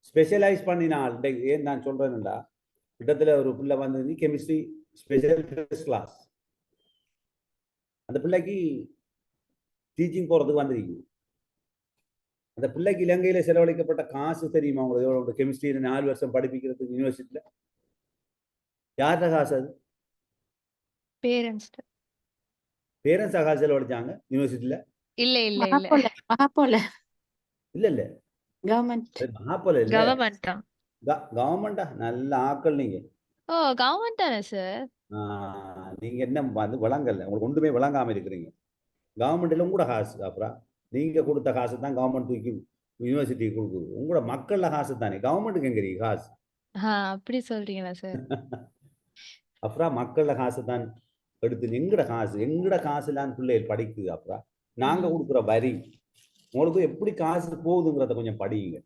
ஸ்பெஷலைஸ் பண்ணினால் ஏன் நான் சொல்றேன்டா கிட்டத்தில் ஒரு பிள்ளை வந்து கெமிஸ்ட்ரி ஸ்பெஷல் கிளாஸ், அந்த பிள்ளைக்கு டீச்சிங் போகிறதுக்கு வந்திருக்கு. அந்த பிள்ளைக்கு இலங்கையில செலவழிக்கப்பட்ட காசு தெரியுமா உங்களுக்கு எவ்வளவு? கெமிஸ்ட்ரி 4 வருஷம் படிப்பிக்கிறதுக்கு யூனிவர்சிட்டியில யார்கிட்ட காசு? அது பேரண்ட்ஸ். பேரண்ட்ஸா காசு செலவழிச்சாங்க யூனிவர்சிட்டியில? இல்ல இல்ல இல்ல மகாபோல மகாபோல இல்ல இல்ல, கவர்மெண்ட் அது மகாபோல இல்ல, கவர்மெண்ட் தான். கவர்மெண்டா? நல்ல ஆக்கள் நீங்க. ஓ கவர்மெண்ட் தானே சார். நீங்க என்ன வந்து விளங்கல, உங்களுக்கு ஒன்றுமே விளங்காம இருக்கிறீங்க. கவர்மெண்ட்ல கூட காசு, அப்புறம் நீங்க கொடுத்த காசு தான் கவர்மெண்ட் தூக்கி யூனிவர்சிட்டி கொடுக்குது. உங்களோட மக்கள்ல காசு தானே, கவர்மெண்ட்டுக்கு எங்க இருக்கு காசு? அப்படி சொல்றீங்களா சார்? அப்புறம் மக்கள்ல காசு தான் எடுத்து எங்கட காசுலாம் பிள்ளைகள் படிக்குது. அப்புறம் நாங்க கொடுக்குற வரி உங்களுக்கு எப்படி காசு போகுதுங்கிறத கொஞ்சம் படியுங்க.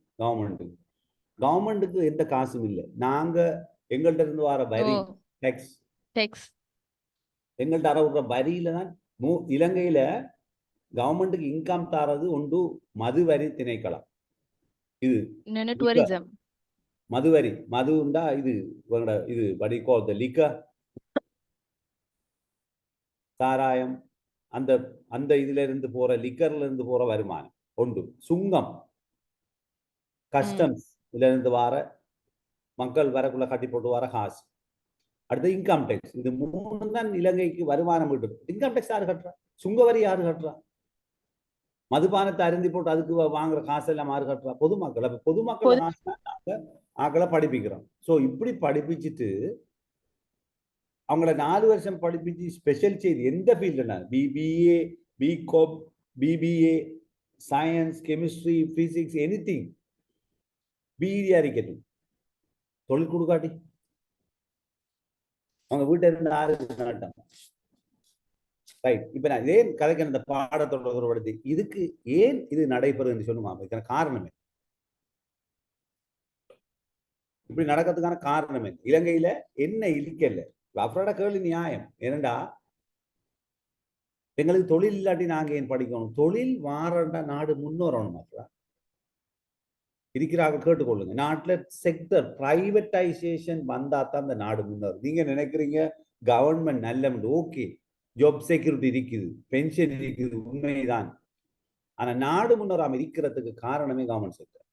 கவர்மெண்ட்டுக்கு எந்த காசும் இல்லை. நாங்க எங்கள்கிட்ட இருந்து வர வரி டெக்ஸ் எங்கள்கிட்ட அறவுற வரியில தான் இலங்கையில கவர்மெண்ட்டுக்கு இன்கம் தாரது ஒன்று மது வரி திணைக்களம். இது டூரிசம் மது வரி, மதுண்டா இது இது வடிகோல் லிக்க சாராயம், அந்த அந்த இதுல இருந்து போற லிக்கர்ல இருந்து போற வருமானம் ஒன்று. சுங்கம், கஸ்டம்ஸ் இதுல இருந்து வர மக்கள் வரக்குள்ள கட்டி போட்டு வர காசு. அடுத்து இன்கம் டேக்ஸ். இது 3 தான் இலங்கைக்கு வருமானம் விட்டு. இன்கம் டேக்ஸ் யாரு கட்டுறா? சுங்க வரி யாரு கட்டுறா? மதுபானத்தை அருந்தி போட்டு அதுக்கு வாங்குற காசு எல்லாம் யாரு கட்டுறா? பொதுமக்கள். அப்ப பொதுமக்கள் காசு நாங்க ஆக்களை படிப்பிக்கிறோம். ஸோ இப்படி படிப்பிச்சுட்டு அவங்கள 4 வருஷம் படிப்பிச்சு ஸ்பெஷல் செய்து எந்த ஃபீல்டுனா BBA, BCom, BBA, science, chemistry, physics, anything பிஇடியா இருக்கட்டும், தொழில் கொடுக்காட்டி அவங்க வீட்டை இருந்து ஆரம்பிச்சு. ரைட். இப்ப நான் ஏன் கதைக்கு அந்த பாடத்தோட தொடர்படுத்தி இதுக்கு ஏன் இது நடைபெறுதுன்னு சொல்லுமா? இதுக்கான காரணமே இப்படி நடக்கிறதுக்கான காரணமே இலங்கையில என்ன இருக்கல. அவரோட கேள்வி நியாயம். ஏனண்டா எங்களுக்கு தொழில் இல்லாட்டி நாங்க ஏன் படிக்கணும்? தொழில் வாரண்டா நாடு முன்னேறணும். அப்புறம் இருக்கிறாங்க கேட்டுக்கொள்ளுங்க. நாட்டுல செக்டர் பிரைவேட்டைசேஷன் வந்தா தான் அந்த நாடு முன்னேறும். நீங்க நினைக்கிறீங்க கவர்மெண்ட் நல்ல, ஓகே, ஜாப் செக்யூரிட்டி இருக்குது, பென்ஷன் இருக்குது, உண்மைதான். ஆனா நாடு முன்னேறாம இருக்கிறதுக்கு காரணமே கவர்மெண்ட் செக்டர்.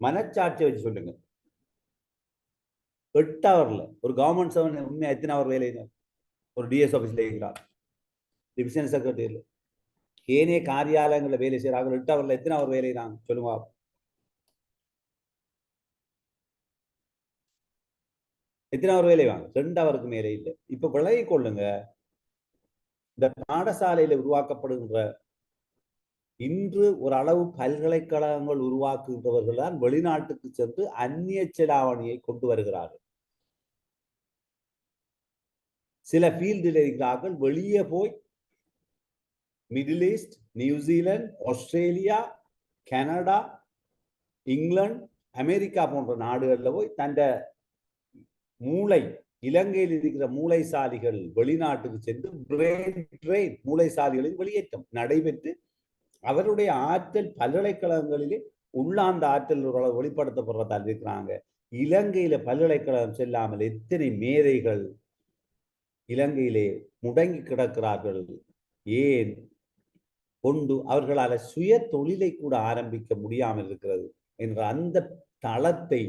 மனச்சாட்சியை வச்சு சொல்லுங்க. 8 ஹவர்ல ஒரு கவர்மெண்ட் சர்வன் உண்மையா எத்தனை அவர் வேலை? ஒரு டிஎஸ் ஆபீஸ்ல இருக்கிறார், டிவிஷன் செக்ரட்டரியில், ஏனைய காரியாலயங்களில் வேலை செய்யறாங்க. 8 ஹவர்ல எத்தனை அவர் வேலை தான் சொல்லுங்க. எத்தனை அவர் வேலை வாங்க? 2 ஹவருக்கு மேலே இல்லை. இப்ப விலகி கொள்ளுங்க. இந்த பாடசாலையில உருவாக்கப்படுகின்ற இன்று ஒரு அளவு பல்கலைக்கழகங்கள் உருவாக்குகின்றவர்கள் தான் வெளிநாட்டுக்கு சென்று அந்நிய செலாவணியை கொண்டு வருகிறார்கள். சில ஃபீல்டில் இருக்கிறார்கள், வெளியே போய் middle east, New Zealand, Australia, Canada, England, America போன்ற நாடுகளில் போய் தந்த மூளை, இலங்கையில் இருக்கிற மூளைசாலிகள் வெளிநாட்டுக்கு சென்று பிரெயின் மூளைசாலிகளின் வெளியேற்றம் நடைபெற்று அவருடைய ஆற்றல் பல்கலைக்கழகங்களிலே உள்ளாந்த ஆற்றல் வெளிப்படுத்தப்படுறதால் இருக்கிறாங்க. இலங்கையில பல்கலைக்கழகம் செல்லாமல் எத்தனை மேதைகள் இலங்கையிலே முடங்கி கிடக்கிறார்கள். ஏன்? கொண்டு அவர்களால் சுய தொழிலை கூட ஆரம்பிக்க முடியாமல் இருக்கிறது என்ற அந்த தளத்தை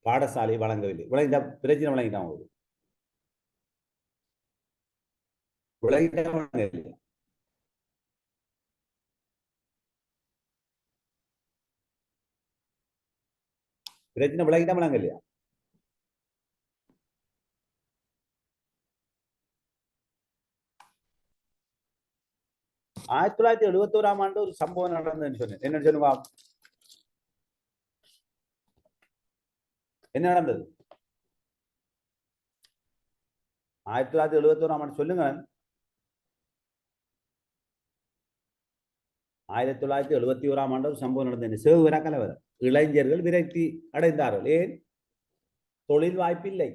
பாடசாலை வழங்கவில்லை. விளங்கிட்டா பிரச்சனை? விளங்கிட்டான் ஒரு விளங்கிட்டா பிரச்சனை விளங்கிட்டா விளங்க இல்லையா? ஆயிரத்தி 1971 ஆண்டு ஒரு சம்பவம் நடந்ததுன்னு சொன்னேன். என்ன சொல்லுவா? என்ன நடந்தது 1971 ஆண்டு? சொல்லுங்க. 1971 ஆண்டு ஒரு சம்பவம் நடந்தது. சேவர கலவரம். இளைஞர்கள் விரக்தி அடைந்தார்கள். ஏன்? தொழில் வாய்ப்பில்லை.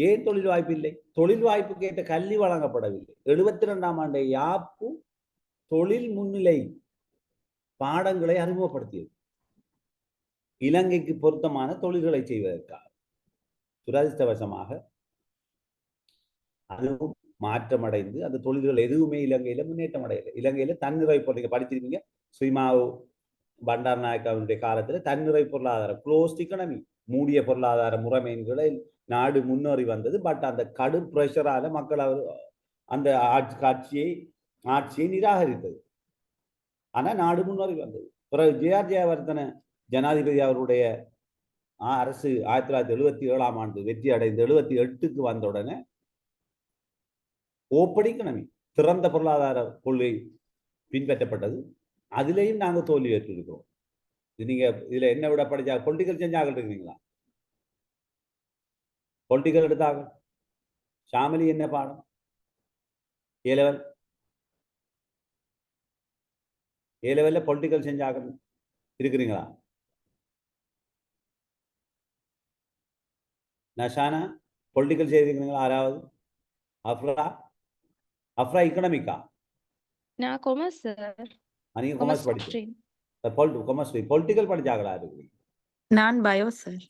ஏன் தொழில் வாய்ப்பில்லை? தொழில் வாய்ப்பு கேட்ட கல்வி வழங்கப்படவில்லை. 72 ஆண்டு யாப்பு தொழில் முன்னிலை பாடங்களை அறிமுகப்படுத்தியது. இலங்கைக்கு பொருத்தமான தொழில்களை செய்வதற்காக. துரதிர்ஷ்டவசமாக அதுவும் மாற்றமடைந்து அந்த தொழில்கள் எதுவுமே இலங்கையில முன்னேற்றம் அடையலை. இலங்கையில தன்னிறை பொருள் படிச்சிருக்கீங்க. ஸ்ரீமாவு பண்டார் நாயக்காவுடைய காலத்துல தன்னிறை பொருளாதாரம், க்ளோஸ்ட் எக்கனமி, மூடிய பொருளாதார முறைமைகளை நாடு முன்னேறி வந்தது. பட் அந்த கடும் பிரஷரால மக்கள் அந்த ஆட்சியை நிராகரித்தது. ஆனா நாடு முன்னேறி வந்தது. பிறகு ஜே.ஆர். ஜெயவர்தன ஜனாதிபதி அவருடைய அரசு 1977ஆம் ஆண்டு வெற்றி அடைந்து 78க்கு வந்த உடனே ஓப்பன் எக்கனமி, திறந்த பொருளாதார கொள்கை பின்பற்றப்பட்டது. அதிலேயும் நாங்கள் தோல்வி ஏற்றிருக்கிறோம். நீங்க இதுல என்ன விட படிச்சா பொலிட்டிக்கல் செஞ்சாக இருக்கிறீங்களா? பொலிட்டிக்கல் எடுத்தாக ஷாமிலி என்ன பாடம்? ஏ லெவல்ல பொலிட்டிக்கல் செஞ்சாக இருக்கிறீங்களா? நஷானா பொலிட்டிக்கல் செய்திருக்கிறீங்களா? ஆறாவது அஃப்ரா எக்கனாமிக்கா? நான் கொமர்ஸ் சார். நீங்க கொமர்ஸ் படிச்சீங்க. கொமர்ஸ் பொலிட்டிக்கல் படிச்சாங்களா இருக்கிறீங்க? நான் பயோ சார்.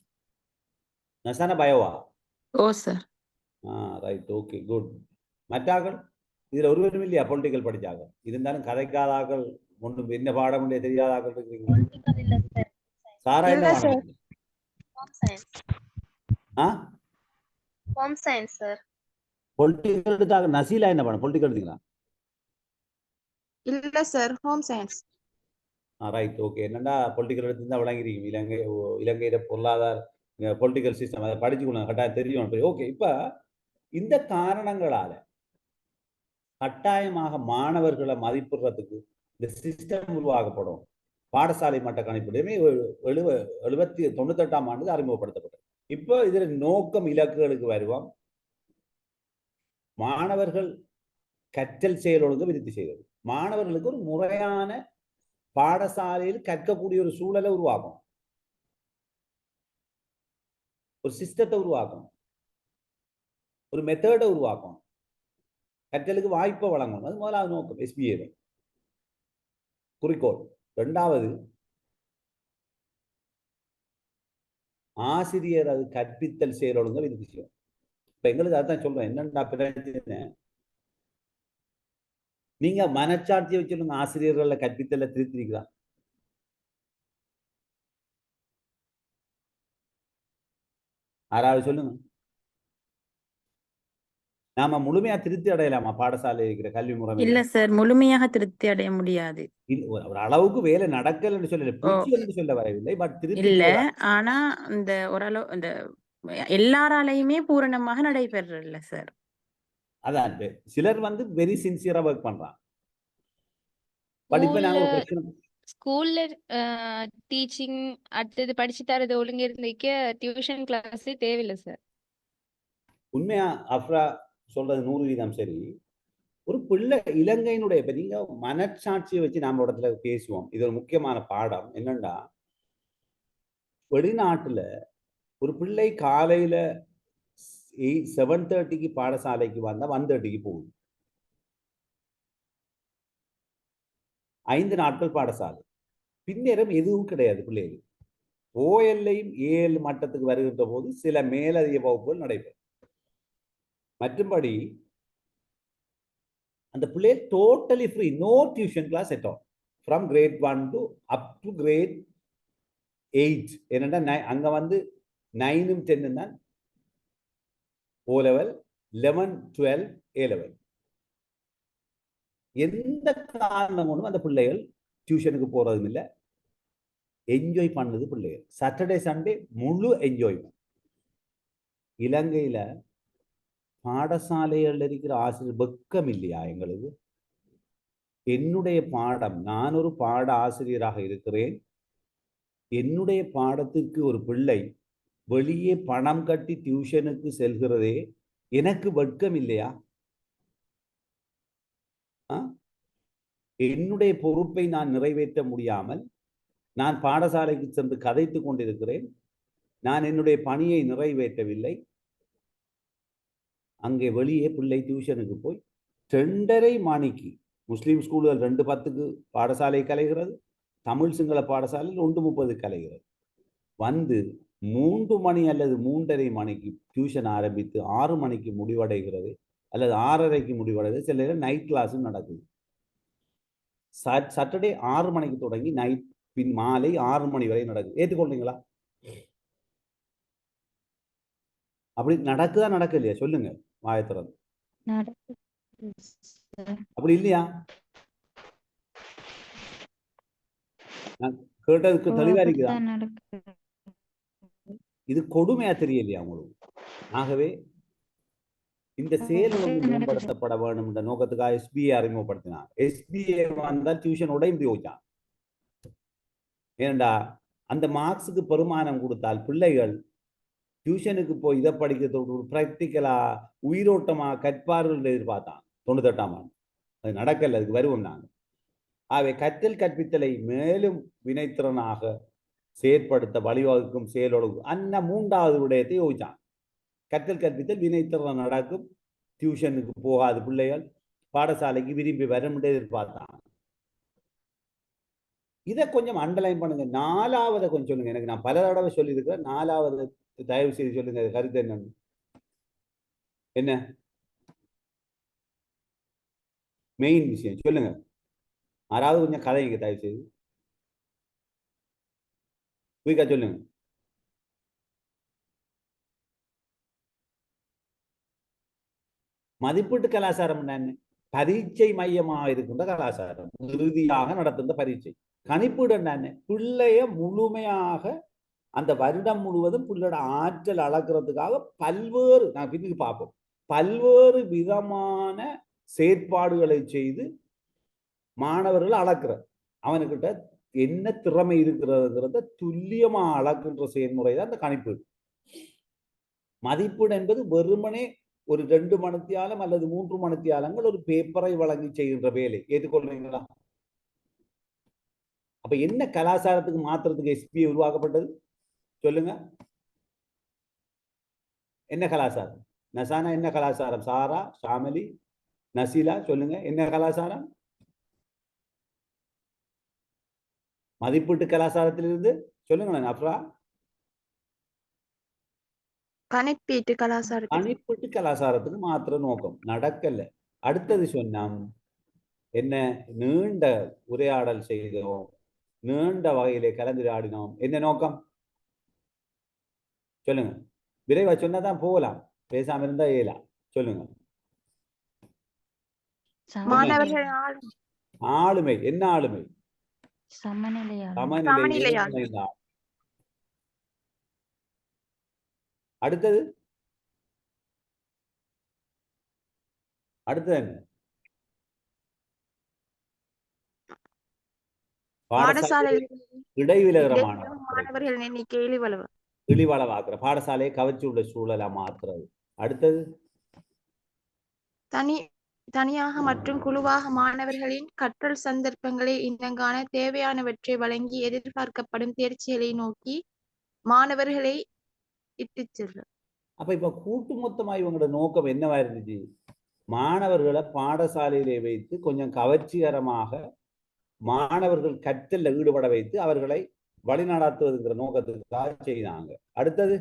நஷானா பயோவா? ஓ சார். Right, okay, good. மற்றாக்கள் இதுல ஒருவரும் இல்லையா பொலிட்டிக்கல் படிச்சாங்க? இருந்தாலும் கதைக்காதாக்கள் ஒன்றும் என்ன பாடம் இல்லையா தெரியாதாக்கள் இருக்கிறீங்க? சாரா என்ன பாடம்? Home science sir. பொலிட்டிக்கல் எடுத்தாங்க. நசீலா என்ன பாடம்? பொலிட்டிக்கல் எடுத்தீங்களா? இல்ல sir, home science. Right, okay. என்னன்னா பொலிட்டிக்கல் எடுத்து விளங்கிருக்கீங்க. இலங்கையில பொருளாதார பொலிட்டிக்கல் சிஸ்டம் அதை படிச்சுக்கணும், கட்டாயம் தெரியும். ஓகே, இப்ப இந்த காரணங்களால கட்டாயமாக மாணவர்களை மதிப்பிடுறதுக்கு இந்த சிஸ்டம் உருவாக்கப்படும். பாடசாலை மட்ட கணிப்பிடமே 98ஆம் ஆண்டு அறிமுகப்படுத்தப்பட்டது. இப்போ இதுல நோக்கம் இலக்குகளுக்கு வருவோம். மாணவர்கள் கற்றல் செயல் ஒழுங்கு விருத்தி செய்வது, மாணவர்களுக்கு ஒரு முறையான பாடசாலையில் கற்கக்கூடிய ஒரு சூழலை உருவாக்கும், ஒரு சிஸ்டத்தை உருவாக்கும், ஒரு மெத்தடை உருவாக்கும், கற்றலுக்கு வாய்ப்பை வழங்கணும். அது முதலாவது நோக்கம் SBA குறிக்கோள். இரண்டாவது, ஆசிரியர் அது கற்பித்தல் செயல் ஒழுங்கு விருத்தி செய்யும். இப்ப எங்களுக்கு அதுதான் சொல்றேன். என்னன்னா பிரச்சனை, நீங்க மனச்சாட்சியை வச்சிருந்த ஆசிரியர்கள கற்பித்தல திருத்திருக்கிறா? யாராவது சொல்லுங்க. நாம முழுமையா திருப்தி அடையலாமா பாடசாலை இருக்கிற கல்வி முறை? இல்ல சார், முழுமையாக திருப்தி அடைய முடியாது. ஒரு அளவுக்கு வேலை நடக்கலன்னு சொல்லல, பூச்சி சொல்ல வரவில்லை. பட் திருப்தி இல்ல, ஆனா இந்த ஓரளவு இந்த எல்லாராலையுமே பூரணமாக நடைபெறல சார். அதான் சிலர் வந்து வெரி சின்சியரா ஒர்க் பண்றாங்க. படிப்பு நாங்க ஒரு பிரச்சனை ஸ்கூல்ல டீச்சிங் அடுத்தது படிச்சு தரது ஒழுங்கு இருந்துக்க டியூஷன் கிளாஸே தேவையில்லை சார். உண்மையா அஃப்ரா சொல்றது 100% சரி. ஒரு பிள்ளை இலங்கையினுடைய இப்ப நீங்க மனச்சாட்சியை வச்சு நாம இடத்துல பேசுவோம். இது ஒரு முக்கியமான பாடம். என்னன்னா, வெளிநாட்டுல ஒரு பிள்ளை காலையில 7:30க்கு பாடசாலைக்கு வந்தா 1:30க்கு போகுது. 5 நாட்கள் பாடசாலை, பின்னேறம் எதுவும் கிடையாது பிள்ளைகள். OL-லையும் AL மட்டத்துக்கு வருகின்ற போது சில மேலதிக வகுப்புகள் நடைபெறும். மற்றும்படி அந்த பிள்ளைகள் totally free, no tuition class at all, from grade 1 to up to grade 8. என்னன்னா அங்க வந்து 9ம் 10ம் தான் O level, 11, 12 A level. எந்த காரணம் ஒன்றும் அந்த பிள்ளைகள் டியூஷனுக்கு போறதும் இல்லை, என்ஜாய் பண்ணது பிள்ளைகள். சாட்டர்டே சண்டே முழு என்ஜாய்மெண்ட். இலங்கையில பாடசாலைகள் இருக்கிற ஆசிரியர் வெக்கம் இல்லையா எங்களுக்கு? என்னுடைய பாடம், நான் ஒரு பாட ஆசிரியராக இருக்கிறேன், என்னுடைய பாடத்திற்கு ஒரு பிள்ளை வெளியே பணம் கட்டி டியூஷனுக்கு செல்கிறதே எனக்கு வெட்கம் இல்லையா? என்னுடைய பொறுப்பை நான் நிறைவேற்ற முடியாமல் நான் பாடசாலைக்கு சென்று கதைத்து கொண்டிருக்கிறேன், நான் என்னுடைய பணியை நிறைவேற்றவில்லை. அங்கே வெளியே பிள்ளை டியூஷனுக்கு போய் 2:30 மணிக்கு முஸ்லீம் ஸ்கூல்கள் 2:10க்கு பாடசாலை கலைகிறது, தமிழ் சிங்கள பாடசாலையில் 1:30 கலைகிறது. வந்து 3 மணி அல்லது 3:30 மணிக்கு டியூஷன் ஆரம்பித்து 6 மணிக்கு முடிவடைகிறது அல்லது 6:30க்கு முடிவடைகிறது. சில நேரம் நைட் கிளாஸும் நடக்குது. சாட்டர்டே 6 மணிக்கு தொடங்கி மாலை 6 மணி வரை நடக்குது. ஏற்றுக்கொள்றீங்களா? அப்படி நடக்குதா நடக்கலையா சொல்லுங்க வாயத்திறந்து. அப்படி இல்லையா? நான் கேட்டதுக்கு தெளிவா இருக்குதா? இது கொடுமையா தெரியலையா உங்களுக்கு? ஆகவே இந்த செயல் ஒழுங்கு மேம்படுத்தப்பட வேண்டும் என்ற நோக்கத்துக்காக SBA அறிமுகப்படுத்தினார். SBA வந்தால் டியூஷன் உடைந்து போச்சான். ஏண்டா அந்த மார்க்ஸுக்கு பெருமானம் கொடுத்தால் பிள்ளைகள் டியூஷனுக்கு போய் இதை படிக்கிறதோடு பிராக்டிக்கலா உயிரோட்டமா கற்பார்கள் எதிர்பார்த்தான் 98ஆம் ஆண்டு. அது நடக்கல. அதுக்கு வருவோம் நாங்கள். ஆகவே கற்றல் கற்பித்தலை மேலும் வினைத்திறனாக செயற்படுத்த வழிவகுக்கும் செயலொழுங்கு அன்ன 3வது விடயத்தை யோசிச்சான். கற்றல் கற்பித்தல் வினைத்திறன் நடக்கும், டியூஷனுக்கு போகாது பிள்ளைகள் பாடசாலைக்கு விரும்பி வரும் எதிர்பார்த்தான். இதை கொஞ்சம் அண்டர்லைன் பண்ணுங்க. 4வது கொஞ்சம் சொல்லுங்க. எனக்கு நான் பல தடவை சொல்லியிருக்கிறேன். 4வது தயவு செய்து சொல்லுங்க. கருத்து என்னன்னு? என்ன மெயின் விஷயம் சொல்லுங்க. 6வது கொஞ்சம் கதைங்க தயவு செய்து குயிக்கா சொல்லுங்க. மதிப்பீட்டு கலாச்சாரம் என்ன? பரீட்சை மையமாக இருக்கின்ற கலாச்சாரம், இறுதியாக நடத்துகின்ற பரீட்சை. கணிப்பீடு என்ன? பிள்ளைய முழுமையாக அந்த வருடம் முழுவதும் பிள்ளையோட ஆற்றல் அளக்கிறதுக்காக பல்வேறு, நான் பின்னுக்கு பார்ப்போம், பல்வேறு விதமான செயற்பாடுகளை செய்து மாணவர்கள் அளக்கிற, அவனுக்கிட்ட என்ன திறமை இருக்கிறதுங்கிறத துல்லியமா அளக்கின்ற செயல்முறை தான் அந்த கணிப்பீடு. மதிப்பீடு என்பது வெறுமனே ஒரு 2 மணித்தியாலம் அல்லது 3 மணித்தியாலங்கள் ஒரு பேப்பரை வழங்கி செய்கின்ற வேலை. ஏற்றுக்கொள்றீங்களா? அப்ப என்ன கலாச்சாரத்துக்கு மாத்திரத்துக்கு SBA உருவாக்கப்பட்டது சொல்லுங்க. என்ன கலாச்சாரம்? நசானா என்ன கலாச்சாரம்? சாரா, ஷாமலி, நசீலா சொல்லுங்க. என்ன கலாச்சாரம்? மதிப்பீட்டு கலாச்சாரத்திலிருந்து சொல்லுங்களேன். அப்ரா, கணிப்பீட்டு கலாச்சாரத்துக்கு. கணிப்பீட்டு கலாச்சாரத்துக்கு மாத்திர நோக்கம் நடக்கல. அடுத்தது சொன்னோம் என்ன? நீண்ட உரையாடல் செய்தோம், நீண்ட வகையிலே கலந்துரையாடினோம். என்ன நோக்கம் சொல்லுங்க. விரைவா சொன்னதான் போகலாம், பேசாம இருந்தா ஏலாம். சொல்லுங்க. மாணவர்கள் ஆளுமை. என்ன ஆளுமை? சமநிலை. அடுத்தது என்ன? பாடசாலை இடைவிலகிற மாணவர்கள் எண்ணிக்கையில் இழிவளவாக்குற, பாடசாலையை கவர்ச்சி உள்ள சூழலா மாத்துறது. அடுத்தது தனியாக மற்றும் குழுவாக மாணவர்களின் கற்றல் சந்தர்ப்பங்களை இனங்காண தேவையானவற்றை வழங்கி எதிர்பார்க்கப்படும் தேர்ச்சிகளை நோக்கி மாணவர்களை இட்டுச் செல்ற. அப்ப இப்ப கூட்டு மொத்தமா இவங்களோட நோக்கம் என்னவா இருந்துச்சு? மாணவர்களை பாடசாலையிலே வைத்து கொஞ்சம் கவர்ச்சிகரமாக மாணவர்கள் கற்றல்ல ஈடுபட வைத்து அவர்களை வழிநடத்துவதுங்கிற நோக்கத்துக்காக செய்தாங்க. அடுத்தது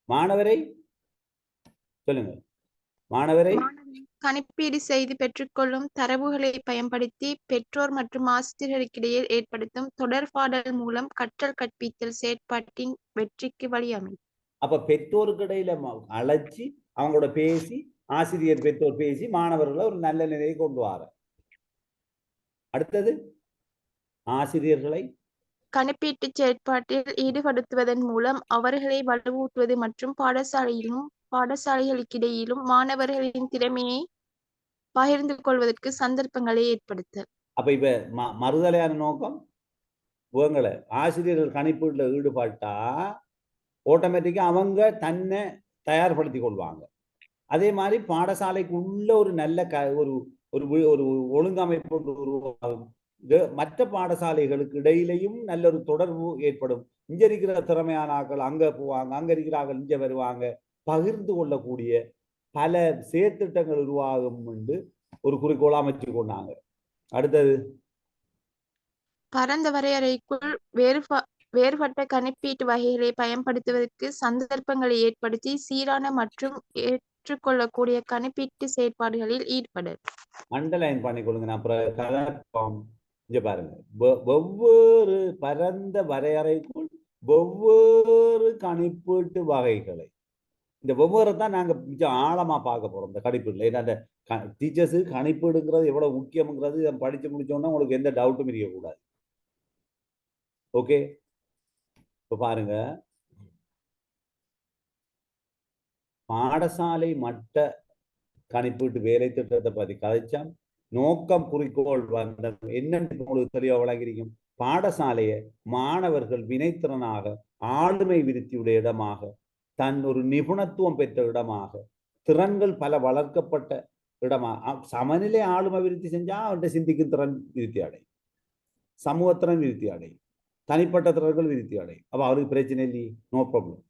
மாணவரை சொல்லுங்க. மாணவரை கணிப்பீடு செய்து பெற்றுக்கொள்ளும் தரவுகளை பயன்படுத்தி பெற்றோர் மற்றும் ஆசிரியர்களுக்கிடையில் ஏற்படுத்தும் தொடர்பாடல் மூலம் கற்றல் கற்பித்தல் செயற்பாட்டின் வெற்றிக்கு வழி அமையும். அப்ப பெற்றோருக்கு இடையில அழைச்சி அவங்களோட பேசி, ஆசிரியர் பெற்றோர் பேசி மாணவர்களை ஒரு நல்ல நிலையை கொண்டு வர. அடுத்தது ஆசிரியர்களை கணிப்பீட்டு செயற்பாட்டில் ஈடுபடுத்துவதன் மூலம் அவர்களை வலுவூட்டுவது மற்றும் பாடசாலைகளுக்கிடையிலும் மாணவர்களின் திறமையை பகிர்ந்து கொள்வதற்கு சந்தர்ப்பங்களை ஏற்படுத்த. அப்ப இப்ப மறுதலையான நோக்கம் இவங்களை ஆசிரியர்கள் கணிப்பீடுல ஈடுபட்டா ஆட்டோமேட்டிக்கா அவங்க தன்னை தயார்படுத்தி கொள்வாங்க. அதே மாதிரி பாடசாலைக்கு உள்ள ஒரு நல்ல ஒரு ஒரு ஒழுங்கமைப்பு உருவாகும். மற்ற பாடசாலைகளுக்கு இடையிலையும் நல்ல ஒரு தொடர்பு ஏற்படும். இங்க இருக்கிற திறமையான ஆட்கள் அங்க போவாங்க, அங்க இருக்கிறார்கள் இங்க வருவாங்க, பகிர்ந்து கொள்ளக்கூடிய பல செயற்திட்டங்கள் உருவாகும் என்று ஒரு குறிக்கோள் அமைச்சு கொண்டாங்க. அடுத்தது பரந்த வரையறைக்குள் வேறுபட்ட கணிப்பீட்டு வகைகளை பயன்படுத்துவதற்கு சந்தர்ப்பங்களை ஏற்படுத்தி சீரான மற்றும் ஏற்றுக்கொள்ளக்கூடிய கணிப்பீட்டு செயற்பாடுகளில் ஈடுபடல். அண்டர்லைன் பண்ணிக்கொள்ளுங்க. நான் அப்புறம் கலப்பம் இங்க பாருங்க. வெவ்வேறு பரந்த வரையறைக்குள் வெவ்வேறு கணிப்பீட்டு வகைகளை, இந்த வெவ்வேறு தான் நாங்க கொஞ்சம் ஆழமா பார்க்க போறோம் இந்த கணிப்பீடுல. ஏன்னா அந்த டீச்சர்ஸு கணிப்பீடுங்கிறது எவ்வளவு முக்கியம்ங்கிறது படிச்சு முடிச்சோன்னா உங்களுக்கு எந்த டவுட்டும் இருக்கக்கூடாது. ஓகே, இப்ப பாருங்க, பாடசாலை மட்ட கணிப்பீட்டு வேலை திட்டத்தை பத்தி கதைச்சா நோக்கம் குறிக்கோள் வந்த என்னன்னு உங்களுக்கு தெளிவா வழங்கியிருக்கும். பாடசாலையை மாணவர்கள் வினைத்திறனாக ஆளுமை விருத்தியுடைய இடமாக, தன் ஒரு நிபுணத்துவம் பெற்ற இடமாக, திறன்கள் பல வளர்க்கப்பட்ட இடமாக, சமநிலை ஆளுமை விருத்தி செஞ்சா அவர்கிட்ட சிந்திக்கும் திறன் விருத்தி அடையும், சமூகத்திறன் விருத்தி அடையும், தனிப்பட்ட திறன்கள் விருத்தி அடையும். அப்ப அவருக்கு பிரச்சனை இல்லையே, நோ ப்ராப்ளம்.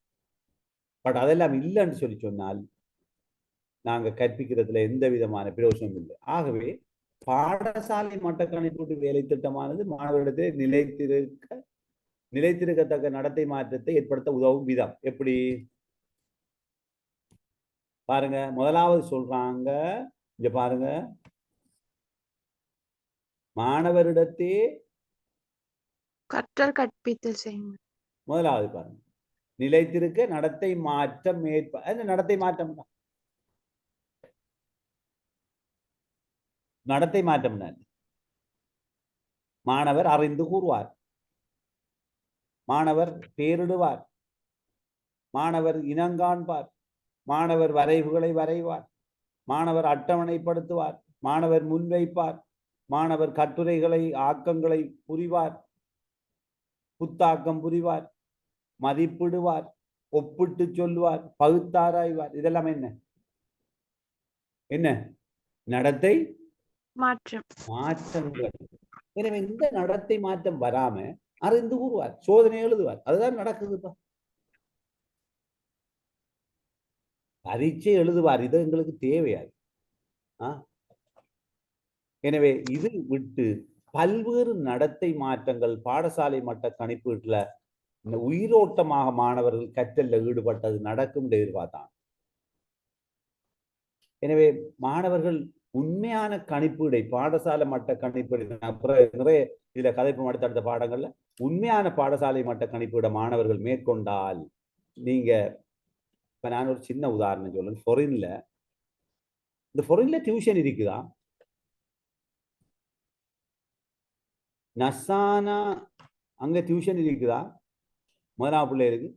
பட் அதெல்லாம் இல்லைன்னு சொல்லி சொன்னால் நாங்க கற்பிக்கிறதுல எந்த விதமான பிரயோஜனம் இல்லை. ஆகவே பாடசாலை மட்ட கணிப்பீட்டு வேலை திட்டமானது மாணவரிடத்தில் நிலைத்திருக்கத்தக்க நடத்தை மாற்றத்தை ஏற்படுத்த உதவும் விதம். எப்படி பாருங்க, முதலாவது சொல்றாங்க, இங்க பாருங்க, மாணவரிடத்தே கற்றல் கற்பித்தல் செய்யுங்கள். முதலாவது பாருங்க, நிலைத்திருக்க நடத்தை மாற்றம் நடத்தை மாற்றம் தான். நடத்தை மாற்றம் தான். மாணவர் அறிந்து கூறுவார், மாணவர் பேரிடுவார், மாணவர் இனங்காண்பார், மாணவர் வரைவுகளை வரைவார், மாணவர் அட்டவணைப்படுத்துவார், மாணவர் முன்வைப்பார், மாணவர் கட்டுரைகளை ஆக்கங்களை புரிவார், புத்தாக்கம் புரிவார், மதிப்பிடுவார், ஒப்பிட்டு சொல்லுவார், பகுத்தாராய்வார். இதெல்லாம் என்ன என்ன நடத்தை மாற்றங்கள். எனவே இந்த நடத்தை மாற்றம் வராம அறிந்து கூறுவார், சோதனை எழுதுவார். அதுதான் நடக்குதுப்பா. பரீட்சை எழுதுவார், இது எங்களுக்கு தேவையாது. எனவே இது விட்டு பல்வேறு நடத்தை மாற்றங்கள் பாடசாலை மட்ட கணிப்பீட்டுல இந்த உயிரோட்டமாக மாணவர்கள் கற்றல்ல ஈடுபட்டது நடக்கும் எதிர்பார்த்தான். எனவே மாணவர்கள் உண்மையான கணிப்பீடை, பாடசாலை மட்ட கணிப்பீடு, நிறைய இதுல கதைப்பு அடுத்தடுத்த பாடங்கள்ல உண்மையான பாடசாலை மட்ட கணிப்பீட மாணவர்கள் மேற்கொண்டால், நீங்க இப்ப நான் ஒரு சின்ன உதாரணம் சொல்லுங்க. ஃபாரின்ல டியூஷன் இருக்குதா? நசானா அங்க டியூஷன் இருக்குதா? முதலாம் பிள்ளைகளுக்கு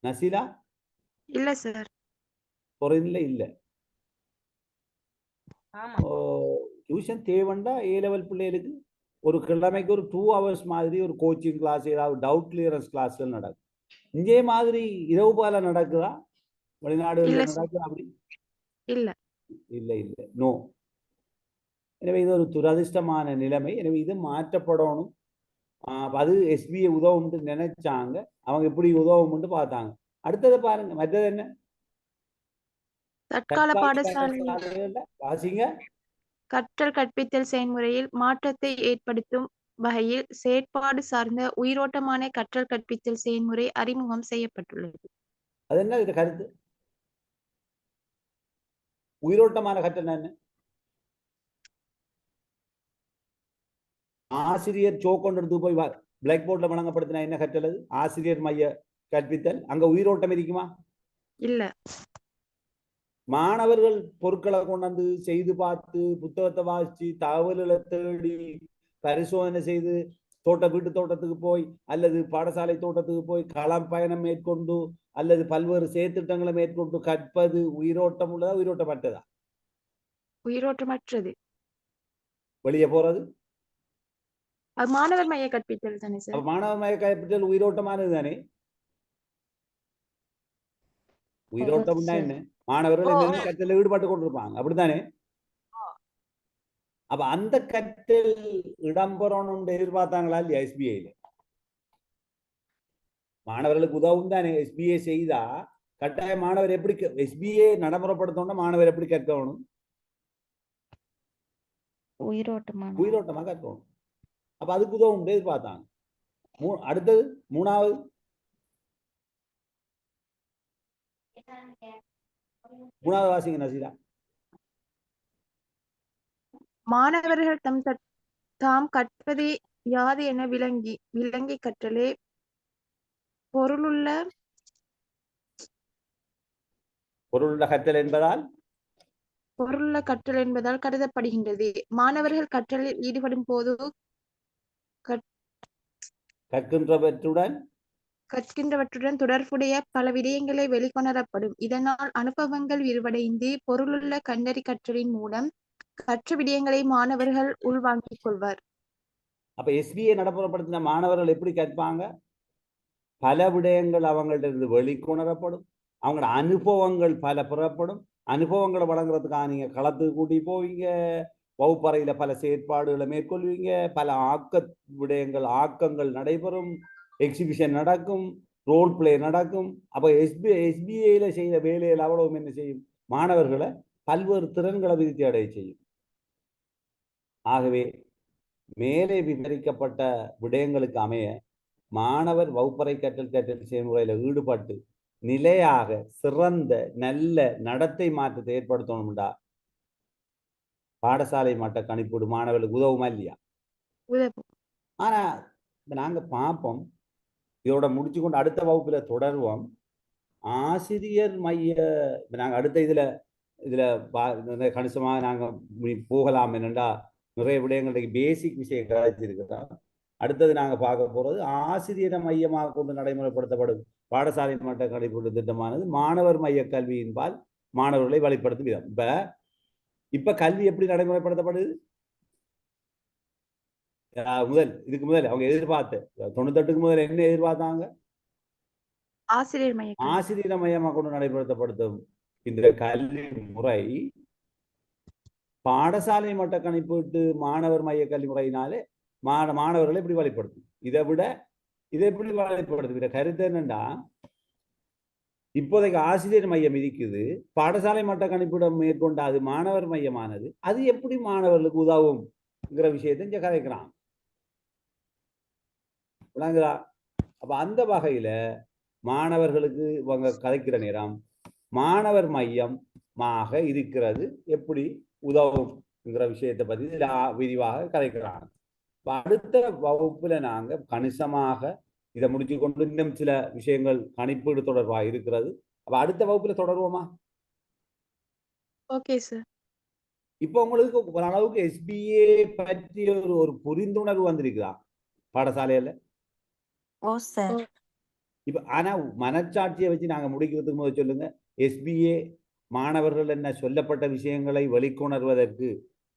நசீலா இல்ல சார், ஃபாரின்ல இல்ல. டியூஷன் தேவைண்டா ஏ லெவல் பிள்ளைகளுக்கு ஒரு கிழமைக்கு ஒரு 2 hours மாதிரி ஒரு கோச்சிங் கிளாஸ், ஏதாவது டவுட் கிளியரன்ஸ் கிளாஸ் நடக்கும். இங்கே மாதிரி இரவு பால நடக்குதா? வெளிநாடுகளில் நடக்குதா? அப்படி இல்ல இல்ல இல்ல, நோ. எனவே இது ஒரு துரதிர்ஷ்டமான நிலைமை. எனவே இது மாற்றப்படணும். அது எஸ்பிஐ உதவும்னு நினைச்சாங்க, அவங்க எப்படி உதவும்னு பார்த்தாங்க. அடுத்ததை பாருங்க, மற்றது என்ன? தற்கால பாடசாலை வாசிங்க. கற்றல் கற்பித்தல் செயல்முறையில் மாற்றத்தை ஏற்படுத்தும் வகையில் செயற்பாடு சார்ந்த உயிரோட்டமான கற்றல் கற்பித்தல் செயல்முறை அறிமுகம் செய்யப்பட்டுள்ளது. அது என்ன இது கருத்து? உயிரோட்டமான கற்றல் என்ன? ஆசிரியர் சோக்கொண்டு எடுத்து போய் பிளாக் போர்ட்ல வழங்கப்படுத்தினா என்ன கற்றல்? அது ஆசிரியர் மைய கற்பித்தல். அங்க உயிரோட்டம் இருக்குமா? இல்ல. மாணவர்கள் பொருட்களை கொண்டாந்து செய்து பார்த்து, புத்தகத்தை வாசிச்சு, தகவல்களை தேடி, பரிசோதனை செய்து, வீட்டு தோட்டத்துக்கு போய் அல்லது பாடசாலை தோட்டத்துக்கு போய் களம் பயணம் மேற்கொண்டு அல்லது பல்வேறு செயற்திட்டங்களை மேற்கொண்டு கற்பது உயிரோட்டம் உள்ளதா, உயிரோட்டமற்றதா? உயிரோட்டமற்றது. வெளியே போறது அது மாணவர் மைய கற்பித்தல் தானே சார்? மாணவர் மைய கற்பித்தல் உயிரோட்டமானது தானே. உயிரோட்டம் என்ன? மாணவர்கள் என்னென்ன கற்றலில் ஈடுபட்டு கொண்டிருப்பாங்க, அப்படித்தானே? அப்ப அந்த கற்றல் இடம்பெறணும் எதிர்பார்த்தாங்களா இல்லையா? எஸ்பிஐல மாணவர்களுக்கு உதவும் தானே. எஸ்பிஐ செய்தா கட்டாய மாணவர் எப்படி எஸ்பிஐ நடைமுறைப்படுத்தணும்னா மாணவர் எப்படி கற்கணும்? உயிரோட்டமான உயிரோட்டமாக கற்கணும். அப்ப அதுக்கு உதவும் எதிர்பார்த்தாங்க. அடுத்தது மூணாவது வாசிங்க நசீரா. மாணவர்கள் தாம் கற்பதே யாது என விளங்கி கற்றலே பொருளுள்ள கற்றல் என்பதால் கற்றல் என்பதால் கருதப்படுகின்றது. மாணவர்கள் கற்றலில் ஈடுபடும் போது கற்கின்றவற்றுடன் தொடர்புடைய பல விடயங்களை வெளிக்கொணரப்படும். இதனால் அனுபவங்கள் விரிவடைந்து பொருளுள்ள கண்டறி கற்றலின் மூலம் கற்ற விடயங்களை மாணவர்கள் உள்வாங்கிக் கொள்வர். அப்ப SBA நடைமுறைப்படுத்தின மாணவர்கள் எப்படி கற்பாங்க? பல விடயங்கள் அவங்கள்ட்ட இருந்து வெளிக்கொணரப்படும். அவங்களோட அனுபவங்கள் பல பெறப்படும். அனுபவங்களை வழங்குறதுக்காக நீங்க களத்துக்கு கூட்டி போவீங்க, வகுப்பறையில பல செயற்பாடுகளை மேற்கொள்வீங்க, பல ஆக்கங்கள் நடைபெறும், எக்ஸிபிஷன் நடக்கும், ரோல் பிளே நடக்கும். அப்ப SBAல செய்த வேலையில் அவ்வளவு என்ன செய்யும்? மாணவர்களை பல்வேறு திறன்களை விருத்தி அடைய செய்யும். ஆகவே மேலே விவரிக்கப்பட்ட விடயங்களுக்கு அமைய மாணவர் வகுப்பறை கற்றல் செயல்முறையில ஈடுபட்டு நிலையாக சிறந்த நல்ல நடத்தை மாற்றத்தை ஏற்படுத்தணும்டா பாடசாலை மட்ட கணிப்பீடு மாணவர்களுக்கு உதவுமா இல்லையா? ஆனா நாங்க பார்ப்போம், இதோட முடிச்சு கொண்டு அடுத்த வகுப்புல தொடருவோம். ஆசிரியர் மைய நாங்க அடுத்த இதுல கணிசமாக நாங்க போகலாம். என்னண்டா நிறைய விடயங்களுக்கு பேசிக் விஷயம் கிடைச்சிருக்கிறோம். அடுத்தது நாங்க பார்க்க போறது ஆசிரியரை மையமாக கொண்டு நடைமுறைப்படுத்தப்படும் பாடசாலை மட்ட கணிப்பீடு திட்டமானது மாணவர் மைய கல்வியின்பால் மாணவர்களை வழிப்படுத்தும் விதம். இப்ப கல்வி எப்படி நடைமுறைப்படுத்தப்படுது? இதுக்கு முதல் அவங்க எதிர்பார்த்து 98க்கு முதல் என்ன எதிர்பார்த்தாங்க? ஆசிரியர் மையமாக கொண்டு நடைமுறைப்படுத்தும் இந்த கல்வி முறை பாடசாலை மட்ட கணிப்பீட்டு மாணவர் மைய கல்வி முறையினாலே மாணவர்களை எப்படி வழிப்படுத்தும்? இதை எப்படி வழிப்படுத்தும்? கருத்து என்னண்டா, இப்போதைக்கு ஆசிரியர் மையம் இருக்குது, பாடசாலை மட்ட கணிப்பிடம் மேற்கொண்ட அது மாணவர் மையமானது, அது எப்படி மாணவர்களுக்கு உதவும்ங்கிற விஷயத்தை இங்க கதைக்கிறான். விளங்குதா? அப்ப அந்த வகையில மாணவர்களுக்கு இவங்க கதைக்கிற நேரம் மாணவர் மையமாக இருக்கிறது எப்படி உதவும்ங்கிற விஷயத்தை பத்தி விரிவாக கதைக்கிறாங்க. அடுத்த வகுப்புல நாங்க கணிசமாக இதை முடிச்சு கொண்டு இன்னும் சில விஷயங்கள் கணிப்பீடு தொடர்பாக இருக்கிறது. அப்ப அடுத்த வகுப்புல தொடருவோமா? Okay sir. இப்ப உங்களுக்கு ஓரளவுக்கு SBA பற்றிய ஒரு புரிந்துணர்வு வந்திருக்குதா பாடசாலையில? இப்ப ஆனா மனச்சாட்சியை வச்சு நாங்க முடிக்கிறதுக்கு முதல் சொல்லுங்க, SBA மாணவர்கள் என்ன சொல்லப்பட்ட விஷயங்களை வெளிக்கொணர்வதற்கு,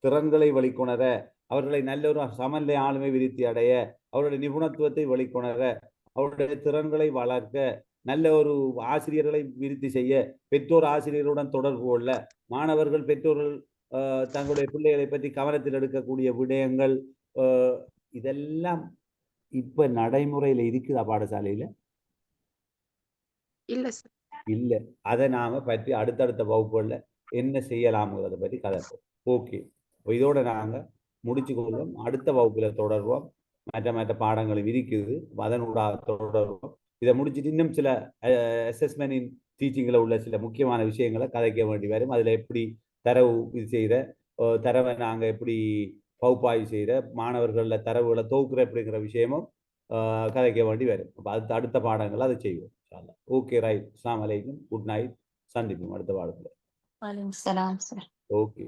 திறன்களை வெளிக்கொணர, அவர்களை நல்ல ஒரு சமநிலை ஆளுமை விருத்தி அடைய, அவருடைய நிபுணத்துவத்தை வெளிக்கொணர, அவருடைய திறன்களை வளர்க்க, நல்ல ஒரு ஆசிரியர்களை விருத்தி செய்ய, பெற்றோர் ஆசிரியருடன் தொடர்பு கொள்ள, மாணவர்கள் பெற்றோர்கள் தங்களுடைய பிள்ளைகளை பற்றி கவனத்தில் எடுக்கக்கூடிய விடயங்கள், இதெல்லாம் இப்ப நடைமுறையில இருக்குதா பாடசாலையில? இல்ல. அதை நாம பற்றி அடுத்தடுத்த வகுப்புகள்ல என்ன செய்யலாம்ங்கிறத பற்றி கதைப்போம். ஓகே, இதோட நாங்க முடிச்சு கொள்வோம். அடுத்த வகுப்புல தொடர்வோம். மற்ற பாடங்களும் இருக்குது, அதனூடாக தொடர்வோம். இதை முடிச்சுட்டு இன்னும் சில அசஸ்மெண்ட் டீச்சிங்கில் உள்ள சில முக்கியமான விஷயங்களை கதைக்க வேண்டி வரும். அதில் எப்படி தரவு இது செய்கிற, தரவை நாங்கள் எப்படி பகுப்பாய்வு செய்கிற, மாணவர்களில் தரவுகளை தொகுக்கிற அப்படிங்கிற விஷயமும் கதைக்க வேண்டி வரும். அப்போ அடுத்த பாடங்கள் அதை செய்வோம். Okay, right. அஸ்ஸலாமு அலைக்கும், குட் நைட். சந்திப்போம் அடுத்த பாடத்தில். வலைக்கும் சலாம் சார். ஓகே.